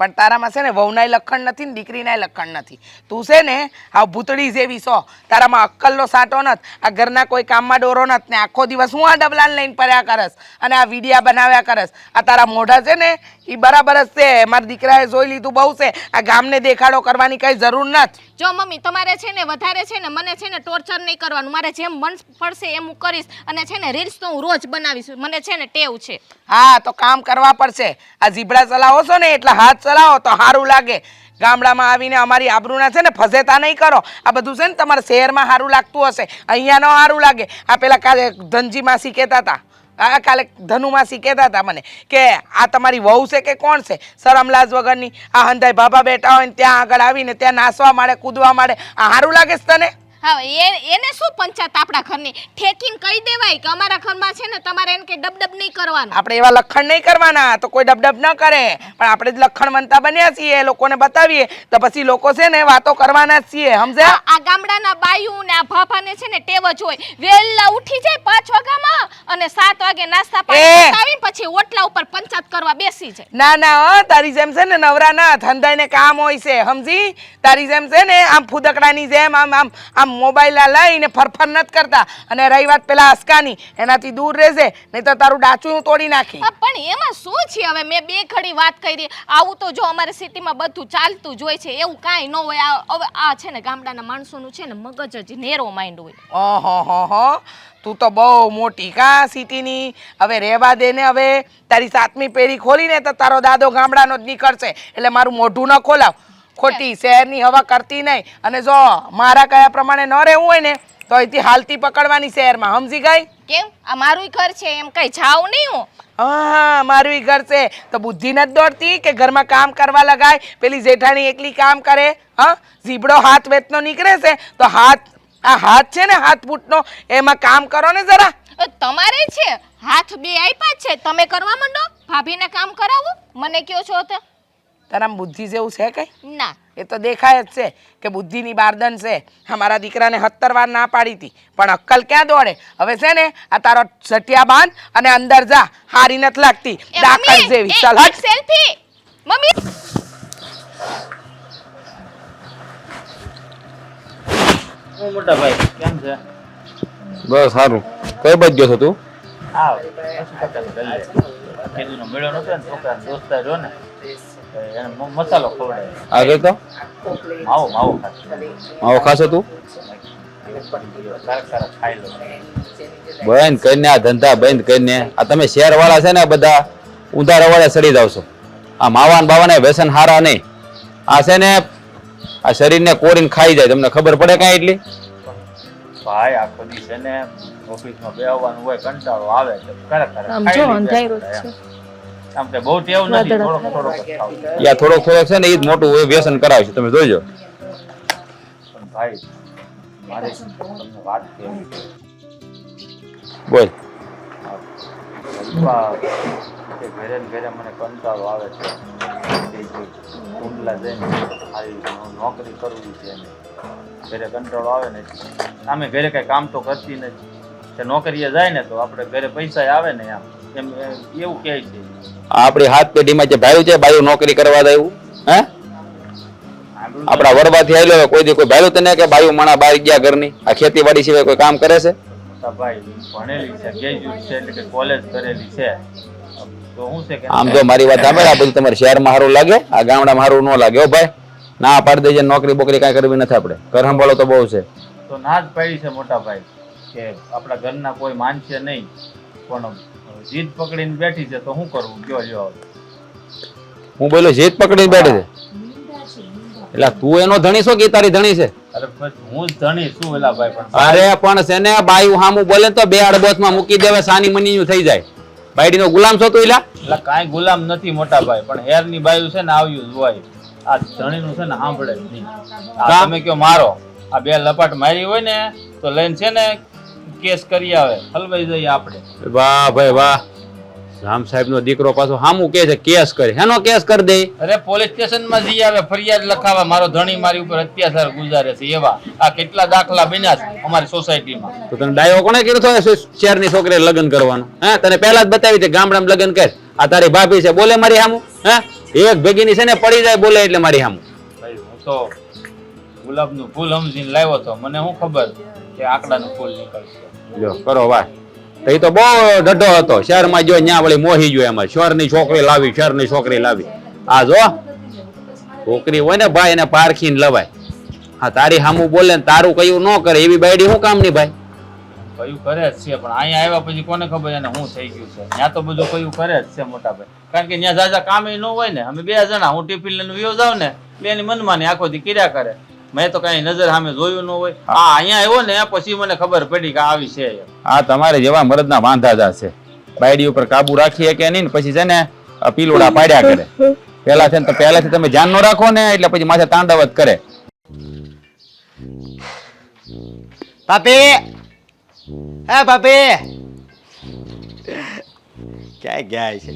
પણ તારામાં છે ને વહુનાય લખણ નથી ને દીકરીનાય લખણ નથી. તું છે ને આ ભૂતળી જેવી છો. તારામાં અક્કલનો સાંટો નથી. આ ઘરના કોઈ કામમાં ડોરો નથી ને આખો દિવસ હું આ ડબલાને લઈને પડ્યા કરસ અને આ વિડિયા બનાવ્યા કરસ. આ તારા મોઢા છે ને એ બરાબર જ છે. મારા દીકરાએ જોઈ લીધું બહુ છે. આ ગામને દેખાડો કરવાની કઈ જરૂર નથી. જો મમ્મી, તમારે છે ને વધારે છે ને મને છે ને ટોર્ચર નહીં કરવાનું. મારે જેમ મન પડશે એમ હું કરીશ. અને છે ને રીલ્સ તો હું રોજ બનાવીશ. મને છે ને ટેવ છે. હા, તો કામ કરવા પડશે. આ જીબડા ચલાવો છો ને એટલે હાથ ચલાવો તો સારું લાગે. ગામડામાં આવીને અમારી આબરૂના છે ને ફઝેતા નહીં કરો. આ બધું છે ને તમારા શહેરમાં સારું લાગતું હશે, અહીંયા ન સારું લાગે. આ પેલા કાલે ધનજી માસી કહેતા હતા, આ કાલે ધનુ માસી કહેતા હતા મને કે આ તમારી વહુ છે કે કોણ છે શરમ લાજ વગરની. આ હંધાઈ ભાભા બેઠા હોય ને ત્યાં આગળ આવીને ત્યાં નાસવા માંડે, કૂદવા માંડે. આ સારું લાગે છે તને? હા, એને શું પંચાયત આપણા ઘરની? ઠેકીને કહી દેવાય કે અમારા ઘરમાં છે ને તમારે એને કે ડબડબ નહીં કરવાનું. આપણે એવા લખણ નહીં કરવાના તો કોઈ ડબડબ ન કરે, પણ આપણે જ લખણવંતા બન્યા છીએ, લોકોને બતાવીએ તો પછી લોકો છે ને વાતો કરવાના જ છીએ, સમજ્યા? આ ગામડાના બાયું ને આ ભાભાને છે ને ટેવ જ હોય, વહેલા ઉઠી જાય 5 વાગ્યામાં અને 7 વાગે નાસ્તા પાણી પતાવીને પછી ઓટલા ઉપર પંચાયત કરવા બેસી જાય. ના ના, તારી જેમ છે ને નવરા ના ધંધાઈને કામ હોય છે, સમજી? તારી જેમ છે ને આમ ફૂદકડાની જેમ આમ મોબાઈલ લઈને ફરફર નથી કરતા. અને રહી વાત પેલા અસ્કાની, એનાથી દૂર રહેશે નહીં તો તારું ડાચું હું તોડી નાખી. પણ એમાં શું છે? હવે મેં 2 ઘડી વાત કરી. આવું તો જો અમારી સિટીમાં બધું ચાલતું જ હોય છે, એવું કાંઈ ન હોય. હવે આ છે ને ગામડાના માણસોનું છે ને મગજ જ નેરો માઇન્ડ હોય. ઓહો, તું તો બહુ મોટી કા સિટીની. હવે રહેવા દે ને. હવે તારી 7મી પેઢી ખોલીને તો તારો દાદો ગામડાનો જ નીકળશે. એટલે મારું મોઢું ન ખોલાવ. ખોટી શહેરની હવા કરતી નહીં. અને જો મારા કયા પ્રમાણે ન રહેવું હોય ને તો અહીંથી હાલતી પકડવાની શહેરમાં, સમજી ગઈ? કેમ? આ મારું ઘર છે એમ કઈ જાવ નહીં હું? હા, મારું ઘર છે તો બુદ્ધિ નથી દોડતી કે ઘરમાં કામ કરવા લગાય? પેલી જેઠાણી એકલી કામ કરે? હા, જીબડો હાથ વેતનો નીકળે છે તો આ હાથ છે ને હાથ ફૂટનો, એમાં કામ કરો ને જરા. તમારે છે હાથ 2 આપ્યા છે, તમે કરવા માંડો. ભાભીને કામ કરાવો, મને કયો છો તો? તારામાં બુદ્ધિ જેવું છે કઈ? ના. એ તો દેખાય જ છે કે બુદ્ધિની બારદન છે. અમારા દીકરાને 17 વાર ના પાડી હતી, પણ અક્કલ ક્યાં દોડે? હવે છે ને આ તારો ઝટિયા બાંધ અને અંદર જા. હારી નથી લાગતી ડાકર જેવી. ચાલ હટ. Selfie mummy. મોટા ભાઈ કેમ છે? બસ સારું. કઈ બાજુ ગયો છો તું? હા, કીધું મેળો નતો ને છોકરા દોસ્તાર જો ને એને મસાલો ખવડાવ્યો. આ ગઈ તો માવો માવો ખાશો તું? સારા ખાઈ લો. બંધ કરીને આ ધંધા બંધ કરીને આ તમે શહેર વાળા છે ને બધા ઉધારા વાળા સડી જાવ છો. આ માવાન બાવાને વ્યસન હારા નહીં. આ છે ને આ શરીરને કોરીને ખાઈ જાય. તમને ખબર પડે કાંઈ એટલી? ભાઈ આખો દી છે ને ઓફિસમાં બેહવાનું હોય, કંટાળો આવે છે. આમ કે બહુ ટેવ નથી, થોડોક યા થોડોક છે ને એ જ મોટું એ વ્યસન કરાવશે. તમે જોઈજો. પણ ભાઈ મારે તમને વાત કહેવી છે. બોલ. ઘરે ને ઘરે મને કંટાળો આવે છે. કુંડલા જઈને મારી નોકરી કરવી છે. ઘરે કંટાળો આવે ને આમે ઘરે કઈ કામ તો કરતી નથી. નોકરીએ જાય ને તો આપણે ઘરે પૈસા આવે ને આમ એમ એવું કહે છે. આપણી હાથ પેઢીમાં જે ભાઈ છે બાયું નોકરી કરવા દે એવું હે? આમ આપણા વરવાથી આવેલો હોય કોઈ દી કોઈ ભાઈલું તને કે બાયું માણા બહાર ગયા ઘરની આ ખેતીવાડી સિવાય કોઈ કામ કરે છે? મોટા ભાઈ ભણેલી છે, ગ્રેજ્યુએટ છે, એટલે કે કોલેજ કરેલી છે, તો શું છે કે આમ જો મારી વાત સાંભળ, આ બધું તમારે શહેરમાં સારું લાગે, આ ગામડામાં સારું ન લાગે. હો ભાઈ, ના પાડી દેજે, નોકરી બોકરી કાંઈ કરવી નથી આપણે, ઘર સંભાળો તો બહુ છે. તો ના જ પાડી છે મોટા ભાઈ કે આપણા ઘરના કોઈ માનશે નહીં, પણ જીદ પકડીને બેઠી છે તો શું કરવું કયો જો. હું બોલ્યો જીદ પકડીને બેઠે છે એટલે તું એનો ધણી છો કે ઈ તારી ધણી છે? અરે પછી હું જ ધણી છું એલા ભાઈ, પણ અરે પણ છે ને બાયું હામું બોલે ને તો બે અડબોસમાં મૂકી દેવે, સાની મનીયું થઈ જાય. બાયડીનો ગુલામ છો તું? એલા એટલે કાંઈ ગુલામ નથી મોટા ભાઈ, પણ હેરની બાયું છે ને આવ્યું જ હોય, આ ધણીનું છે ને સાંભળે જ નહીં. આ તમે કયો મારો આ બે લપાટ મારી હોય ને તો લઈને છે ને કેસ કરી આવે, હલવાઈ જઈએ આપણે. વાહ ભાઈ વાહ, રામ સાહેબ નો દીકરો પાછો હામું કે છે કેસ કરે. હેનો કેસ કરી દે? અરે પોલીસ સ્ટેશનમાં જઈ આવે, ફરિયાદ લખાવા મારો ધણી મારી ઉપર અત્યાચાર ગુજારે છે એવા. આ કેટલા દાખલા બન્યા છે અમારી સોસાયટીમાં. તો તને ડાયો કોને કીધું તો શહેરની છોકરીએ લગ્ન કરવાનું? હે, તને પહેલા જ બતાવી છે ગામડામાં લગ્ન કર. આ તારી ભાભી છે બોલે મારી હામું? હે, એક ભેગીની છે ને પડી જાય બોલે એટલે મારી હામું. ભાઈ હું તો ગુલાબનું ફૂલ સમજીને લાવ્યો તો, મને શું ખબર કે આંકડાનું ફૂલ નીકળશે. જો કરો વાત, તો એ તો બહુ ડઢો હતો. શહેરમાં જો ન્યા વળી મોહી ગયો એમાં, શહેરની છોકરી લાવી, શહેરની છોકરી લાવી. આ જો છોકરી હોય ને ભાઈ એને પારખીને લવાય. હા, તારી હામું બોલે ને તારું કયું ન કરે એવી બાયડી શું કામ ની ભાઈ? કયું કરે જ છે, પણ અહીંયા આવ્યા પછી કોને ખબર એને શું થઈ ગયું છે. ત્યાં તો બધું કયું કરે જ છે મોટા ભાઈ, કારણ કે ત્યાં જાજા કામે ન હોય ને. અમે બે જણા, હું ટિફિન લઈને વ્યો જાઉં ને એટલે એની મનમાની આખો દી કર્યા કરે. મેં તો કઈ નજર સામે જોયું ન હોય. હા, અહીંયા આવ્યો ને પછી મને ખબર પડી કે આવી છે. આ તમારે જેવા મરદના વાંધાજા છે, બાયડી ઉપર કાબુ રાખીએ કે નહીં ને પછી છે ને પીલોડા પાડ્યા કરે. પેલા છે ને તો પહેલાથી તમે ધ્યાન ન રાખો ને એટલે પછી માથે તાંડવ જ કરે. ભાભી, હે ભાભી, ક્યાં ગયા છે?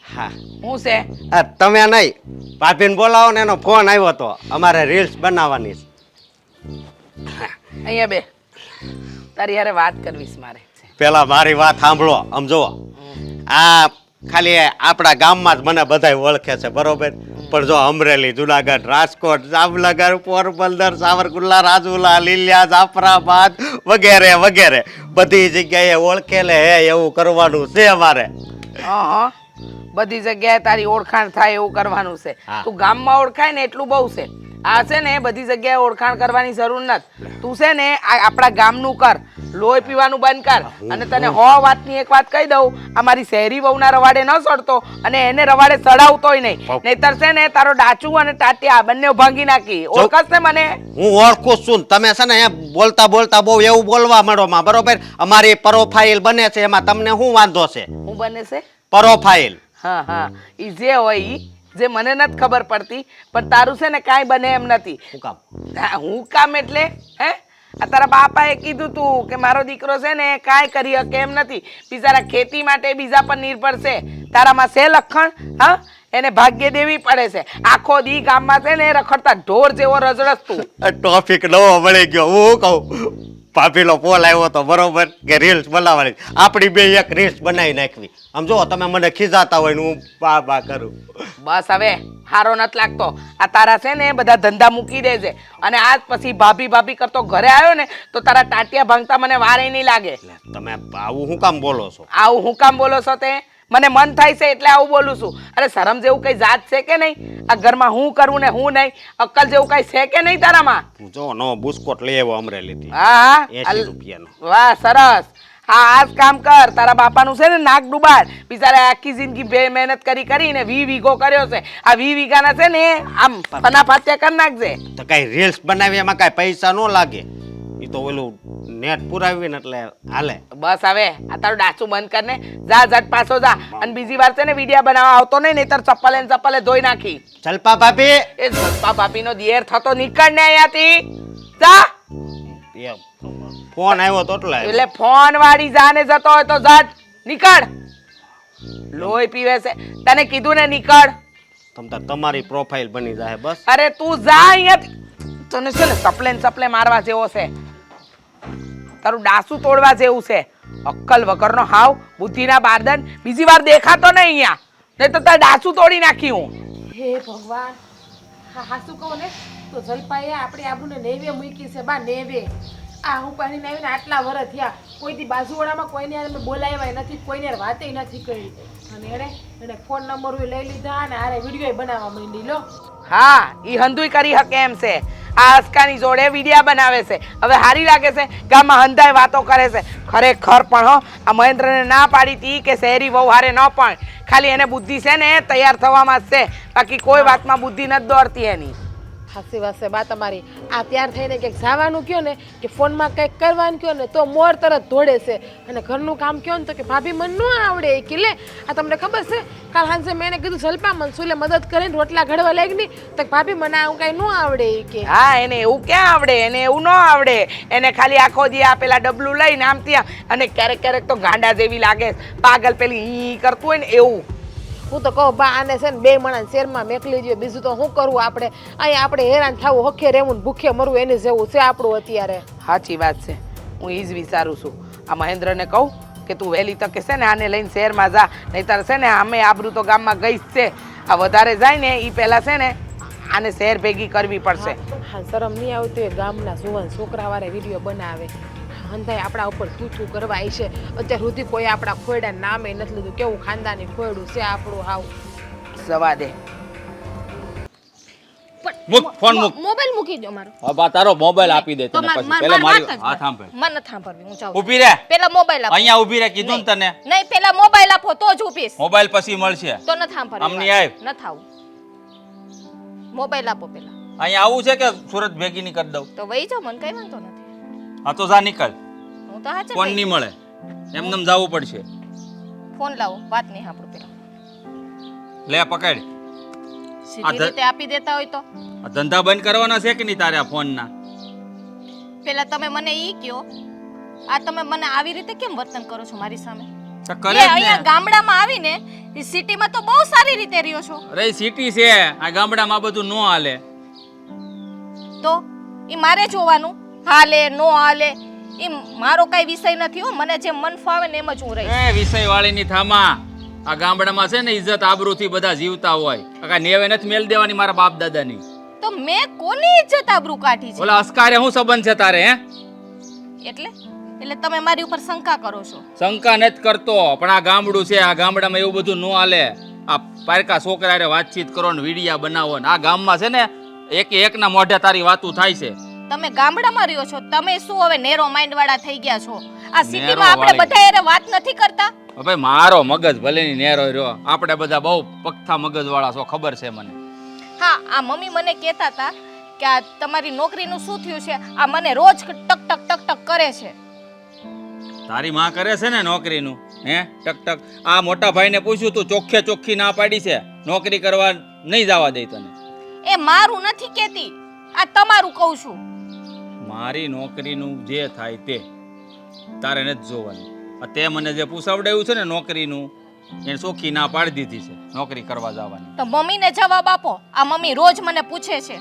હા, હું છે? આ તમે નહીં, ભાભીને બોલાવો ને, એનો ફોન આવ્યો હતો, અમારે રીલ્સ બનાવવાની છે. અહીંયા બે, તારી હારે વાત કરવીશ મારે. પેલા મારી વાત સાંભળો. આમ જુઓ, આ ખાલી આપણા ગામમાં જ મને બધા ઓળખે છે, બરોબર? પણ જો અમરેલી, જુનાગઢ, રાજકોટ, જામનગર, પોરબંદર, સાવરકુંડલા, રાજુલા, લીલિયા, જાફરાબાદ વગેરે વગેરે બધી જગ્યાએ ઓળખેલે હે એવું કરવાનું છે અમારે. હા, બધી જગ્યાએ તારી ઓળખાણ થાય એવું કરવાનું છે. તું ગામમાં ઓળખાય ને એટલું બહુ છે. આ છે ને બધી જગ્યાએ ઓળખાણ કરવાની જરૂર નથી. તું છે ને આપણા ગામનું કર, લોહી પીવાનું બંધ કર. અને તને વાતની એક વાત કહી દઉં, આ મારી શહેરી વહુના રવાડે ન સડતો અને એને રવાડે સડાવતોય નહીં, નહીતર છે ને તારો ડાચું અને ટાટિયા બંને ભાંગી નાખી. ઓળખસ ને મને? હું ઓળખું છું. તમે છે ને બોલતા બોલતા બહુ એવું બોલવા માંડો માં, બરોબર? અમારી પ્રોફાઇલ બને છે, એમાં તમને શું વાંધો છે? હું બને છે પ્રોફાઇલ? હા હા, ઈ જે હોય ઈ, જે મને નથી ખબર પડતી, પણ તારું છે ને કાંઈ બને એમ નથી. શું કામ? હા, હું કામ એટલે હે, આ તારા બાપાએ કીધું તું કે મારો દીકરો છે ને કાંઈ કરી શકે એમ નથી, બિચારા ખેતી માટે બીજા પર નિર્ભર છે. તારામાં છે લખણ? હા, એને ભાગ્ય દેવી પડે છે. આખો દી ગામમાં છે ને રખડતા ઢોર જેવો રજડસ તું. ટોપિક નવો મળી ગયો. હું કહું, ભાભીનો ફોન આવ્યો તો, બરોબર, કે રીલ્સ બનાવવાની. આપણી બે એક રીલ્સ બનાવી નાખવી. આમ જો તમે મને ખીજાતા હોય ને હું બા બા કરું. બસ હવે હારો નથી લાગતો. આ તારા છે ને બધા ધંધા મૂકી દેજે, અને આજ પછી ભાભી ભાભી કરતો ઘરે આવ્યો ને તો તારા ટાટિયા ભાંગતા મને વારે નહીં લાગે. તમે આવું શું કામ બોલો છો? આવું હું કામ બોલો છો તે? મને મન થાય છે એટલે આવું બોલું છું. અરે શરમ જેવું કઈ જાત છે કે નહીં? આ ઘરમાં હું કરવું ને હું નહીં, અક્કલ જેવું કઈ છે કે નહીં તારામાં? જો નો બુસ્કોટ લઈ આવ્યો અમરેલીથી. હા, 80 રૂપિયાનો. વાહ, સરસ. હા, આજ કામ કર. તારા બાપાનું છે ને નાક ડુબાડ. બિચારા આખી જિંદગી બે મહેનત કરી કરીને 20 વીઘો કર્યો છે. આ 20 વીઘાના છે ને આમ ફનાફાત્યા કરી નાખજે. તો કઈ રીલ્સ બનાવી એમાં કઈ પૈસા ન લાગે, એ તો ઓલું નેટ પુરાવી ને એટલે હાલે. બસ હવે આ તારું ડાચું બંધ કર ને, જા ઝટ પાછો જા. અને બીજી વાર છે ને વિડિયા બનાવવા આવતો નહીં, નહીતર ચપ્પલે ધોઈ નાખી. ચલપા ભાભી, એ જલપા ભાભીનો દિયર થતો નીકળ ને અહીંયાથી જા. ફોન આવ્યો તો એટલે ફોન વાળી જાને જતો હોય તો જટ નીકળ. લોહી પીવે છે, તને કીધું ને નીકળ. તમારી પ્રોફાઇલ બની જાય બસ. અરે તું જા અહીંયાથી. તને છે ને સપ્લે મારવા જેવો છે, તારું ડાસુ તોડવા જેવું છે. અક્કલ વગરનો હાવ, બુદ્ધિના બારદન. બીજી વાર દેખાતો નહીં અહીંયા, નહીં તો તાર ડાસુ તોડી નાખી હું. હે ભગવાન હા હા શું કહું ને તો જલપાએ આપણે આબુને નેવે મૂકી છે બા નેવે આ હું પાણીને આવીને આટલા વર્ષ થયા કોઈથી બાજુવાળામાં કોઈને હારે મેં બોલાવ્યા નથી કોઈને હારે વાતે નથી કરી અને એને ફોન નંબર લઈ લીધા અને આરે વિડીયો બનાવવા માંડી લો હા ઈ હંધુય કરી શકે એમ છે આ અસ્કાની જોડે વિડિયા બનાવે છે હવે હારી લાગે છે ગામમાં હંધાય વાતો કરે છે ખરેખર પણ હો આ મહેન્દ્રને ના પાડી હતી કે શહેરી વહુ હારે ન પણ ખાલી એને બુદ્ધિ છે ને તૈયાર થવામાં જ છે બાકી કોઈ વાતમાં બુદ્ધિ નથી દોડતી એની હાસી વાસે બા તમારી આ તૈયાર થઈને કંઈક જવાનું કયો ને કે ફોનમાં કંઈક કરવાનું કયો ને તો મોર તરત દોડે છે અને ઘરનું કામ કયો ને તો કે ભાભી મને ન આવડે કે લે આ તમને ખબર છે કાલ સાંજે મેં એને કીધું જલપા મનસુલે મદદ કરીને રોટલા ઘડવા લાગી તો ભાભી મને આવું કાંઈ ન આવડે કે હા એને એવું ક્યાં આવડે એને એવું ન આવડે એને ખાલી આખો દી આ પેલા ડબલું લઈને આમ ત્યાં અને ક્યારેક ક્યારેક તો ગાંડા જેવી લાગે પાગલ પેલી ઈ કરતું હોય ને એવું હું તો કહું બા આને છે ને બે મણા શેરમાં મેકલી દો બીજું તો શું કરવું આપણે અહીંયા આપણે હેરાન થવું હખે રહેવું ને ભૂખે મરવું એને જેવું છે આપણું અત્યારે સાચી વાત છે હું એ જ વિચારું છું આ મહેન્દ્રને કહું કે તું વહેલી તકે છે ને આને લઈને શહેરમાં જા નહીંતર છે ને આમે આબરૂ તો ગામમાં ગઈ જ છે આ વધારે જાય ને એ પહેલાં છે ને આને શહેર ભેગી કરવી પડશે હા શરમ નહીં આવતી હોય ગામના જુવાન છોકરાવાળા વિડીયો બનાવે હંધાય આપણા ઉપર તૂતું કરવા આવી છે અત્યાર સુધી કોઈ આપણા ખોયડા નામે નથી લીધું કેવું ખાનદાની ખોયડું છે આપણું હાવ જવા દે મૂક ફોન મૂક મોબાઈલ મૂકી દો મારો હવે બા તારો મોબાઈલ આપી દે તો તને માર- પછી માર- પેલા માર મારી વાત જ હાથ સાંભળ મને નથી સાંભળવી હું જાઉં ઊભી રહે પેલા મોબાઈલ આપો અહીંયા ઊભી રહે કીધું ને તને નહીં પેલા મોબાઈલ આપો તો જ ઊભીશ મોબાઈલ પછી મળશે તો નથી સાંભળવી આમની આવ. નથી આવું મોબાઈલ આપો પેલા અહીંયા આવું છે કે સુરત ભેગી ની કરી દઉં તો વહી જાઓ મને કઈ વાંધો નથી હા તો જા નીકળ હું તો હાચે ફોન વહી. નહીં મળે એમનેમ જવું પડશે ફોન લાવો વાત નહીં સાંભળું પેલા લે પકડ સીધી રીતે આપી દેતા હોય તો આ ધંધા બંધ કરવાના છે કે નહીં તારે આ ફોનના પેલા તમે મને ઈ કયો આ તમે મને આવી રીતે કેમ વર્તન કરો છો મારી સામે તો એ કરે જ અહીંયા ને ગામડામાં આવીને એ સિટીમાં તો બહુ સારી રીતે રહ્યો છો અરે સિટી છે આ ગામડામાં બધું નો હાલે તો ઈ મારે જોવાનું હાલે નો હાલે ઈ મારો કઈ વિષય નથી હો મને જે મન ફાવે ને એમ જ હું રહીશ એ વિષય વાળીની થામા આ ગામડામાં છે ને ઇજ્જત આબરૂથી બધા જીવતા હોય કાકા નેવે નથી મેલ દેવાની મારા બાપ દાદાની તો મેં કોની ઇજ્જત આબરૂ કાઢી છે ઓલા અસ્કારે શું સંબંધ છે તારે હે એટલે તમે મારી ઉપર શંકા કરો છો શંકા નથી કરતો પણ આ ગામડું છે આ ગામડામાં એવું બધું નો હાલે આ પારકા છોકરા હારે વાતચીત કરો ને વિડિયા બનાવો ને આ ગામમાં છે ને એકના મોઢે તારી વાતું થાય છે તમે ગામડામાં રહ્યો છો તમે શું હવે નેરો માઇન્ડ વાળા થઈ ગયા છો આ નેરો સિટીમાં આપણે વાળી. બધા હારે વાત નથી કરતા હવે ભાઈ મારો મગજ ભલે ની નેરો રહ્યો આપણે બધા બહુ પગથા મગજ વાળા છો ખબર છે મને હા આ મમ્મી મને કહેતા હતા કે આ તમારી નોકરીનું શું થયું છે આ મને રોજ ટક ટક ટક ટક કરે છે તારી માં કરે છે ને નોકરીનું હે ટક ટક આ મોટા ભાઈને પૂછ્યું તું ચોખ્ખે ચોખ્ખી ના પાડી છે નોકરી કરવા નહીં જવા દે તને એ મારું નથી કહેતી આ તમારું કહું છું મારી નોકરીનું જે થાય તે તારે નથી જોવાનું આ તે મને જે પૂછાવડાવ્યું છે ને નોકરીનું એને ચોખ્ખી ના પાડી દીધી છે નોકરી કરવા જવાની તો મમ્મીને જવાબ આપો આ મમ્મી રોજ મને પૂછે છે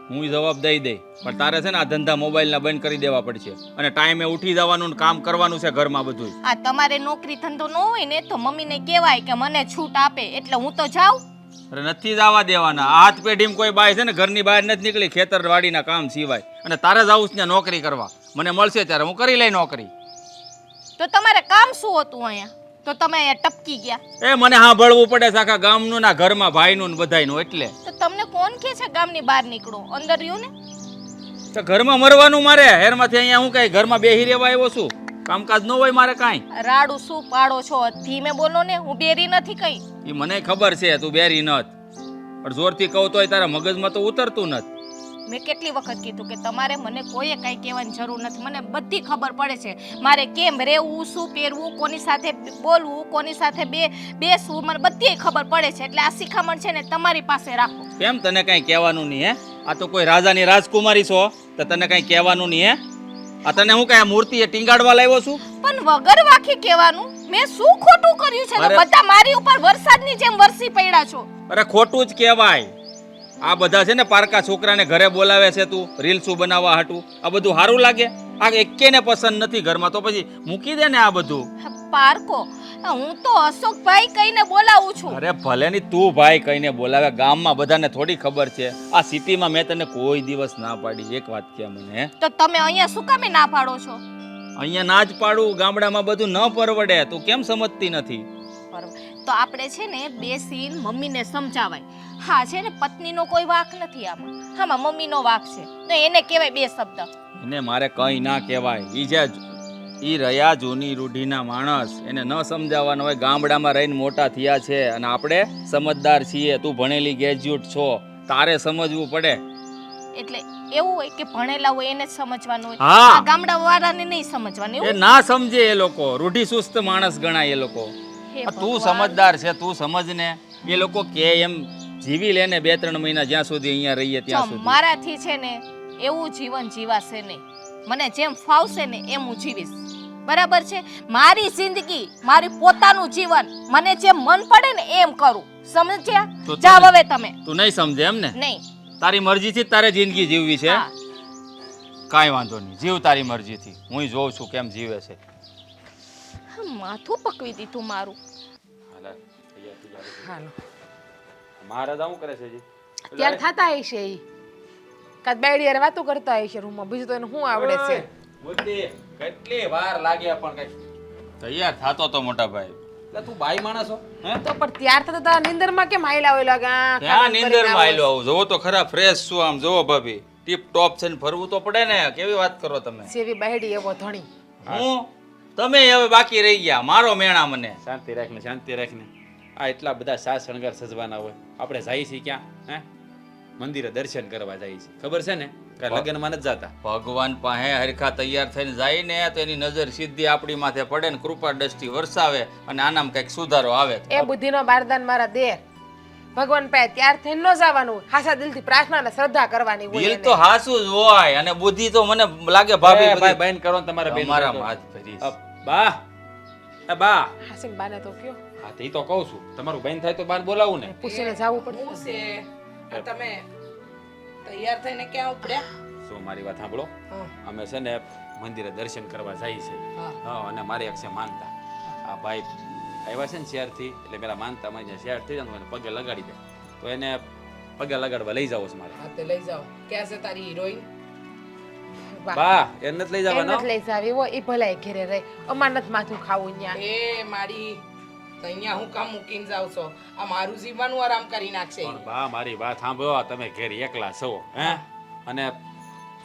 હું જવાબ દઈ દઈ પણ તારે છે ને આ ધંધા મોબાઈલના બંધ કરી દેવા પડશે અને ટાઈમે ઉઠી જવાનું ને કામ કરવાનું છે ઘરમાં બધું આ તમારે નોકરી ધંધો ન હોય ને તો મમ્મીને કહેવાય કે મને છૂટ આપે એટલે હું તો જાઉં અરે નથી જવા દેવાના આ હાથ પેઢીમાં કોઈ બાય છે ને ઘરની બહાર નથી નીકળી ખેતર વાડીના કામ સિવાય અને તારે જ આવું છે ને નોકરી કરવા મને મળશે ત્યારે હું કરી લઈ નોકરી તો તમારે કામ શું હતું અહીંયા તો તમે અહીંયા ટપકી ગયા એ મને સાંભળવું પડે છે આખા ગામનું ના ઘરમાં ભાઈનું ને બધાયનું એટલે તો તમને કોણ કહે છે ગામની બહાર નીકળો અંદર રહ્યો ને તો ઘરમાં મરવાનું મારે હેરમાંથી અહીંયા હું કઈ ઘરમાં બેહી રહેવા આવ્યો છું કામકાજ ન હોય મારે કાંઈ રાડું શું પાડો છો ધીમે બોલો ને હું બેરી નથી કઈ એ મને ખબર છે તું બેરી નત પણ જોરથી કહું તોય તારા મગજમાં તો ઉતરતું નથી મેં કેટલી વખત કીધું કે તમારે મને કોઈએ કાંઈ કહેવાની જરૂર નથી મને બધી ખબર પડે છે મારે કેમ રહેવું શું પહેરવું કોની સાથે બોલવું કોની સાથે બેસવું મને બધી ખબર પડે છે એટલે આ શિખામણ છે ને તમારી પાસે રાખો કેમ તને કાંઈ કહેવાનું નહીં હે આ તો કોઈ રાજાની રાજકુમારી છો તો તને કાંઈ કહેવાનું નહીં હે આ તને હું કાંઈ મૂર્તિએ ટીંગાડવા લાવ્યો છું પણ વગર વાંખી કહેવાનું મેં શું ખોટું કર્યું છે તો અરે. બધા મારી ઉપર વરસાદની જેમ વરસી પડ્યા છો અરે ખોટું જ કહેવાય આ બધા છે ને પારકા છોકરાને ઘરે બોલાવે છે તું રીલ્સું બનાવવા હાટું, આ બધું સારું લાગે? આ એકેને પસંદ નથી ઘરમાં, તો પછી મૂકી દે ને આ બધું. પારકો હું તો અશોકભાઈ કહીને બોલાવું છું. અરે ભલે ની તું ભાઈ કહીને બોલાવે, ગામમાં બધાને થોડી ખબર છે. આ સિટીમાં મેં તને કોઈ દિવસ ના પાડી, એક વાત કે મને હે? તો તમે અહીંયા શું કામે ના પાડો છો? અહીંયા ના જ પાડું, ગામડામાં બધું ન પરવડે. તું કેમ સમજતી નથી? બરોબર, તો આપણે છે ને બેસીને મમ્મીને સમજાવાય. હા છે ને પત્નીનો કોઈ વાંક નથી આમાં, આમાં મમ્મીનો વાંક છે, તો એને કહેવાય બે શબ્દ. એને મારે કઈ ના કહેવાય. ઈ રહ્યા જૂની રૂઢીના માણસ, એને ન સમજાવવાનો હોય. ગામડામાં રહીને મોટા થયા છે અને આપણે સમજદાર છીએ. તું ભણેલી ગ્રેજ્યુએટ છો, તારે સમજવું પડે. એટલે એવું હોય કે ભણેલા હોય એને જ સમજવાનું હોય, હા. આ ગામડા વાળાને નહીં સમજવાનું એ એવું? ના સમજે એ લોકો, રૂઢી સુસ્ત માણસ ગણાય એ લોકો. હે આ તું ભગવાન. સમજદાર છે, તું સમજ ને. એ લોકો કે એમ જીવી લે ને 2-3 મહિના, જ્યાં સુધી અહીંયા રહીએ ત્યાં જો સુધી. મારાથી છે ને એવું જીવન જીવાશે નહીં. મને જેમ ફાવશે ને એમ હું જીવીશ, બરાબર છે? મારી જિંદગી, મારી પોતાનું જીવન, મને જેમ મન પડે ને એમ કરું, સમજ્યા? તો તને- જાવ હવે તમે. તું નહીં સમજે એમ ને? નહીં. તારી મરજીથી જ તારે જિંદગી જીવવી છે. હા. કાંઈ વાંધો નહીં, જીવ તારી મરજીથી. હું જોઉં છું કેમ જીવે છે. માથું પકવી દીધું મારું. હાલો મહારાજ આવું કરે છે જી? ત્યાર થતા હશે ઈ કાદ બેડી યાર વાતો કરતા હશે રૂમમાં, બીજું તો એને શું આવડે છે? બુદ્ધિ કેટલી વાર લાગે પણ કઈ તૈયાર થાતો તો મોટા ભાઈ. એટલે તું બાઈ માણસ છો હે? તો પણ ત્યાર થતા તારા નીંદરમાં કેમ આયલા હોય લાગા? ત્યાં નીંદરમાં આયલો આવું. જોવો તો ખરા, ફ્રેશ છું આમ. જોવો ભાભી, ટીપ ટોપ છે ને ફરવું તો પડે ને. કેવી વાત કરો તમે? સેવી બેડી એવો ધણી. હું તમે હવે બાકી રહી ગયા, મારો મેણા મને. શાંતિ રાખને, શાંતિ રાખને. આ એટલા બધા સાજ શણગાર સજવાના હોય, આપણે જઈએ છીએ ક્યાં? હે? મંદિરે દર્શન કરવા જઈએ છીએ, ખબર છે ને? લગ્નમાં નથી જાતા. ભગવાન પાસે હરખા તૈયાર થઈને જાય ને તો એની નજર સીધી આપણી માથે પડે ને કૃપા દ્રષ્ટિ વરસાવે અને આનામાં કઈક સુધારો આવે. એ બુદ્ધિનો બારદાન મારા દેર. ભગવાન પાસે ત્યાર થઈને ન જવાનું હોય, હાસા દિલથી પ્રાર્થના ને શ્રદ્ધા કરવાની હોય દિલ એને. તો હાસુ જ હોય અને બુદ્ધિ તો મને લાગે ભાભી ભાઈ બધી બેન કરો ને તમારા બેન અમારા કરો. હાથ ભરીશ. બા એ બા હાસીન બાને તો કયો હા તે તો કહું છું, તમારું બેન થાય તો બાર બોલાવું ને. પૂછીને જાવું પડશે. તમે તૈયાર થઈને ક્યાં ઉપડ્યા? સો મારી વાત સાંભળો, અમે છે ને મંદિરે દર્શન કરવા જઈએ છીએ. હા, અને મારી એક છે માનતા. આ ભાઈ આવ્યા છે ને શહેરથી, એટલે પેલા માનતા અમારી જ્યાં શહેર થઈ જાય ને એને પગે લગાડી દે, તો એને પગે લગાડવા લઈ જાવ છે મારે. હા તે લઈ જાઓ. ક્યાં છે તારી હિરોઈન? બા એને નથી લઈ જવાનો. એમ જ લઈ જાવી હોય, ઈ ભલાય ઘેરે રહે. અમાર નથી માથું ખાવું ન્યા. એ મારી અહીંયા હું કામ મૂકીને જાવ છો? આ મારું જીવવાનું આરામ કરી નાખશે. પણ બા મારી વાત સાંભળો, તમે ઘેર એકલા છો હે, અને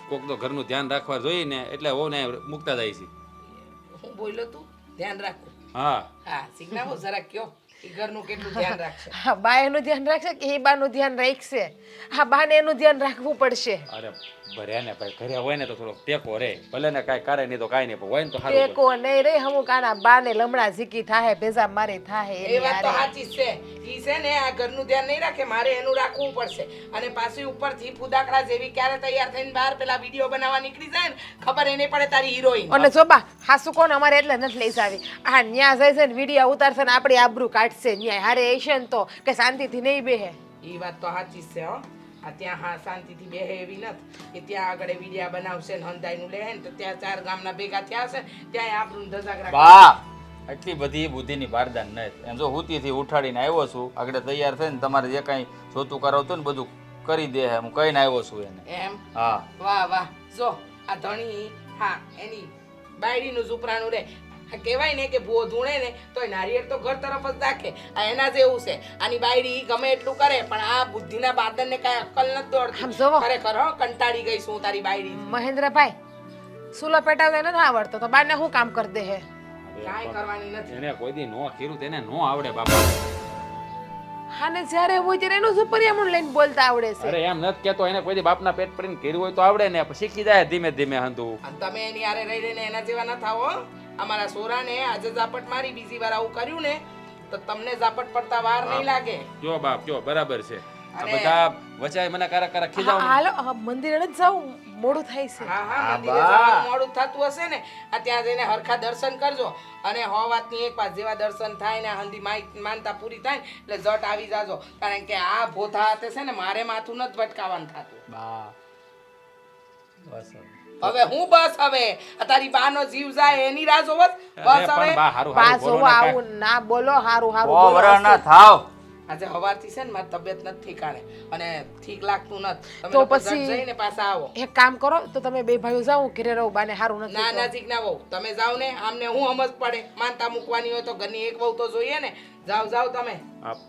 કોક તો ઘરનું ધ્યાન રાખવા જોઈએ ને, એટલે હું ને મૂકતા જાય છે. હું બોલ્યો તું ધ્યાન રાખો. હા હા સિગ્નાવો જરા કયો ઈ ઘરનું કેટલું ધ્યાન રાખશે? હા બા એનું ધ્યાન રાખશે કે એ બાનું ધ્યાન રાખશે? હા બાને એનું ધ્યાન રાખવું પડશે. અરે ભરે ને ભાઈ, ઘરે હોય ને તો થોડો ટેકો રે, ભલે ને કાંઈ કરે નહીં તો કાંઈ નહીં, પણ હોય ને તો સારું. ટેકો નહીં રે અમુક આના બાને લમણા ઝીકી થાહે, ભેજા મારે થાહે. એ વાત તો સાચી છે. ઈ છે ને આ ઘરનું ધ્યાન નહીં રાખે, મારે એનું રાખવું પડશે. અને પાછી ઉપરથી ફુદાકડા જેવી ક્યારે તૈયાર થઈને બહાર પેલા વિડીયો બનાવવા નીકળી જાય ને, ખબર એને પડે તારી હિરોઈન. અને જોબા હાસુ કોણ અમારે એટલે નથી લઈ જાવી. આ ન્યા જાય છે ને વિડીયો ઉતારશે ને આપણી આબરૂ કાઢશે ન્યા. હારે હશે ને તો કે શાંતિથી નહીં બેહે. ઈ વાત તો સાચી છે હો. આ ત્યાં હા શાંતિથી બેહે એવી નથી કે ત્યાં આગળ વિડીયા બનાવશે ને હંધાઈનું લે ને તો ત્યાં 4 ગામના ભેગા થયા છે ત્યાં આબરૂ ધજાગરા. બા એટલી બધી બુદ્ધિની બારદાન નથી. એમ જો હુતીથી ઉઠાડીને આવ્યો છું, આગળ તૈયાર થઈને તમારે જે કાંઈ જોતું કરાવતું ને બધું કરી દે. હું કહીને આવ્યો છું એને. એમ? હા. વાહ વાહ. જો આ ધણી હા એની બાયડીનું જ ઉપરાણું રે. આ કહેવાય ને કે ભૂવો ધૂણે ને તોય નારિયેળ તો ઘર તરફ જ રાખે. આ એના જેવું છે. આની બાયડી ગમે એટલું કરે પણ આ બુદ્ધિના બાદરને કાંઈ અક્કલ નથી દોડતી. ખરેખર હો કંટાળી ગઈ છું તારી બાયડી. મહેન્દ્રભાઈ સુલો પેટાવતા નથી આવડતો તો બાને શું કામ કરી દે હે? કાંઈ કરવાની નથી. એને કોઈ દી નો કીધું તેને નો આવડે બાપા. હાને જ્યારે હોય ત્યારે એનું સુપરિયામણ લઈને બોલતા આવડે છે. અરે એમ નથી કેતો, એને કોઈ દી બાપના પેટ પડીને કર્યું હોય તો આવડે ને, પછી શીખી જાય ધીમે ધીમે હંધું. અને તમે એની હારે રહી રહીને એના જેવા ન થાઓ. અમારા સોરાને આજે ઝાપટ મારી, બીજી વાર આવું કર્યું ને તો તમને ઝાપટ પડતા વાર નહીં લાગે. જો બાપ જો બરાબર છે. આ બધા વચાય મને કારક કારક ખીજાવ હાલો મંદિરે નથી જાવું મોડું થાય છે હા હા મંદિરે જવાનું મોડું થતું હશે ને આ ત્યાં જઈને હરખા દર્શન કરજો અને હો વાતની એક વાત જેવા દર્શન થાય ને હંધી માનતા પૂરી થાય ને એટલે જટ આવી જાજો કારણ કે આ ભોથા હાથે છે ને મારે માથું નથી ભટકાવાનું થતું બા બસ હવે હું બસ હવે આ તારી બાનો જીવ જાય એની રાહ જોવત બસ હવે બા હારું બા હારું બોલો જોવો ને આવું ના બોલો હારું હારું ઓ બોલો વરા ના થાવ આજે હવારથી છે ને મારી તબિયત નથી ઠીકાણે અને ઠીક લાગતું નથી તમે તો લોકો પછી- જટ જઈને પાછા આવો એક કામ કરો તો તમે બે ભાઈઓ જાઓ ઘરે રહો બાને હારું નથી ના તો. નજીક ના વહુ તમે જાઓ ને આમને હું સમજ પડે માનતા મૂકવાની હોય તો ઘરની એક વહુ તો જોઈએ ને જાઓ જાઓ તમે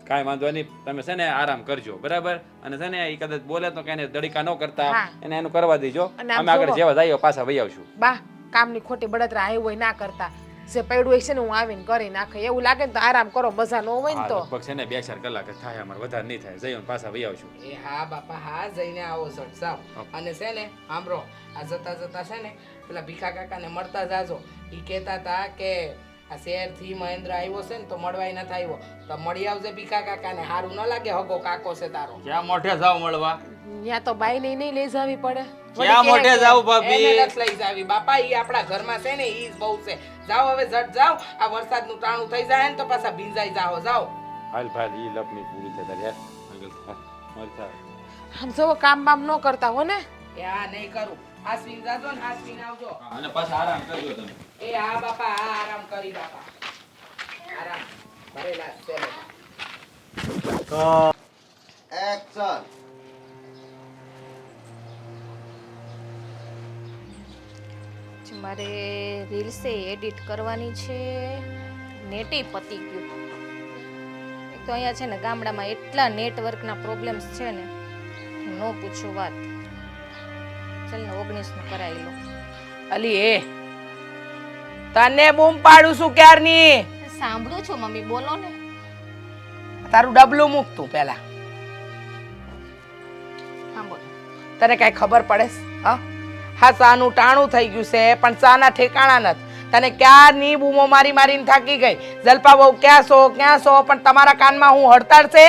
કાંઈ વાંધો નહીં તમે છે ને આરામ કરજો બરાબર અને છે ને એ કદાચ બોલે તો કઈ દડીકા ન કરતા હા. એને એનું કરવા દેજો અને આમ અમે આગળ જોવો. જેવા જઈએ પાછા વહી આવશું બા કામની ખોટી બળતરા આવ્યું હોય ના કરતા જે પડ્યું હોય છે ને હું આવીને કરી નાખે એવું લાગે ને તો આરામ કરો મજા ન હોય ને હા, તો લગભગ છે ને 2-4 કલાક જ થાય અમારે વધારે નહીં થાય જઈએ ને પાછા વહી આવશું એ હા બાપા હા જઈને આવો સટ જાઓ અને છે ને સાંભળો આ જતા જતા છે ને પેલા ભીખા કાકાને મળતા જાજો ઈ કહેતા હતા કે આ શહેરથી મહેન્દ્ર આવ્યો છે ને તો મળવાય નથી આવ્યો તો મળી આવજે ભીખા કાકાને સારું ન લાગે હગો કાકો છે તારો ક્યાં મોઢે જાવ મળવા ત્યાં તો બાઈ નહીં લઈ જાવી પડે ક્યાં મોઢે જાવ એને ભાભી નથી લઈ જાવી બાપા ઈ આપણા ઘરમાં છે ને ઈ જ બહુ છે જાઓ હવે જટ જાઓ આ વરસાદનું ટાણું થઈ જાય ને તો પાછા ભીંજાઈ જાઓ જાઓ હાલ ભાઈ ઈ લપની પૂરી થઈ તારી યાર આગળ હા, મરી થાવ. આમ જો કામ બામ ન કરતા હો ને એ હા નહીં કરું હાસવીને જાજો ને હાસવીને આવજો અને પાછા આરામ કરજો તમે એ હા બાપા હા આરામ કરી બાપા આરામ ભરેલા જ છે બધા. એક્શન મારે રીલ્સે એડિટ કરવાની છે નેટે પતી ગયું એક તો અહીંયા છે ને ગામડામાં એટલા નેટવર્કના પ્રોબ્લેમ્સ છે ને ન પૂછો વાત ચાલ ને 19નું કરાવી લો અલી એ તને બૂમ પાડું છું ક્યારની સાંભળું છો મમ્મી બોલો ને તારું ડબલું મૂક તું પહેલા હા બોલો તને કઈ ખબર પડે છે? હા સાનું ટાણું થઈ ગયું છે પણ સાના ઠેકાણા નથી તને ક્યારની બૂમો મારી મારીને થાકી ગઈ જલપા બહુ ક્યાં છો પણ તમારા કાનમાં હું હડતાળ છે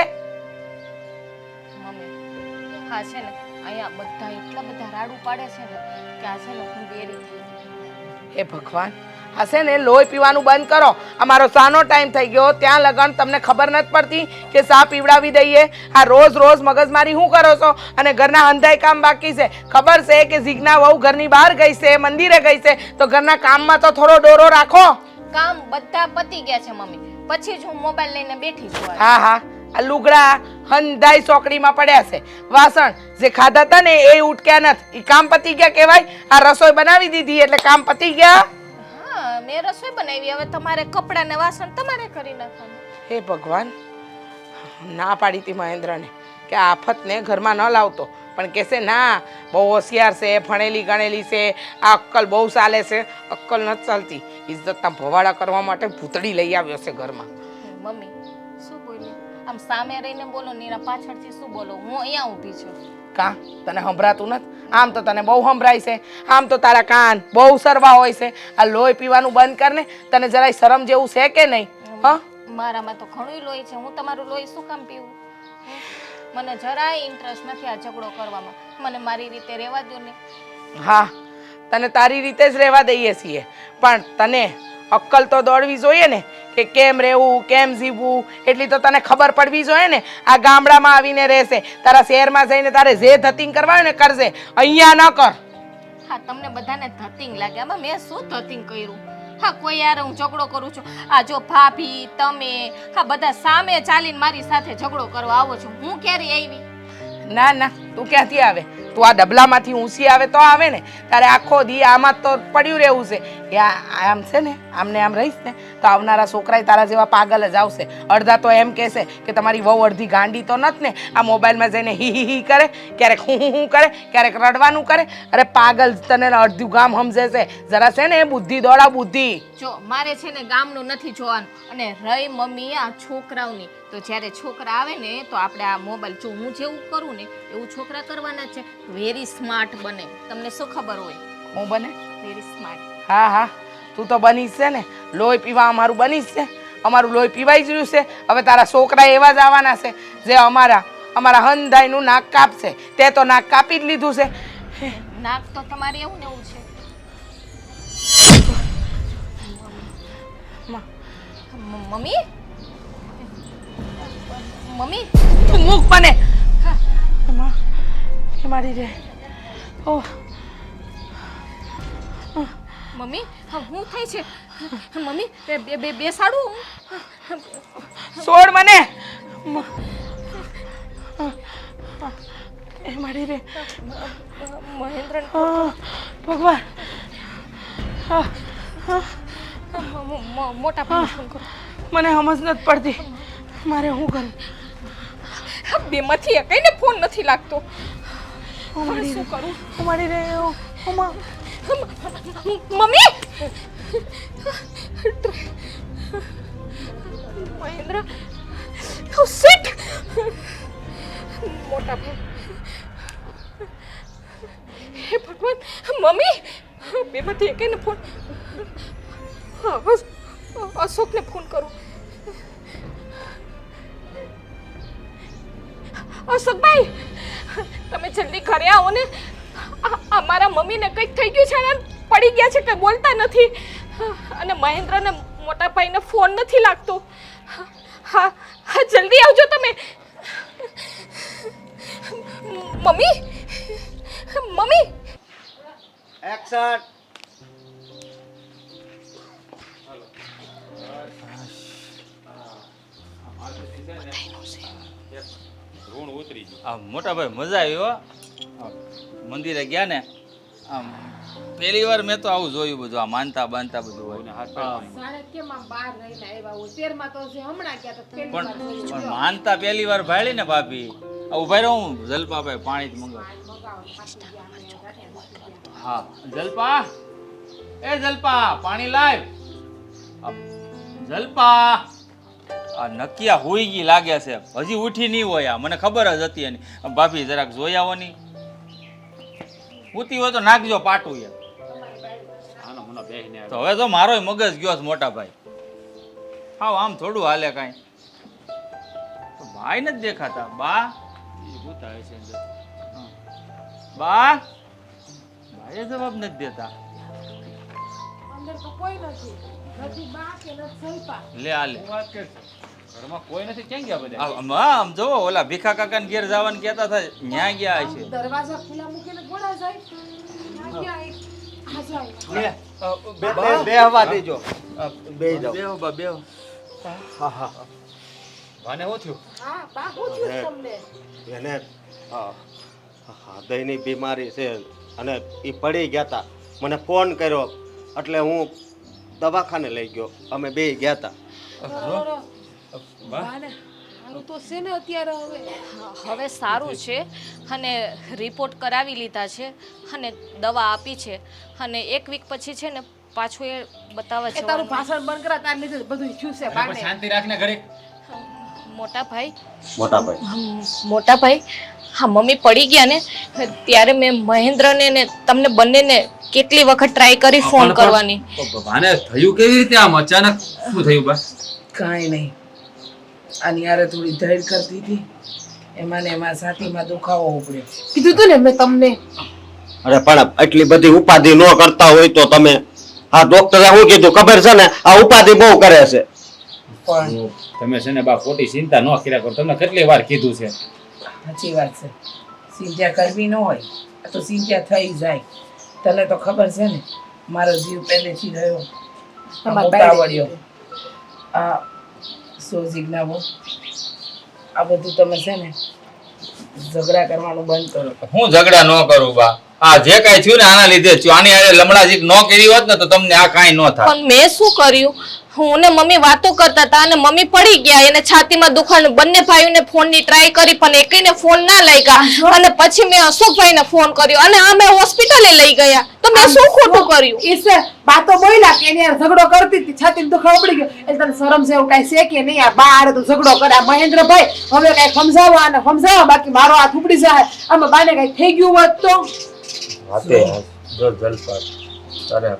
મમ્મી હા છે ને અહીંયા બધા એટલા બધા રાડું પાડે છે ને કે આ છે ને હું બેરી થઈ ગઈ. હે ભગવાન હશે ને લોહી પીવાનું બંધ કરો અમારો સાનો ટાઈમ થઈ ગયો ત્યાં લગન તમને ખબર નથી પડતી કે સા પીવડાવી દઈએ આ રોજ રોજ મગજમારી શું કરો છો અને ઘરના અંધાઈ કામ બાકી છે ખબર છે કે જીજ્ઞા વહુ ઘરની બહાર ગઈ છે મંદિરે ગઈ છે તો ઘરના કામમાં તો થોડો ડોરો રાખો કામ બધા પતી ગયા છે મમ્મી પછી જ હું મોબાઈલ લઈને બેઠી છું આજે. હા હા આ લુગડા હંધાઈ ચોકડીમાં પડ્યા છે વાસણ જે ખાધા હતા ને એ ઉટક્યા નથી એ કામ પતી ગયા કહેવાય આ રસોઈ બનાવી દીધી એટલે કામ પતી ગયા હા મેં રસોઈ બનાવી હવે તમારે કપડાં ને વાસણ તમારે કરી નાખવાનું હે ભગવાન ના પાડી હતી મહેન્દ્રને કે આ આફતને ઘરમાં ન લાવતો પણ કહેશે ના બહુ હોશિયાર છે ભણેલી ગણેલી છે આ અક્કલ બહુ ચાલે છે અક્કલ નથી ચાલતી ઇજ્જતના ભવાડા કરવા માટે ભૂતડી લઈ આવ્યો છે ઘરમાં મમ્મી શું બોલી આમ સામે રહીને બોલો ને એના પાછળથી શું બોલો હું અહીંયા ઊભી છું કા તને સંભળાતું નથી આમ તો તને બહુ સંભળાય છે આમ તો તારા કાન બહુ સરવા હોય છે આ લોહી પીવાનું બંધ કર ને તને જરાય શરમ જેવું છે કે નહીં હા મારામાં તો ઘણું લોહી છે હું તમારું લોહી શું કામ પીવું મને જરાય ઇન્ટરેસ્ટ નથી આ ઝઘડો કરવામાં મને મારી રીતે રહેવા દો ને હા તને તારી રીતે જ રહેવા દઈએ છીએ પણ તને અક્કલ તો દોડવી જોઈએ ને કે કેમ રહેવું કેમ જીવવું એટલી તો તને ખબર પડવી જોઈએ ને આ ગામડામાં આવીને રહેશે તારા શહેરમાં જઈને તારે જે ધતિંગ કરવાનું ને કરશે અહીંયા ન કર હા તમને બધાને ધતિંગ લાગે આમાં મેં શું ધતિંગ કર્યું હા કોઈ યાર હું ઝઘડો કરું છું આ જો ભાભી તમે હા બધા સામે ચાલીને મારી સાથે ઝઘડો કરવા આવો છો હું ક્યારે આવી ના ના તું ક્યાંથી આવે તું આ ડબલામાંથી ઊંચી આવે તો આવે ને તારે આખો દી આમાં તો પડ્યું રહેવું છે આમ છે ને આમને આમ રહીશ ને તો આવનારા છોકરાય તારા જેવા પાગલ જ આવશે અડધા તો એમ કહેશે કે તમારી વહુ અડધી ગાંડી તો નથી ને આ મોબાઈલમાં જઈને હી કરે ક્યારેક હું કરે ક્યારેક રડવાનું કરે અરે પાગલ તને અડધું ગામ સમજે છે જરા છે ને બુદ્ધિ દોડા બુદ્ધિ જો મારે છે ને ગામનું નથી જોવાનું અને રહી મમ્મી આ છોકરાઓની તો જ્યારે છોકરા આવે ને તો આપણે આ મોબાઈલ જો હું જેવું કરું ને એવું છોકરા કરવાના છે વેરી સ્માર્ટ બને તમને શું ખબર હોય હું બને વેરી સ્માર્ટ હા હા તું તો બનીશ છે ને લોહી પીવા અમારું બનીશ છે અમારું લોહી પીવાઈ ગયું છે હવે તારા છોકરા એવા જ આવવાના છે જે અમારા અમારા હંધાઈનું નાક કાપશે. તે તો નાક કાપી જ લીધું છે. નાક તો તમારે એવું ને એવું છે. મમ્મી મમ્મી તું મૂક મને. એમાં એ મારી રે. ઓહ મમ્મી હું થાય છે મમ્મી બેસાડું છોડ મને. એ મારી રે. મહેન્દ્ર ભગવાન. મોટા ભાઈ ફોન કરો. મને સમજ નથી પડતી. મારે શું કરું? બેમાંથી એકઈને ફોન નથી લાગતો. શું કરું? મારી રે. મમ્મી મહેન્દ્ર શિટ મોટા ભાઈ. હે ભગવાન મમ્મી બેમાંથી એકઈને ફોન. અશોકને ફોન કરું. અશોકભાઈ તમે જલ્દી ઘરે આવો ને. અમારા મમ્મીને કંઈક થઈ ગયું છે ને પડી ગયા છે, કંઈ બોલતા નથી. અને મહેન્દ્રને મોટા ભાઈને ફોન નથી લાગતો. હા હા જલ્દી આવજો તમે. Mummy mummy action. ઋણ ઉતરી ગયું. આ મોટા ભાઈ મજા આવી હો. મંદિરે ગયા ને આમ પહેલી વાર મેં તો આવું જોયું બધું. આ માનતા બાંધતા બધું હોય. સાડા કેમ આમ બહાર રહીને આવ્યા હોય? 13 તો હજી હમણાં ગયા તો પહેલી વાર જોયું. પણ માનતા પહેલી વાર ભાળી ને ભાભી. આ ઉભા રહો, હું જલપાભાઈ પાણી જ મંગાવું. હા જલપા, એ જલપા પાણી લાવ. જલપા આ નકિયા હોઈ ગઈ લાગે છે, હજી ઉઠી નહીં હોય. આ મને ખબર જ હતી એની. ભાભી જરાક જોઈ આવો ની. ઉતી હોય તો નાખજો પાટું યાર. આનો મને બેહીને તો હવે તો મારોય મગજ ગયો છે મોટા ભાઈ. હા આમ થોડું હાલે કાંઈ. તો ભાઈ નથી દેખાતા. બા ભૂતા હશે અંદર. બા ભાઈએ જવાબ નથી દેતા. અંદર તો કોઈ નથી. નથી બા કે નથી સલ્પા. લે આ લે. શું વાત કરશે? ઘરમાં કોઈ નથી, ક્યાં ગયા બધા? આમ જોવો ઓલા ભીખા કાકા ઘેર જવાનું કહેતા હતા, ન્યા ગયા છે. દરવાજા ખુલ્લા મૂકીને ઘોડા જાય. ના ગયા એક. આ જાય. બેહવા દેજો. બેહી જાઓ. બેહો બા બેહો. હા હા. વાને શું થયું? હા બા હું થયું તમને? એને હૃદયની બીમારી છે અને એ પડી ગયા હતા. મને ફોન કર્યો એટલે હું દવાખાને લઈ ગયો. અમે બે ગયા હતા. બાને આનું તો છે ને અત્યારે હવે સારું છે અને રિપોર્ટ કરાવી લીધા છે અને દવા આપી છે અને 1 વીક પછી છે ને પાછું એ બતાવવા એ તારું જવાનું. ભાષણ બંધ કરા તાર લીધે બધું થયું છે પણ બાને. શાંતિ રાખને ઘડીક. મોટા ભાઈ મોટા ભાઈ મોટા ભાઈ હા મમ્મી પડી ગયા ને ત્યારે મેં મહેન્દ્રને ને તમને બંનેને કેટલી વખત ટ્રાય કરી ફોન કરવાની. વાને થયું કેવી રીતે? આમ અચાનક શું થયું બા? કાંઈ નહીં. આની યારે થોડી ધૈર્ય કરતી હતી. એમાં ને એમાં છાતીમાં દુખાવો ઉપડ્યો. કીધું તું ને મેં તમને. અરે પણ એટલી બધી ઉપાધિ ન કરતા હોય તો તમે. આ ડોક્ટરે શું કીધું ખબર છે ને? આ ઉપાધિ બહુ કરે છે. પણ તમે છે ને બા ખોટી ચિંતા ન કર્યા કરો. તમને કેટલી વાર કીધું છે. સાચી વાત છે. ચિંતા કરવી ન હોય. આ તો ચિંતા થઈ જાય. તને તો ખબર છે ને મારો જીવ પહેલેથી રહ્યો. ઉતાવળ્યો. આ સોજીગના બહુ આ બધું તમે છે ને ઝઘડા કરવાનું બંધ કરો. હું ઝઘડા ન કરું બા. આ જે કાંઈ થયું ને આના લીધે થયું. આની હારે લમણાજીક ન કરી હોત ને તો તમને આ કાંઈ ન થાય. પણ મેં શું કર્યું? હું ને મમ્મી વાતો કરતા હતા અને મમ્મી પડી ગયા. એને છાતીમાં દુખાવાનું. બંને ભાઈઓને ફોનની ટ્રાય કરી પણ એકઈને ફોન ના લાગ્યા અને પછી મેં અશોકભાઈને ફોન કર્યો અને આ મેં હોસ્પિટલે લઈ ગયા. તો મેં શું ખોટું કર્યું? ઈસે બાતો બોલ્યા કે એની હારે ઝઘડો કરતી હતી, છાતીમાં દુખાવો પડી ગયો. એટલે તને શરમ છે એવું કાંઈ છે કે નહીં? આ બા હારે તું ઝઘડો કરે. આ મહેન્દ્રભાઈ હવે કાંઈ સમજાવવા અને સમજાવવા, બાકી મારો હાથ ઉપડી જાય. આમાં બાને કાંઈ થઈ ગયું હોત તો તારે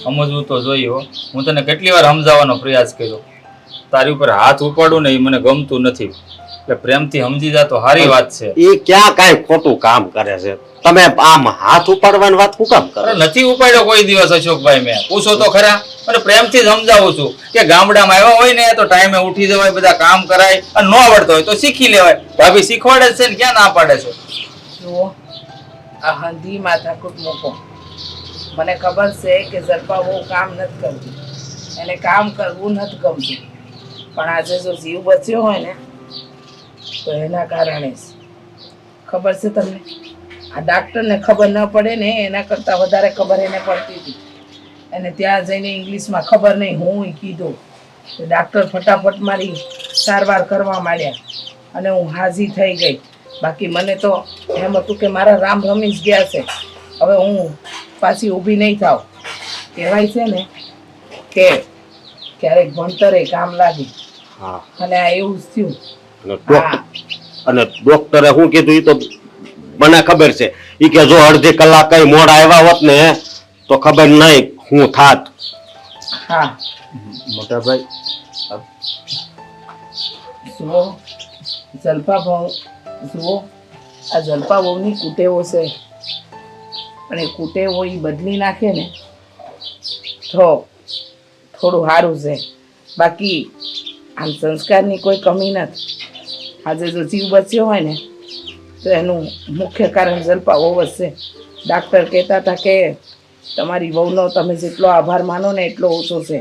સમજવું તો જોઈએ હો. હું તને કેટલી વાર સમજાવવાનો પ્રયાસ કર્યો. તારી ઉપર હાથ ઉપાડું ને એ મને ગમતું નથી. એટલે પ્રેમથી સમજી જા તો સારી વાત છે. એ ક્યાં કાંઈ ખોટું કામ કરે છે? તમે આમ હાથ ઉપાડવાની વાત શું કામ કરો? અરે નથી ઉપાડ્યો કોઈ દિવસ અશોકભાઈ, મેં પૂછો તો ખરા. અને પ્રેમથી સમજાવું છું કે ગામડામાં આવ્યા હોય ને તો ટાઈમે ઉઠી જવાય, બધા કામ કરાય, અને ન આવડતો હોય તો શીખી લેવાય. ભાભી શીખવાડે જ છે ને, ક્યાં ના પાડે છે? જુઓ, આ હંધી માથાકૂટ મૂકો. મને ખબર છે કે ઝડપા બહુ કામ નથી કરતી, એને કામ કરવું નથી ગમતું, પણ આજે જો જીવ બચ્યો હોય ને તો એના કારણે જ. ખબર છે તમને, આ ડાક્ટરને ખબર ન પડે ને એના કરતાં વધારે ખબર એને પડતી હતી. અને ત્યાં જઈને ઇંગ્લિશમાં ખબર નહીં હું કીધું તો ડાક્ટર ફટાફટ મારી સારવાર કરવા માંડ્યા અને હું હાજી થઈ ગઈ. બાકી મને તો એમ હતું કે મારા રામ રમી જ ગયા છે, હવે હું પાછી ઊભી નહીં થાવ. કહેવાય છે ને કે ક્યારેક ભણતરે કામ લાગે, હા, અને આ એવું જ થયું. અને ડોક્ટરે શું કીધું એ તો મને ખબર છે. એ કે જો અડધી કલાક કઈ મોડા આવ્યા હોત ને તો ખબર નહીં હું થાત. હા, મોટા ભાઈ, જુઓ જલપા બહુ, જુઓ આ જલપા બહુની કુટેવો છે, પણ એ કુટેવો એ બદલી નાખે ને તો થોડું સારું છે. બાકી આમ સંસ્કારની કોઈ કમી નથી. આજે જો જીવ બચ્યો હોય ને તો એનું મુખ્ય કારણ જલપા બહુ જ છે. ડાક્ટર કહેતા હતા કે તમારી વહુનો તમે જેટલો આભાર માનો ને એટલો ઓછો છે.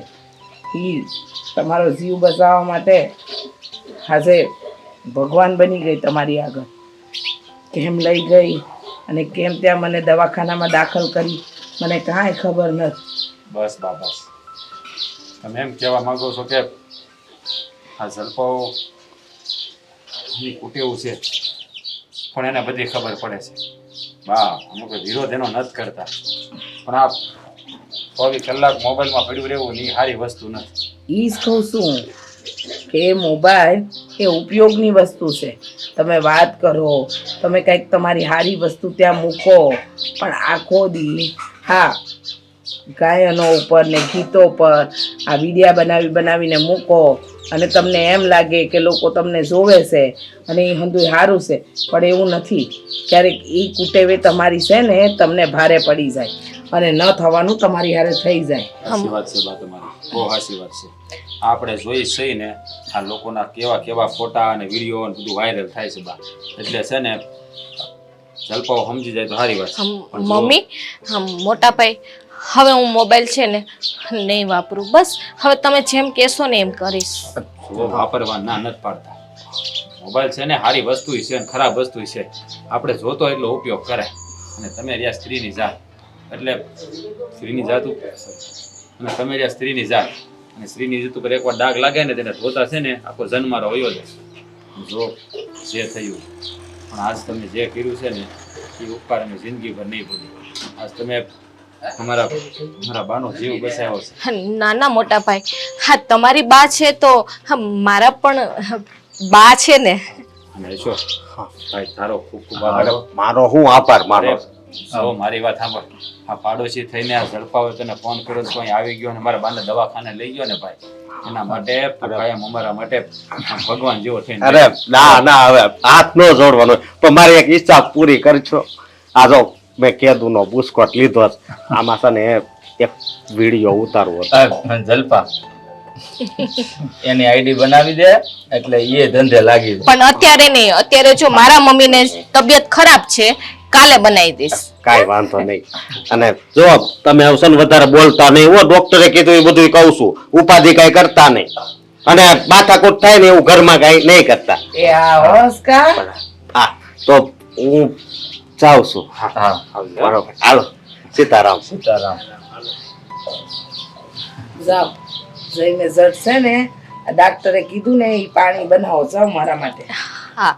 એ તમારો જીવ બચાવવા માટે આજે ભગવાન બની ગઈ તમારી આગળ. કેમ લઈ ગઈ અને કેમ ત્યાં મને દવાખાનામાં દાખલ કરી મને કાંઈ ખબર નથી. બસ બા બસ. તમે એમ કહેવા માંગો છો કે આ ઝડપાઓ કુટેવું છે, પણ એને બધી ખબર પડે છે. બા, અમુક વિરોધ એનો નથી કરતા, પણ આ 24 કલાક મોબાઈલમાં પડ્યું રહેવું એ સારી વસ્તુ નથી. એ જ કહું છું કે મોબાઈલ એ ઉપયોગની વસ્તુ છે. તમે વાત કરો, તમે કંઈક તમારી સારી વસ્તુ ત્યાં મૂકો, પણ આખો દી હા ગાયનો ઉપર ને ગીતો પર આ વિડીયા બનાવીને મૂકો અને તમને એમ લાગે કે લોકો તમને જોવે છે અને એ હંધુય સારું છે, પણ એવું નથી. ક્યારેક એ કુટેવે તમારી છે ને તમને ભારે પડી જાય અને ન થવાનું તમારી હારે થઈ જાય. સાચી વાત છે બા તમારી, બહુ સાચી વાત છે. આપણે જોઈ સહી ને આ લોકોના કેવા ફોટા અને વિડીયો અને બધું વાયરલ થાય છે બા, એટલે છે ને જલપાઓ સમજી જાય તો સારી વાત છે. પણ જો- મમ્મી, મોટા ભાઈ, હવે હું મોબાઈલ છે ને નહીં વાપરું. બસ હવે તમે જેમ કહેશો ને એમ કરીશ. જો વાપરવા ના નથી પાડતા. મોબાઈલ છે ને સારી વસ્તુ છે અને ખરાબ વસ્તુ છે. આપણે જોતો એટલો ઉપયોગ કરે. અને તમે રહ્યા સ્ત્રીની જાત, એટલે સ્ત્રીની જાત અને તમે રહ્યા સ્ત્રીની જાત, અને સ્ત્રીની જાત ઉપર એકવાર ડાઘ લાગે ને તેને ધોતા છે ને આખો જન્મારો વયો જાય. જો જે થયું, પણ આજ તમે જે કર્યું છે ને એ ઉપકાર અમે જિંદગીભર નહીં ભૂલી. આજ તમે અમારા બાનો જીવ બચાવ્યો છે. નાના મોટા ભાઈ, હા તમારી બા છે તો મારા પણ બા છે ને. અને જો ભાઈ તારો ખૂબ ખૂબ આભાર. મારો હું આભાર માનો. જો મારી વાત સાંભળ, આ પાડોશી થઈને આ ઝડપાવે તને ફોન કર્યો તો અહીં આવી ગયો અને મારા બાને દવાખાને લઈ ગયો ને ભાઈ, એના માટે કાયમ અમારા માટે ભગવાન જેવો થઈને. અરે ના હવે હાથ ન જોડવાનો, પણ મારી એક ઈચ્છા પૂરી કરજો. આ જો મેં કેદુનો બુસ્કોટ લીધો છે, આમાં છે ને એક વિડીયો ઉતારવો હતો. જલપા એની આઈડી બનાવી દે એટલે એ ધંધે લાગી જાય. પણ અત્યારે નહીં, અત્યારે જો મારા મમ્મીને તબિયત ખરાબ છે, કાલે બનાવી દઈશ. કાંઈ વાંધો નહીં. અને જો તમે આવશો ને વધારે બોલતા નહીં હો, ડોક્ટરે કીધું એ બધું કહું છું, ઉપાધિ કાંઈ કરતા નહીં અને માથાકૂટ થાય ને એવું ઘરમાં કાંઈ નહીં કરતા. એ આ હોસ્કા હા તો હું જાઉં છું. હા બરોબર, હાલો સીતારામ. સીતારામ. જાઓ જઈને ઝટ છે ને આ ડાક્ટરે કીધું ને એ પાણી બનાવો જાઓ મારા માટે. હા,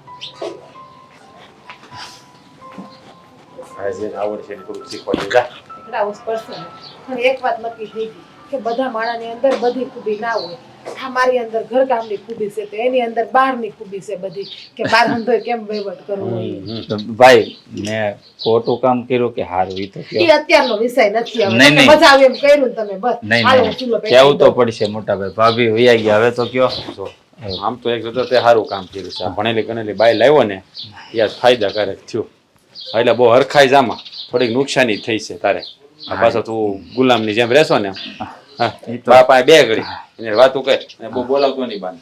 આજે આવડશે ને થોડું શીખવા દીધા. શીખડાવવું જ પડશે ને. પણ એક વાત નક્કી થઈ ગઈ કે બધા માણાની અંદર બધી ખૂબી ના હોય. આ મારી અંદર ઘરકામની ખૂબી છે તો એની અંદર બહારની ખૂબી છે બધી, કે બહાર ધંધોય કેમ વહીવટ કરવો હોય. ભાઈ મેં ખોટું કામ કર્યું કે હારું ઈ તો એ અત્યારનો વિષય નથી. હવે નહીં, તમને નહીં. મજા આવે એમ કર્યું ને તમે બસ. હાલો, હું ચૂલો પેટાવી કેવું તો દઉં. પડશે મોટા ભાઈ. ભાભી વૈયા ગયા હવે તો કયો. જો આમ તો એક જોતો તે સારું કામ કર્યું છે આ ભણેલી ગણેલી બાઈ લાવ્યો ને એ આજ ફાયદાકારક થયું એટલે બહુ હરખાઈ જામાં થોડીક નુકસાની થઈ છે તારે આ પાછો તું ગુલામની જેમ રહેશો ને હા બાપા બે ઘડી એને વાતું કર બહુ બોલાવતો નહીં બાને